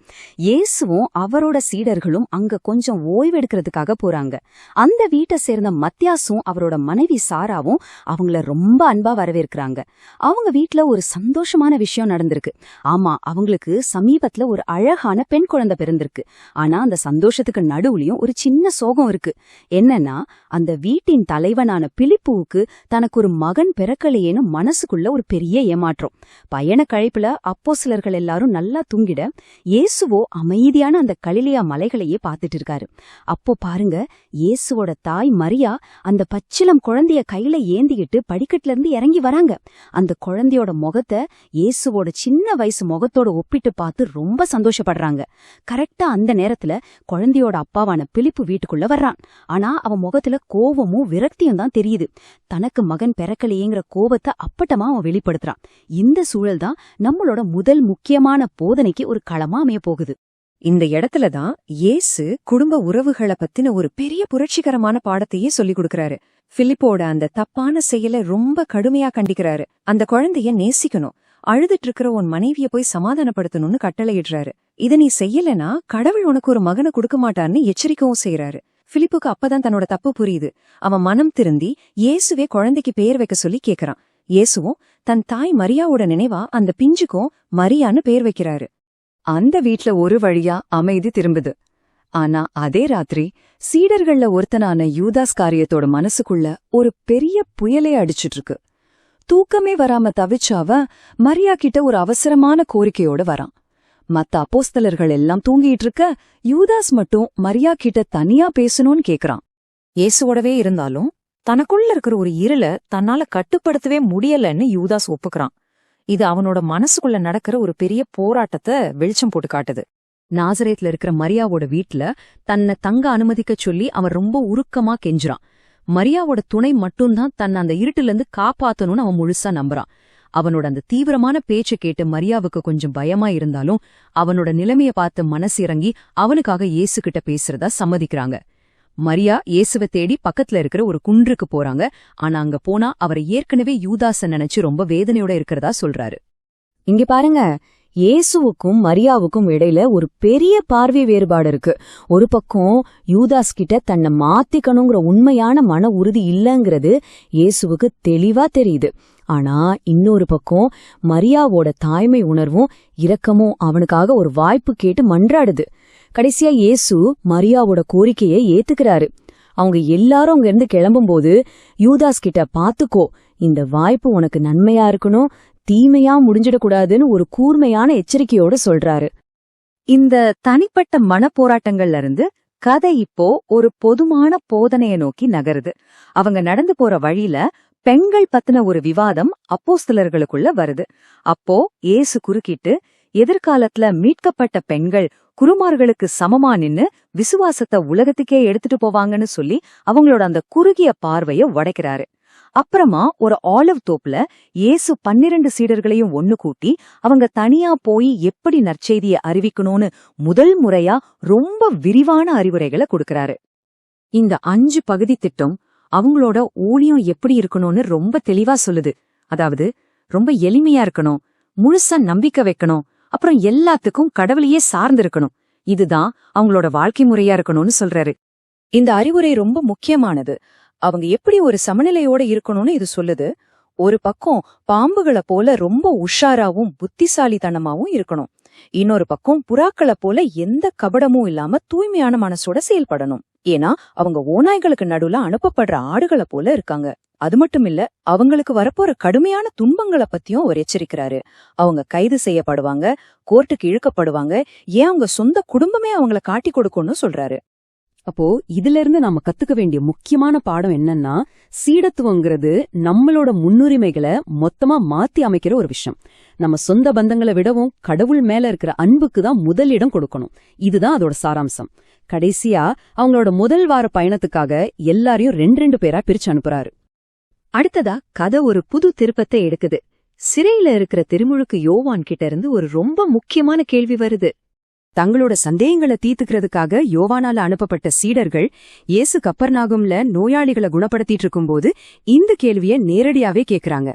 இயேசுவும் அவரோட சீடர்களும் அங்க கொஞ்சம் ஓய்வெடுக்கிறதுக்காக போறாங்க. அந்த வீட்டை சேர்ந்த மத்தியாசும் அவரோட மனைவி சாராவும் அவங்கள ரொம்ப அன்பா வரவேற்கிறாங்க. அவங்க வீட்ல ஒரு சந்தோஷமான விஷயம் நடந்திருக்கு. ஆமா, அவங்களுக்கு சமீபத்துல ஒரு அழகான பெண் குழந்தை பிறந்திருக்கு. ஆனா அந்த சந்தோஷத்துக்கு நடுவுலயும் ஒரு சின்ன சோகம் இருக்கு. என்னன்னா, அந்த வீட்டின் தலைவனான பிலிப்புவுக்கு தனக்கு ஒரு மகன் பிறக்கலையேன்னு மனசுக்குள்ள ஒரு பெரிய ஏமாற்றம். பயண கழிப்புல அப்போஸ்தலர்கள் எல்லாரும் நல்லா தூங்கிட, இயேசுவோ அமைதியான அந்த கலிலேயா மலைகளையே பார்த்துட்டு இருக்காரு. அப்போ பாருங்க, இயேசுவோட தாய் மரியா அந்த பச்சிளம் குழந்தைய கையில ஏந்திக்கிட்டு படிக்கட்டுல இருந்து இறங்கி வராங்க. அந்த குழந்தையோட முகத்தை இயேசுவோட சின்ன வயசு முகத்தோட ஒப்பிட்டு பார்த்து ரொம்ப சந்தோஷப்படுறாங்க. கரெக்டா அந்த நேரத்துல குழந்தையோட அப்பாவான பிலிப்பு வீட்டுக்குள்ள வர்றான். ஆனா அவன் முகத்துல கோவமும் விரக்தியும் தான் தெரியுது. தனக்கு மகன் பிறக்கலையேங்கிற கோபத்தை அப்பட்டமா அவன் வெளிப்படுத்துறான். இந்த சூழல் தான் நம்மளோட முதல் முக்கியமான போதனைக்கு ஒரு களமா அமைய போகுது. இந்த இடத்துலதான் இயேசு குடும்ப உறவுகளை பத்தின ஒரு பெரிய புரட்சிகரமான பாடத்தையே சொல்லிக் கொடுக்கறாரு. பிலிப்போட அந்த தப்பான செயலை ரொம்ப கடுமையா கண்டிக்கிறாரு. அந்த குழந்தைய நேசிக்கணும், அழுதுட்டு இருக்கிற உன் மனைவிய போய் சமாதானப்படுத்தணும்னு கட்டளையிடுறாரு. இத நீ செய்யலனா கடவுள் உனக்கு ஒரு மகனை கொடுக்க மாட்டான்னு எச்சரிக்கவும் செய்யறாரு. பிலிப்புக்கு அப்பதான் தன்னோட தப்பு புரியுது. அவன் மனம் திருந்தி இயேசுவே குழந்தைக்கு பெயர் வைக்க சொல்லி கேக்குறான். இயேசுவும் தன் தாய் மரியாவோட நினைவா அந்த பிஞ்சுக்கும் மரியான்னு பேர் வைக்கிறாரு. அந்த வீட்ல ஒரு வழியா அமைதி திரும்புது. ஆனா அதே ராத்திரி சீடர்கள்ல ஒருத்தனான யூதாஸ் காரியத்தோட மனசுக்குள்ள ஒரு பெரிய புயலே அடிச்சிட்டு இருக்கு. தூக்கமே வராம தவிச்ச அவன் மரியா கிட்ட ஒரு அவசரமான கோரிக்கையோட வரான். மத்த அப்போஸ்தலர்கள் எல்லாம் தூங்கிட்டு இருக்க, யூதாஸ் மட்டும் மரியா கிட்ட தனியா பேசணும்னு கேக்குறான். இயேசுவோடவே இருந்தாலும் தனக்குள்ள இருக்கிற ஒரு இருள தன்னால கட்டுப்படுத்தவே முடியலன்னு யூதாஸ் ஒப்புக்கிறான். இது அவனோட மனசுக்குள்ள நடக்கிற ஒரு பெரிய போராட்டத்தை வெளிச்சம் போட்டு காட்டுது. நாசரேத்ல இருக்கிற மரியாவோட வீட்ல தன்னை தங்க அனுமதிக்க சொல்லி அவன் ரொம்ப உருக்கமா கெஞ்சுறான். மரியாவோட துணை மட்டும்தான் தன்னை அந்த இருட்டுல இருந்து காப்பாத்தணும்னு அவன் முழுசா நம்புறான். அவனோட அந்த தீவிரமான பேச்சை கேட்டு மரியாவுக்கு கொஞ்சம் பயமா இருந்தாலும் அவனோட நிலைமைய பார்த்து மனசு இறங்கி அவனுக்காக இயேசு கிட்ட பேசுறதா சம்மதிக்கிறாங்க. மரியா இயேசுவை தேடி பக்கத்துல இருக்கிற ஒரு குன்றுக்கு போறாங்க. ஆனா அங்க போனா அவரை ஏற்கனவே யூதாச நினைச்சு ரொம்ப வேதனையோட இருக்கிறதா சொல்றாரு. இங்க பாருங்க, இயேசுவுக்கும் மரியாவுக்கும் இடையில ஒரு பெரிய பார்வை வேறுபாடு இருக்கு. ஒரு பக்கம் யூதாஸ் கிட்ட தன்னை மாத்திக்கணுங்கிற உண்மையான மன உறுதி இல்லங்கிறது இயேசுவுக்கு தெளிவா தெரியுது. ஆனா இன்னொரு பக்கம் மரியாவோட தாய்மை உணர்வும் இரக்கமும் அவனுக்காக ஒரு வாய்ப்பு கேட்டு மன்றாடுது. கடைசியா இயேசு மரியாவோட கோரிக்கையை ஏத்துக்கிறாரு. அவங்க எல்லாரும் அங்க இருந்து கிளம்பும்போது யூதாஸ் கிட்ட பாத்துக்கோ, இந்த வாய்ப்பு உனக்கு நன்மையா இருக்கணும், தீமையா முடிஞ்சிடக்கூடாதுன்னு ஒரு கூர்மையான எச்சரிக்கையோட சொல்றாரு. இந்த தனிப்பட்ட மனப்போராட்டங்கள்ல இருந்து கதை இப்போ ஒரு பொதுமான போதனைய நோக்கி நகருது. அவங்க நடந்து போற வழியில பெண்கள் பத்தின ஒரு விவாதம் அப்போஸ்தலர்களுக்குள்ள வருது. அப்போ இயேசு குறுக்கிட்டு எதிர்காலத்துல மீட்கப்பட்ட பெண்கள் குருமார்களுக்கு சமமா நின்னு விசுவாசத்தை உலகத்துக்கே எடுத்துட்டு போவாங்கன்னு சொல்லி அவங்களோட அந்த குறுகிய பார்வைய உடைக்கிறாரு. அப்புறமா ஒரு ஆலிவ் தோப்புல இயேசு 12 சீடர்களையும் ஒண்ணு கூட்டி அவங்க தனியா போய் எப்படி நற்செய்தியை அறிவிக்கணும்னு முதல் முறையா ரொம்ப விரிவான அறிவுரைகளை கொடுக்கறாரு. இந்த 5 பகுதி திட்டம் அவங்களோட ஊழியம் எப்படி இருக்கணும்னு ரொம்ப தெளிவா சொல்லுது. அதாவது ரொம்ப எளிமையா இருக்கணும், முழுசா நம்பிக்கை வைக்கணும், அப்புறம் எல்லாத்துக்கும் கடவுளையே சார்ந்திருக்கணும். இதுதான் அவங்களோட வாழ்க்கை முறையா இருக்கணும்னு சொல்றாரு. இந்த அறிவுரை ரொம்ப முக்கியமானது. அவங்க எப்படி ஒரு சமநிலையோட இருக்கணும்னு இது சொல்லுது. ஒரு பக்கம் பாம்புகளை போல ரொம்ப உஷாராவும் புத்திசாலித்தனமாவும் இருக்கணும். இன்னொரு பக்கம் புறாக்களை போல எந்த கபடமும் இல்லாம தூய்மையான மனசோட செயல்படணும். ஏன்னா அவங்க ஓநாய்களுக்கு நடுவுல அனுப்பப்படுற ஆடுகளை போல இருக்காங்க. அது மட்டும் இல்ல, அவங்களுக்கு வரப்போற கடுமையான துன்பங்களை பத்தியும் அவர் எச்சரிக்கிறாரு. அவங்க கைது செய்யப்படுவாங்க, கோர்ட்டுக்கு இழுக்கப்படுவாங்க, ஏன் அவங்க சொந்த குடும்பமே அவங்கள காட்டி கொடுக்கும்னு சொல்றாரு. அப்போ இதுல இருந்து நாம கத்துக்க வேண்டிய முக்கியமான பாடம் என்னன்னா, சீடத்துவங்கிறது நம்மளோட முன்னுரிமைகளை மொத்தமா மாத்தி அமைக்கிற ஒரு விஷயம். நம்ம சொந்த பந்தங்களை விடவும் கடவுள் மேல இருக்கிற அன்புக்கு தான் முதலிடம் கொடுக்கணும். இதுதான் அதோட சாராம்சம். கடைசியா அவங்களோட முதல் வார பயணத்துக்காக எல்லாரையும் 2 பேரா பிரிச்சு அனுப்புறாரு. அடுத்ததா கதை ஒரு புது திருப்பத்தை எடுக்குது. சிறையில இருக்கிற திருமுழுக்கு யோவான் கிட்ட இருந்து ஒரு ரொம்ப முக்கியமான கேள்வி வருது. தங்களோட சந்தேகங்களை தீர்த்துக்கிறதுக்காக யோவானால அனுப்பப்பட்ட சீடர்கள் இயேசு கப்பர்நாகும்ல நோயாளிகளை குணப்படுத்திட்டு இருக்கும்போது இந்த கேள்விய நேரடியாவே கேக்குறாங்க.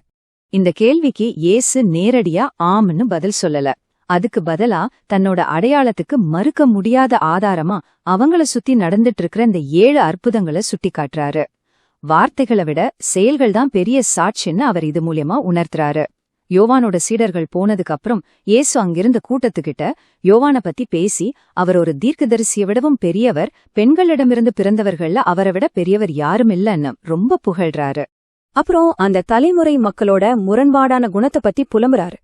இந்த கேள்விக்கு இயேசு நேரடியா ஆம்னு பதில் சொல்லல. அதுக்கு பதிலா தன்னோட அடையாளத்துக்கு மறுக்க முடியாத ஆதாரமா அவங்கள சுத்தி நடந்துட்டு இருக்கிற இந்த 7 அற்புதங்களை சுட்டி காட்டுறாரு. வார்த்தைகளை விட செயல்கள் தான் பெரிய சாட்சின்னு அவர் இது மூலியமா உணர்த்துறாரு. யோவானோட சீடர்கள் போனதுக்கு அப்புறம் இயேசு அங்கிருந்த கூட்டத்துக்கிட்ட யோவான பத்தி பேசி, அவர் ஒரு தீர்க்கதரிசியை விடவும் பெரியவர், பெண்களிடமிருந்து பிறந்தவர்கள்ல அவரை விட பெரியவர் யாரும் இல்லன்னு ரொம்ப புகழ்றாரு. அப்புறம் அந்த தலைமுறை மக்களோட முரண்பாடான குணத்தை பத்தி புலம்புறாரு.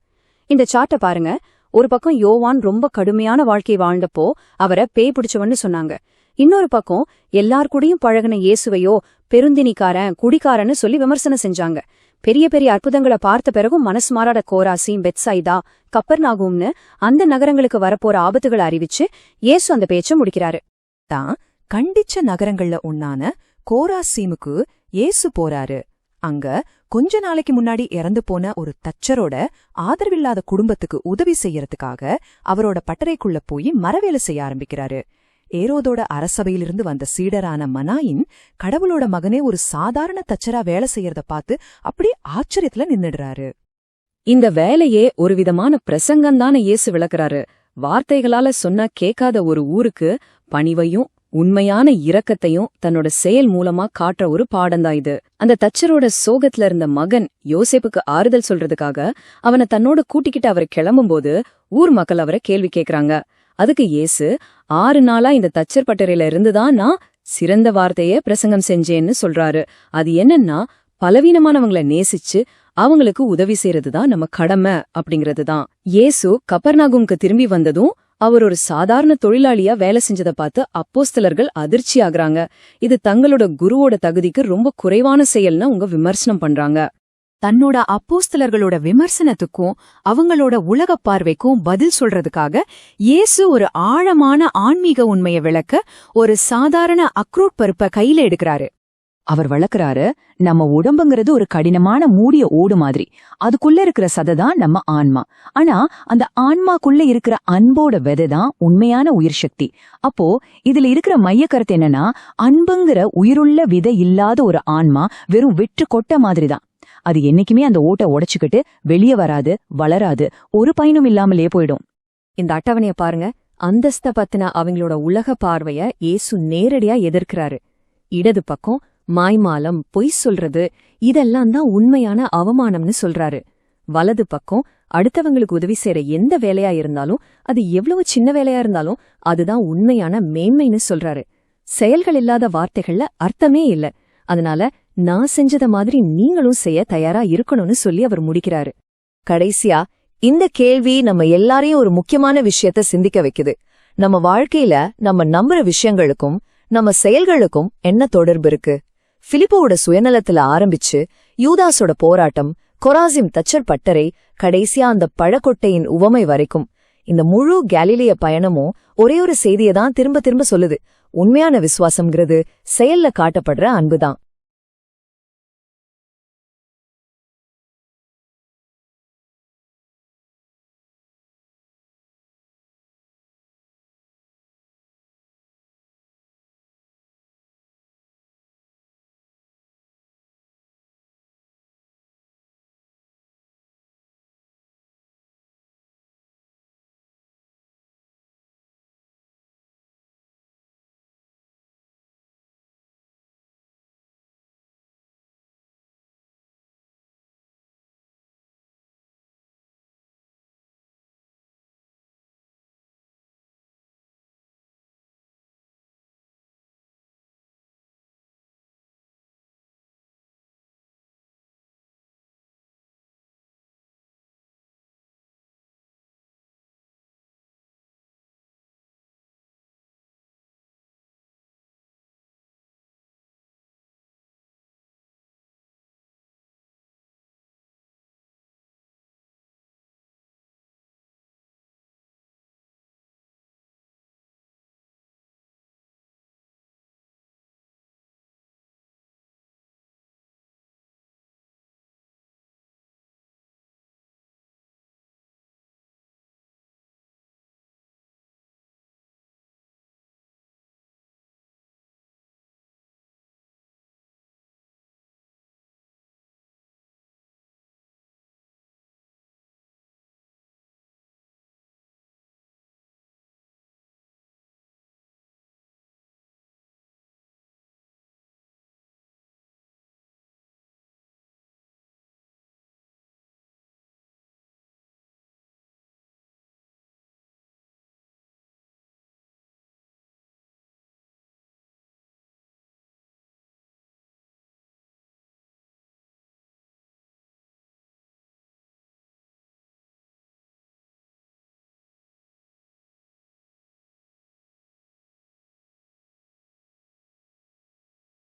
இந்த சார்ட்ட பாருங்க. ஒரு பக்கம் யோவான் ரொம்ப கடுமையான வாழ்க்கை வாழ்ந்தப்போ அவரை பேய் பிடிச்சவன்னு சொன்னாங்க. இன்னொரு பக்கம் எல்லார் கூடயும் பழகின இயேசுவையோ பெருந்தினிக்காரன், குடிக்காரன்னு சொல்லி விமர்சனம் செஞ்சாங்க. பெரிய பெரிய அற்புதங்களை பார்த்த பிறகும் மனசு மாறாத கோராசீம், பெத்சைதா, கப்பர்நாகும்னு அந்த நகரங்களுக்கு வரப்போற ஆபத்துகளை அறிவிச்சு இயேசு அந்த பேச்ச முடிக்கிறாரு. தான் கண்டிச்ச நகரங்கள்ல ஒன்னான கோராசீமுக்கு இயேசு போறாரு. அங்க கொஞ்ச நாளைக்கு முன்னாடி இறந்து போன ஒரு தச்சரோட ஆதரவில்லாத குடும்பத்துக்கு உதவி செய்யறதுக்காக அவரோட பட்டறைக்குள்ள போய் மரவேலை செய்ய ஆரம்பிக்கிறாரு. ஏரோதோட அரசபையிலிருந்து வந்த சீடரான மனாயின் கடவுளோட மகனே ஒரு சாதாரண தச்சரா வேலை செய்யறத பார்த்து அப்படி ஆச்சரியத்துல நின்னுடுறாரு. இந்த வேலையே ஒரு விதமான பிரசங்கம்தான இயேசு விளக்குறாரு. வார்த்தைகளால சொன்னா கேட்காத ஒரு ஊருக்கு பணிவையும் உண்மையான இரக்கத்தையும் தன்னோட செயல் மூலமா காட்டுற ஒரு பாடம்தான் இது. அந்த தச்சரோட சோகத்துல இருந்த மகன் யோசேப்புக்கு ஆறுதல் சொல்றதுக்காக அவனை தன்னோட கூட்டிக்கிட்டு அவர் கிளம்பும்போது ஊர் மக்கள் அவரை கேள்வி கேக்குறாங்க. அதுக்கு இயேசு 6 நாளா இந்த தச்சர் பட்டறையில இருந்துதான் நான் சிறந்த வார்த்தைய பிரசங்கம் செஞ்சேன்னு சொல்றாரு. அது என்னன்னா, பலவீனமானவங்களை நேசிச்சு அவங்களுக்கு உதவி செய்யறதுதான் நம்ம கடமை அப்படிங்கறதுதான். இயேசு கப்பர்நாகும்க்கு திரும்பி வந்ததும் அவர் ஒரு சாதாரண தொழிலாளியா வேலை செஞ்சதை பார்த்து அப்போஸ்தலர்கள் அதிர்ச்சி ஆகுறாங்க. இது தங்களோட குருவோட தகுதிக்கு ரொம்ப குறைவான செயல்னு அவங்க விமர்சனம் பண்றாங்க. தன்னோட அப்போஸ்தலர்களோட விமர்சனத்துக்கும் அவங்களோட உலகப் பார்வைக்கும் பதில் சொல்றதுக்காக இயேசு ஒரு ஆழமான ஆன்மீக உண்மையை விளக்க ஒரு சாதாரண அக்ரூட் பருப்பை கையில எடுக்கிறாரு. அவர் வளர்க்கறாரு, நம்ம உடம்புங்கிறது ஒரு கடினமான மூடிய ஓடு மாதிரி. அதுக்குள்ள இருக்கிற சதைதான் நம்ம ஆன்மா. ஆனா அந்த ஆன்மாக்குள்ள இருக்கிற அன்போட விதைதான் உண்மையான உயிர் சக்தி. அப்போ இதுல இருக்கிற மைய கருத்து என்னன்னா, அன்புங்கிற உயிருள்ள விதை இல்லாத ஒரு ஆன்மா வெறும் வெற்று கொட்டை மாதிரிதான். அது என்னைக்குமே அந்த ஓட்டை உடைச்சுக்கிட்டு வெளியே வராது, வளராது, ஒரு பயனும் இல்லாமலே போயிடும். இந்த அட்டவணைய பாருங்க. அந்தஸ்த பத்தின அவங்களோட உலக பார்வைய இயேசு நேரடியா எதிர்க்கிறாரு. இடது பக்கம் மாய்மாலம், பொய் சொல்றது, இதெல்லாம் தான் உண்மையான அவமானம்னு சொல்றாரு. வலது பக்கம் அடுத்தவங்களுக்கு உதவி செய்யற எந்த வேலையா இருந்தாலும், அது எவ்வளவு சின்ன வேலையா இருந்தாலும் அதுதான் உண்மையான மேன்மைன்னு சொல்றாரு. செயல்கள் இல்லாத வார்த்தைகள்ல அர்த்தமே இல்ல. அதனால நான் செஞ்சத மாதிரி நீங்களும் செய்ய தயாரா இருக்கணும்னு சொல்லி அவர் முடிக்கிறாரு. கடைசியா இந்த கேள்வி நம்ம எல்லாரையும் ஒரு முக்கியமான விஷயத்த சிந்திக்க வைக்குது. நம்ம வாழ்க்கையில நம்ம நம்புற விஷயங்களுக்கும் நம்ம செயல்களுக்கும் என்ன தொடர்பு இருக்கு? பிலிப்போவோட சுயநலத்துல ஆரம்பிச்சு யூதாஸோட போராட்டம், கொராசிம் தச்சர் பட்டறை, கடைசியா அந்த பழக்கொட்டையின் உவமை வரைக்கும் இந்த முழு கேலிலேய பயணமும் ஒரே ஒரு செய்தியை தான் திரும்ப திரும்ப சொல்லுது. உண்மையான விசுவாசம்ங்கிறது செயல்ல காட்டப்படுற அன்புதான்.